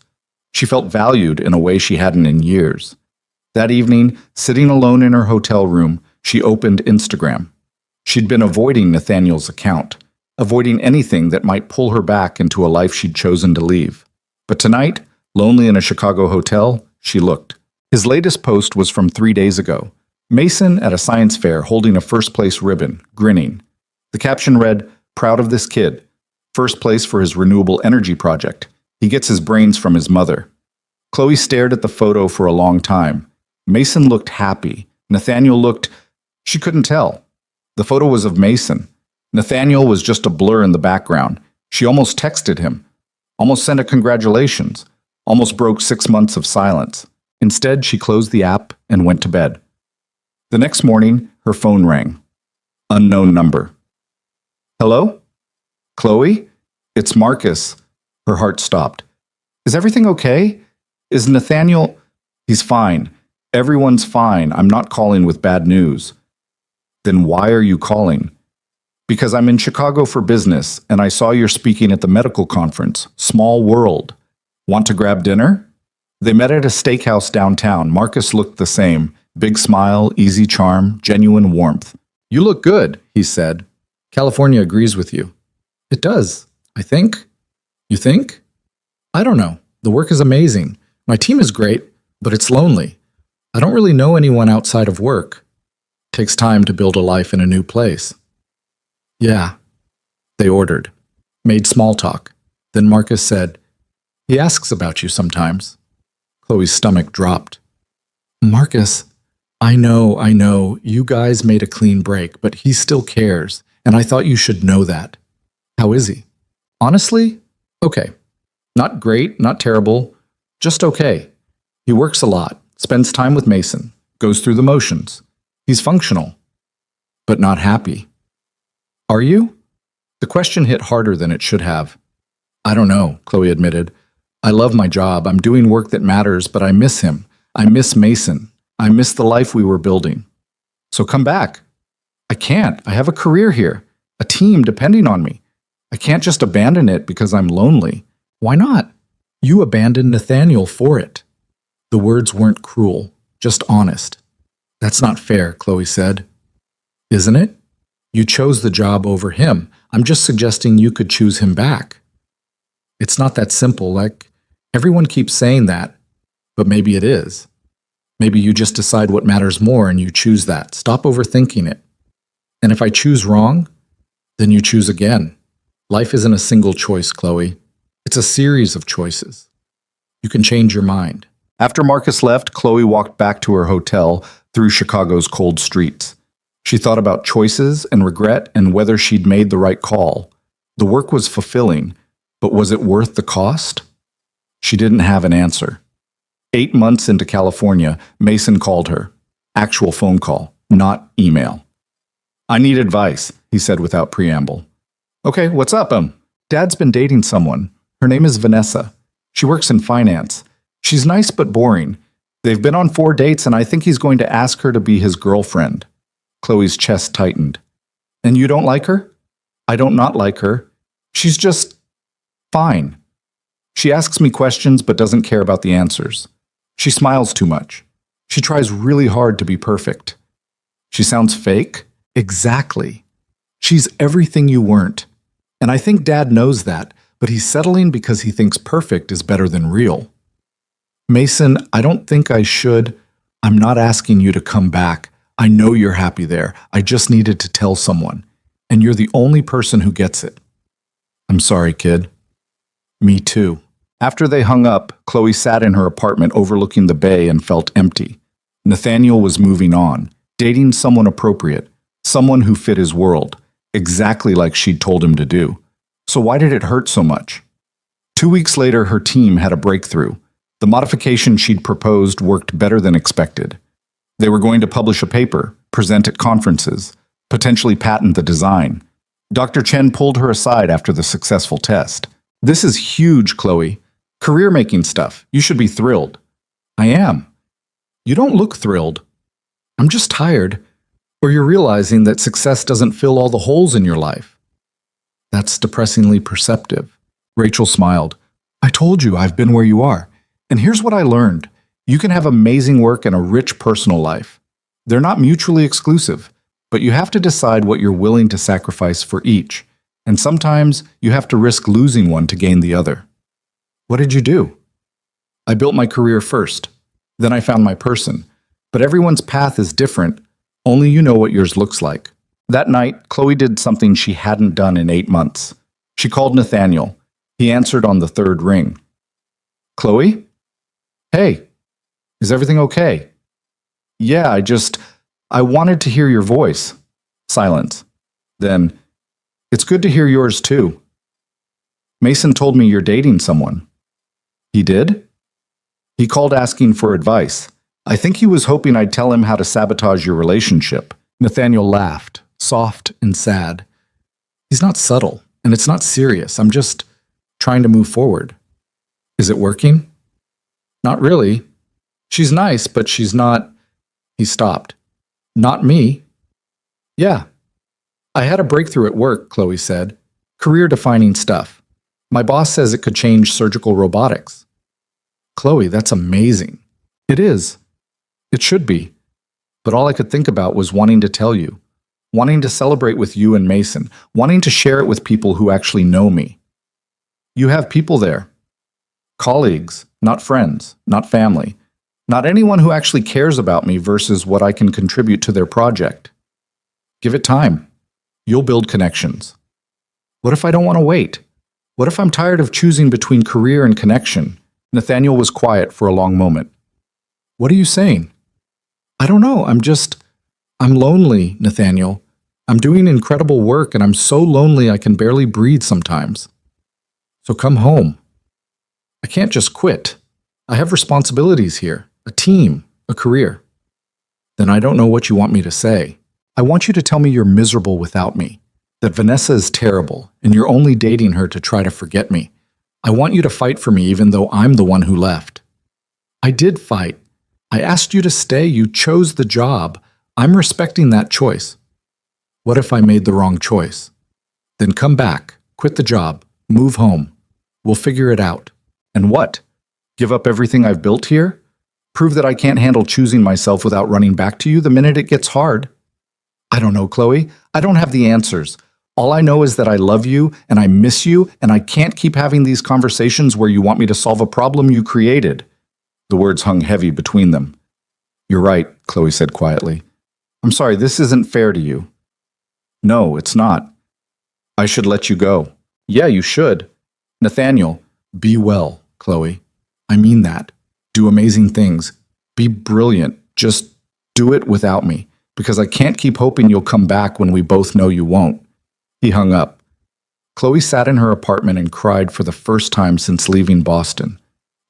[SPEAKER 1] She felt valued in a way she hadn't in years. That evening, sitting alone in her hotel room, she opened Instagram. She'd been avoiding Nathaniel's account, avoiding anything that might pull her back into a life she'd chosen to leave. But tonight, lonely in a Chicago hotel, she looked. His latest post was from 3 days ago. Mason at a science fair holding a first-place ribbon, grinning. The caption read, "Proud of this kid. First place for his renewable energy project. He gets his brains from his mother." Chloe stared at the photo for a long time. Mason looked happy. Nathaniel looked... She couldn't tell. The photo was of Mason. Nathaniel was just a blur in the background. She almost texted him. Almost sent a congratulations. Almost broke 6 months of silence. Instead, she closed the app and went to bed. The next morning, her phone rang. Unknown number. Hello? Chloe? It's Marcus. Her heart stopped. Is everything okay? Is Nathaniel... He's fine. Everyone's fine. I'm not calling with bad news. Then why are you calling? Because I'm in Chicago for business, and I saw you're speaking at the medical conference. Small world. Want to grab dinner? They met at a steakhouse downtown. Marcus looked the same. Big smile, easy charm, genuine warmth. You look good, he said. California agrees with you. It does, I think. You think? I don't know. The work is amazing. My team is great, but it's lonely. I don't really know anyone outside of work. It takes time to build a life in a new place. Yeah. They ordered. Made small talk. Then Marcus said, he asks about you sometimes. Chloe's stomach dropped. Marcus, I know, you guys made a clean break, but he still cares, and I thought you should know that. How is he? Honestly, okay. Not great, not terrible, just okay. He works a lot, spends time with Mason, goes through the motions. He's functional, but not happy. Are you? The question hit harder than it should have. I don't know, Chloe admitted. I love my job. I'm doing work that matters, but I miss him. I miss Mason. I miss the life we were building. So come back. I can't. I have a career here, a team depending on me. I can't just abandon it because I'm lonely. Why not? You abandoned Nathaniel for it. The words weren't cruel, just honest. That's not fair, Chloe said. Isn't it? You chose the job over him. I'm just suggesting you could choose him back. It's not that simple, like everyone keeps saying that, but maybe it is. Maybe you just decide what matters more and you choose that. Stop overthinking it. And if I choose wrong, then you choose again. Life isn't a single choice, Chloe. It's a series of choices. You can change your mind. After Marcus left, Chloe walked back to her hotel through Chicago's cold streets. She thought about choices and regret and whether she'd made the right call. The work was fulfilling, but was it worth the cost? She didn't have an answer. 8 months into California, Mason called her. Actual phone call, not email. I need advice, he said without preamble. Okay, what's up? Dad's been dating someone. Her name is Vanessa. She works in finance. She's nice but boring. They've been on 4 dates and I think he's going to ask her to be his girlfriend. Chloe's chest tightened. And you don't like her? I don't not like her. She's just fine. She asks me questions but doesn't care about the answers. She smiles too much. She tries really hard to be perfect. She sounds fake? Exactly. She's everything you weren't. And I think Dad knows that, but he's settling because he thinks perfect is better than real. Mason, I don't think I should. I'm not asking you to come back. I know you're happy there. I just needed to tell someone. And you're the only person who gets it. I'm sorry, kid. Me too. After they hung up, Chloe sat in her apartment overlooking the bay and felt empty. Nathaniel was moving on, dating someone appropriate, someone who fit his world, exactly like she'd told him to do. So why did it hurt so much? 2 weeks later, her team had a breakthrough. The modification she'd proposed worked better than expected. They were going to publish a paper, present at conferences, potentially patent the design. Dr. Chen pulled her aside after the successful test. "This is huge, Chloe. Career-making stuff. You should be thrilled." "I am." "You don't look thrilled." "I'm just tired." "Or you're realizing that success doesn't fill all the holes in your life." "That's depressingly perceptive." Rachel smiled. "I told you I've been where you are. And here's what I learned. You can have amazing work and a rich personal life. They're not mutually exclusive, but you have to decide what you're willing to sacrifice for each. And sometimes you have to risk losing one to gain the other." "What did you do?" "I built my career first. Then I found my person. But everyone's path is different. Only you know what yours looks like." That night, Chloe did something she hadn't done in 8 months. She called Nathaniel. He answered on the third ring. "Chloe? Hey, is everything okay?" "Yeah, I wanted to hear your voice." Silence. Then, "It's good to hear yours too. Mason told me you're dating someone." "He did?" "He called asking for advice. I think he was hoping I'd tell him how to sabotage your relationship." Nathaniel laughed, soft and sad. "He's not subtle, and it's not serious. I'm just trying to move forward." "Is it working?" "Not really. She's nice, but she's not—" He stopped. "Not me." "Yeah. I had a breakthrough at work," Chloe said. "Career-defining stuff. My boss says it could change surgical robotics." "Chloe, that's amazing." "It is. It should be. But all I could think about was wanting to tell you, wanting to celebrate with you and Mason, wanting to share it with people who actually know me. You have people there. Colleagues, not friends, not family. Not anyone who actually cares about me versus what I can contribute to their project. Give it time. You'll build connections." "What if I don't want to wait? What if I'm tired of choosing between career and connection?" Nathaniel was quiet for a long moment. "What are you saying?" "I don't know. I'm lonely, Nathaniel. I'm doing incredible work and I'm so lonely I can barely breathe sometimes." "So come home." "I can't just quit. I have responsibilities here, a team, a career." "Then I don't know what you want me to say. I want you to tell me you're miserable without me, that Vanessa is terrible and you're only dating her to try to forget me. I want you to fight for me even though I'm the one who left." "I did fight. I asked you to stay. You chose the job. I'm respecting that choice." "What if I made the wrong choice?" "Then come back, quit the job, move home. We'll figure it out." "And what? Give up everything I've built here? Prove that I can't handle choosing myself without running back to you the minute it gets hard?" "I don't know, Chloe. I don't have the answers. All I know is that I love you and I miss you and I can't keep having these conversations where you want me to solve a problem you created." The words hung heavy between them. "You're right," Chloe said quietly. "I'm sorry, this isn't fair to you." "No, it's not. I should let you go." "Yeah, you should." "Nathaniel, be well, Chloe. I mean that. Do amazing things. Be brilliant. Just do it without me, because I can't keep hoping you'll come back when we both know you won't." He hung up. Chloe sat in her apartment and cried for the first time since leaving Boston.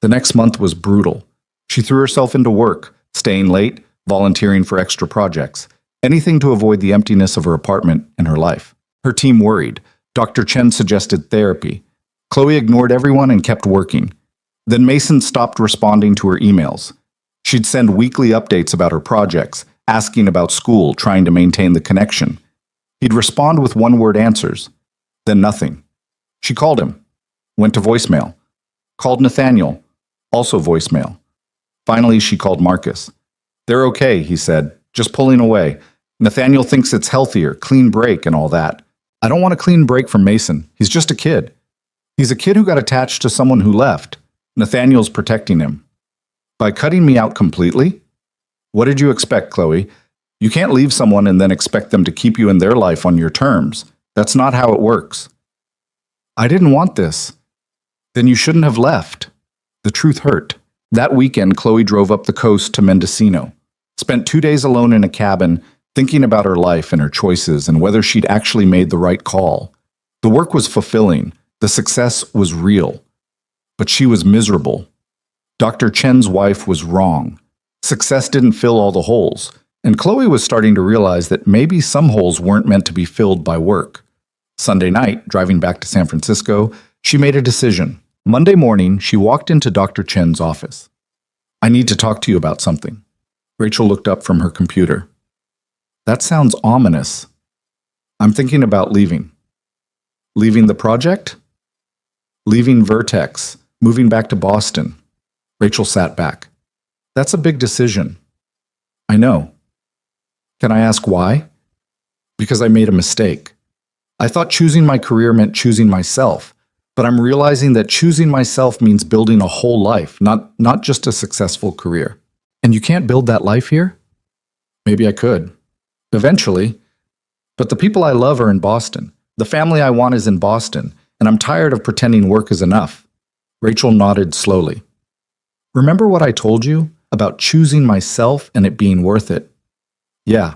[SPEAKER 1] The next month was brutal. She threw herself into work, staying late, volunteering for extra projects, anything to avoid the emptiness of her apartment and her life. Her team worried. Dr. Chen suggested therapy. Chloe ignored everyone and kept working. Then Mason stopped responding to her emails. She'd send weekly updates about her projects, asking about school, trying to maintain the connection. He'd respond with one-word answers. Then nothing. She called him. Went to voicemail. Called Nathaniel. Also voicemail. Finally, she called Marcus. "They're okay," he said, "just pulling away. Nathaniel thinks it's healthier, clean break and all that. I don't want a clean break from Mason. He's just a kid. He's a kid who got attached to someone who left. Nathaniel's protecting him." "By cutting me out completely?" "What did you expect, Chloe? You can't leave someone and then expect them to keep you in their life on your terms. That's not how it works." "I didn't want this." Then you shouldn't have left. The truth hurt. That weekend, Chloe drove up the coast to Mendocino, spent 2 days alone in a cabin, thinking about her life and her choices and whether she'd actually made the right call. The work was fulfilling. The success was real. But she was miserable. Dr. Chen's wife was wrong. Success didn't fill all the holes, and Chloe was starting to realize that maybe some holes weren't meant to be filled by work. Sunday night, driving back to San Francisco, she made a decision. Monday morning, she walked into Dr. Chen's office. "I need to talk to you about something." Rachel looked up from her computer. "That sounds ominous." "I'm thinking about leaving." "Leaving the project?" "Leaving Vertex, moving back to Boston." Rachel sat back. "That's a big decision." "I know." "Can I ask why?" "Because I made a mistake. I thought choosing my career meant choosing myself, but I'm realizing that choosing myself means building a whole life, not just a successful career." "And you can't build that life here?" "Maybe I could. Eventually. But the people I love are in Boston. The family I want is in Boston, and I'm tired of pretending work is enough." Rachel nodded slowly. "Remember what I told you about choosing myself and it being worth it?" "Yeah.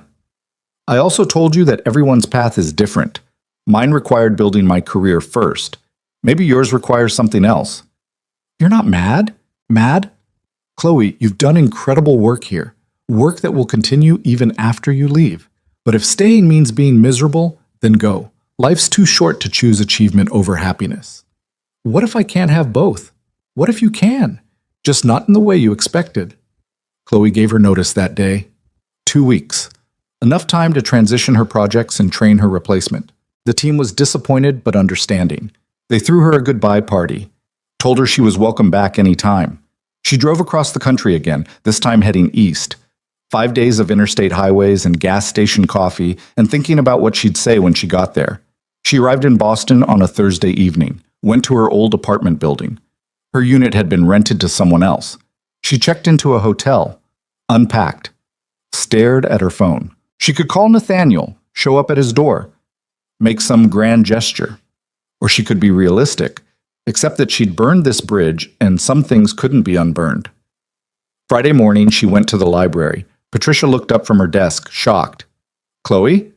[SPEAKER 1] I also told you that everyone's path is different. Mine required building my career first. Maybe yours requires something else." "You're not mad?" "Mad? Chloe, you've done incredible work here. Work that will continue even after you leave. But if staying means being miserable, then go. Life's too short to choose achievement over happiness." "What if I can't have both? What if you can? Just not in the way you expected." Chloe gave her notice that day. 2 weeks. Enough time to transition her projects and train her replacement. The team was disappointed but understanding. They threw her a goodbye party, told her she was welcome back any time. She drove across the country again, this time heading east. 5 days of interstate highways and gas station coffee, and thinking about what she'd say when she got there. She arrived in Boston on a Thursday evening, went to her old apartment building. Her unit had been rented to someone else. She checked into a hotel, unpacked, stared at her phone. She could call Nathaniel, show up at his door, make some grand gesture. Or she could be realistic, except that she'd burned this bridge and some things couldn't be unburned. Friday morning, she went to the library. Patricia looked up from her desk, shocked. "Chloe?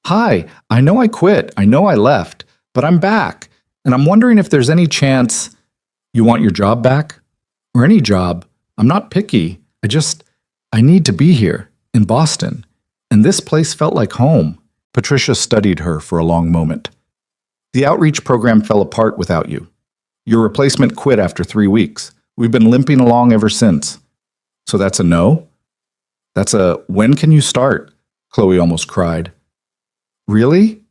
[SPEAKER 1] Hi, I know I quit. I know I left, but I'm back. And I'm wondering if there's any chance you want your job back? Or any job. I'm not picky. I need to be here, in Boston. And this place felt like home." Patricia studied her for a long moment. "The outreach program fell apart without you. Your replacement quit after 3 weeks. We've been limping along ever since." "So that's a no?" "That's a when can you start?" Chloe almost cried. "Really?"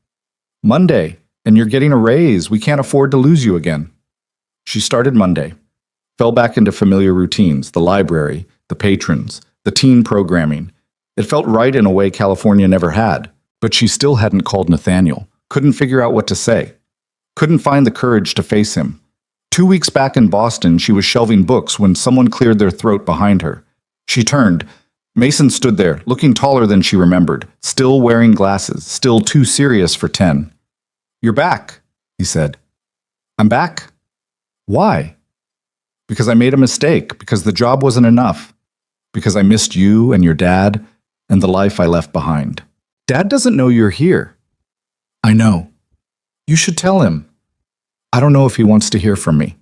[SPEAKER 1] "Monday, and you're getting a raise. We can't afford to lose you again." She started Monday, fell back into familiar routines, the library, the patrons, the teen programming. It felt right in a way California never had, but she still hadn't called Nathaniel, couldn't figure out what to say, couldn't find the courage to face him. 2 weeks back in Boston, she was shelving books when someone cleared their throat behind her. She turned. Mason stood there, looking taller than she remembered, still wearing glasses, still too serious for 10. "You're back," he said. "I'm back." "Why?" "Because I made a mistake, because the job wasn't enough, because I missed you and your dad and the life I left behind." "Dad doesn't know you're here." "I know. You should tell him." "I don't know if he wants to hear from me."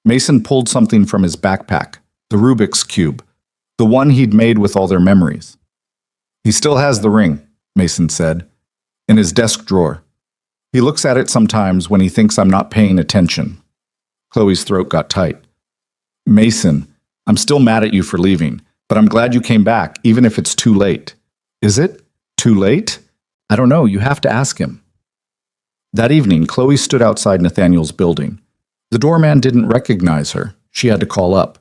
[SPEAKER 1] Mason pulled something from his backpack, the Rubik's Cube, the one he'd made with all their memories. "He still has the ring," Mason said, "in his desk drawer. He looks at it sometimes when he thinks I'm not paying attention." Chloe's throat got tight. "Mason, I'm still mad at you for leaving, but I'm glad you came back, even if it's too late." "Is it? Too late?" "I don't know. You have to ask him." That evening, Chloe stood outside Nathaniel's building. The doorman didn't recognize her. She had to call up.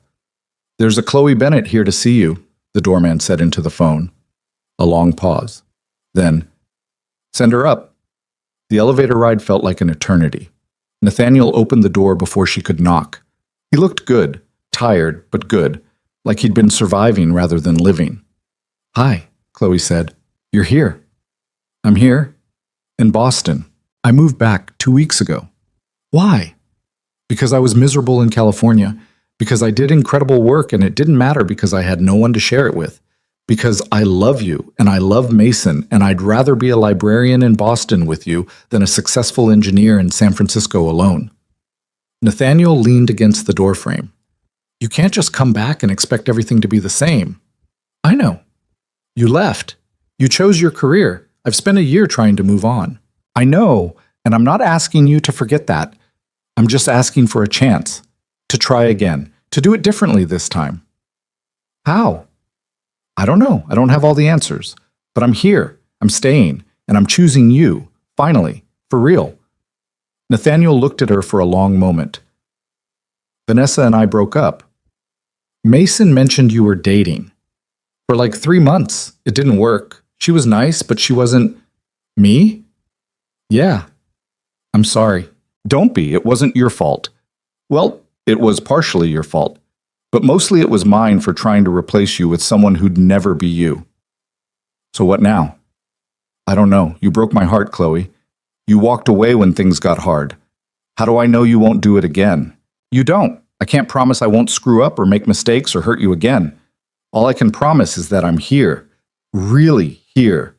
[SPEAKER 1] "There's a Chloe Bennett here to see you," the doorman said into the phone. A long pause. Then, "Send her up." The elevator ride felt like an eternity. Nathaniel opened the door before she could knock. He looked good, tired, but good, like he'd been surviving rather than living. "Hi," Chloe said. "You're here." "I'm here. In Boston. I moved back 2 weeks ago." "Why?" Because I was miserable in California. Because I did incredible work and it didn't matter because I had no one to share it with. Because I love you and I love Mason and I'd rather be a librarian in Boston with you than a successful engineer in San Francisco alone. Nathaniel leaned against the doorframe. You can't just come back and expect everything to be the same. I know. You left. You chose your career. I've spent a year trying to move on. I know, and I'm not asking you to forget that. I'm just asking for a chance. To try again. To do it differently this time. How? I don't know. I don't have all the answers. But I'm here. I'm staying. And I'm choosing you. Finally. For real. Nathaniel looked at her for a long moment. Vanessa and I broke up. Mason mentioned you were dating. For like 3 months. It didn't work. She was nice, but she wasn't... Me? Yeah. I'm sorry. Don't be. It wasn't your fault. Well, it was partially your fault. But mostly it was mine for trying to replace you with someone who'd never be you. So what now? I don't know. You broke my heart, Chloe. You walked away when things got hard. How do I know you won't do it again? You don't. I can't promise I won't screw up or make mistakes or hurt you again. All I can promise is that I'm here. Really here.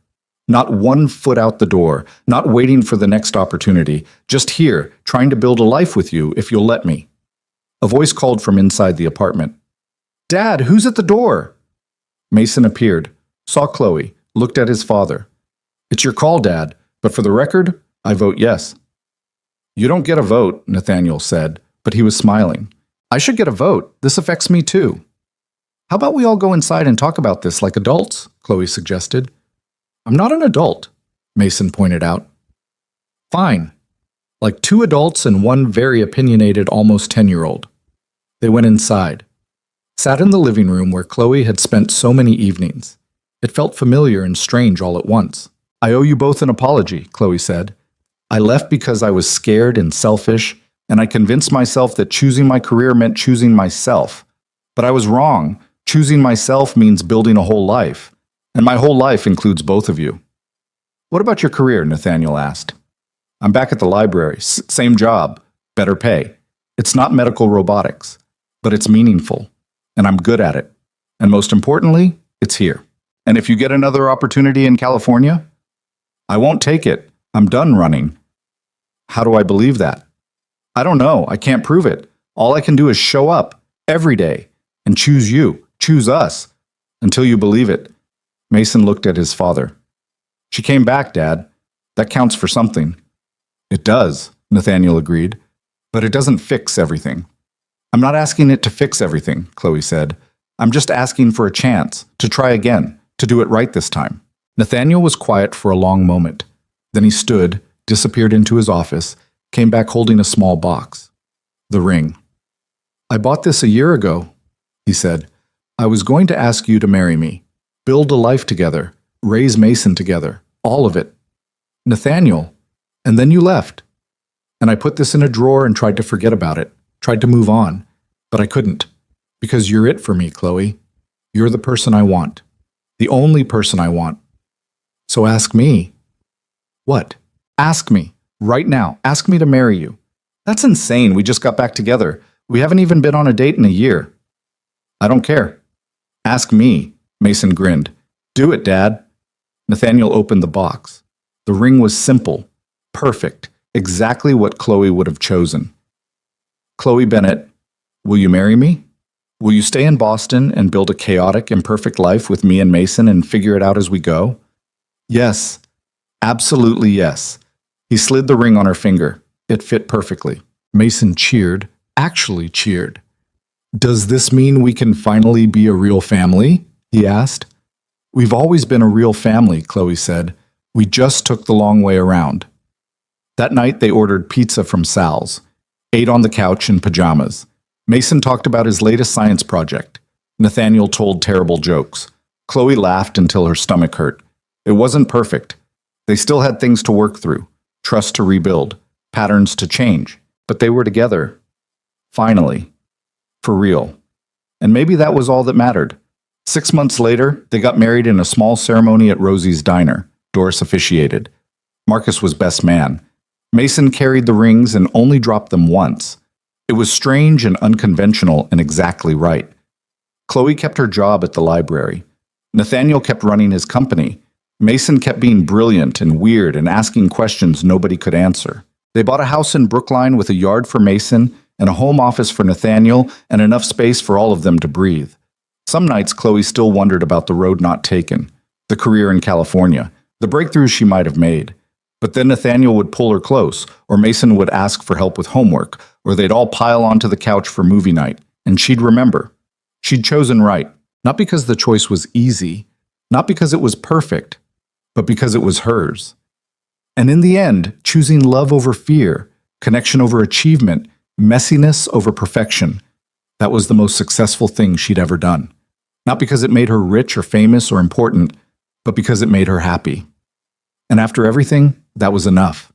[SPEAKER 1] Not 1 foot out the door. Not waiting for the next opportunity. Just here, trying to build a life with you if you'll let me. A voice called from inside the apartment. Dad, who's at the door? Mason appeared, saw Chloe, looked at his father. It's your call, Dad, but for the record, I vote yes. You don't get a vote, Nathaniel said, but he was smiling. I should get a vote. This affects me too. How about we all go inside and talk about this like adults? Chloe suggested. I'm not an adult, Mason pointed out. Fine. Like 2 adults and 1 very opinionated almost 10-year-old. They went inside. Sat in the living room where Chloe had spent so many evenings. It felt familiar and strange all at once. I owe you both an apology, Chloe said. I left because I was scared and selfish, and I convinced myself that choosing my career meant choosing myself. But I was wrong. Choosing myself means building a whole life. And my whole life includes both of you. What about your career? Nathaniel asked. I'm back at the library. Same job. Better pay. It's not medical robotics. But it's meaningful. And I'm good at it. And most importantly, it's here. And if you get another opportunity in California, I won't take it. I'm done running. How do I believe that? I don't know. I can't prove it. All I can do is show up every day and choose you, choose us, until you believe it. Mason looked at his father. She came back, Dad. That counts for something. It does, Nathaniel agreed. But it doesn't fix everything. I'm not asking it to fix everything, Chloe said. I'm just asking for a chance, to try again, to do it right this time. Nathaniel was quiet for a long moment. Then he stood, disappeared into his office, came back holding a small box. The ring. I bought this a year ago, he said. I was going to ask you to marry me. Build a life together. Raise Mason together. All of it. Nathaniel. And then you left. And I put this in a drawer and tried to forget about it. Tried to move on. But I couldn't. Because you're it for me, Chloe. You're the person I want. The only person I want. So ask me. What? Ask me. Right now. Ask me to marry you. That's insane. We just got back together. We haven't even been on a date in a year. I don't care. Ask me. Mason grinned. Do it, Dad. Nathaniel opened the box. The ring was simple. Perfect. Exactly what Chloe would have chosen. Chloe Bennett, will you marry me? Will you stay in Boston and build a chaotic, imperfect life with me and Mason and figure it out as we go? Yes. Absolutely yes. He slid the ring on her finger. It fit perfectly. Mason cheered, actually cheered. Does this mean we can finally be a real family? He asked. We've always been a real family, Chloe said. We just took the long way around. That night they ordered pizza from Sal's, ate on the couch in pajamas. Mason talked about his latest science project. Nathaniel told terrible jokes. Chloe laughed until her stomach hurt. It wasn't perfect. They still had things to work through, trust to rebuild, patterns to change, but they were together. Finally. For real. And maybe that was all that mattered. 6 months later, they got married in a small ceremony at Rosie's diner. Doris officiated. Marcus was best man. Mason carried the rings and only dropped them once. It was strange and unconventional and exactly right. Chloe kept her job at the library. Nathaniel kept running his company. Mason kept being brilliant and weird and asking questions nobody could answer. They bought a house in Brookline with a yard for Mason and a home office for Nathaniel and enough space for all of them to breathe. Some nights Chloe still wondered about the road not taken, the career in California, the breakthroughs she might have made. But then Nathaniel would pull her close, or Mason would ask for help with homework, or they'd all pile onto the couch for movie night, and she'd remember. She'd chosen right, not because the choice was easy, not because it was perfect, but because it was hers. And in the end, choosing love over fear, connection over achievement, messiness over perfection, that was the most successful thing she'd ever done. Not because it made her rich or famous or important, but because it made her happy. And after everything, that was enough.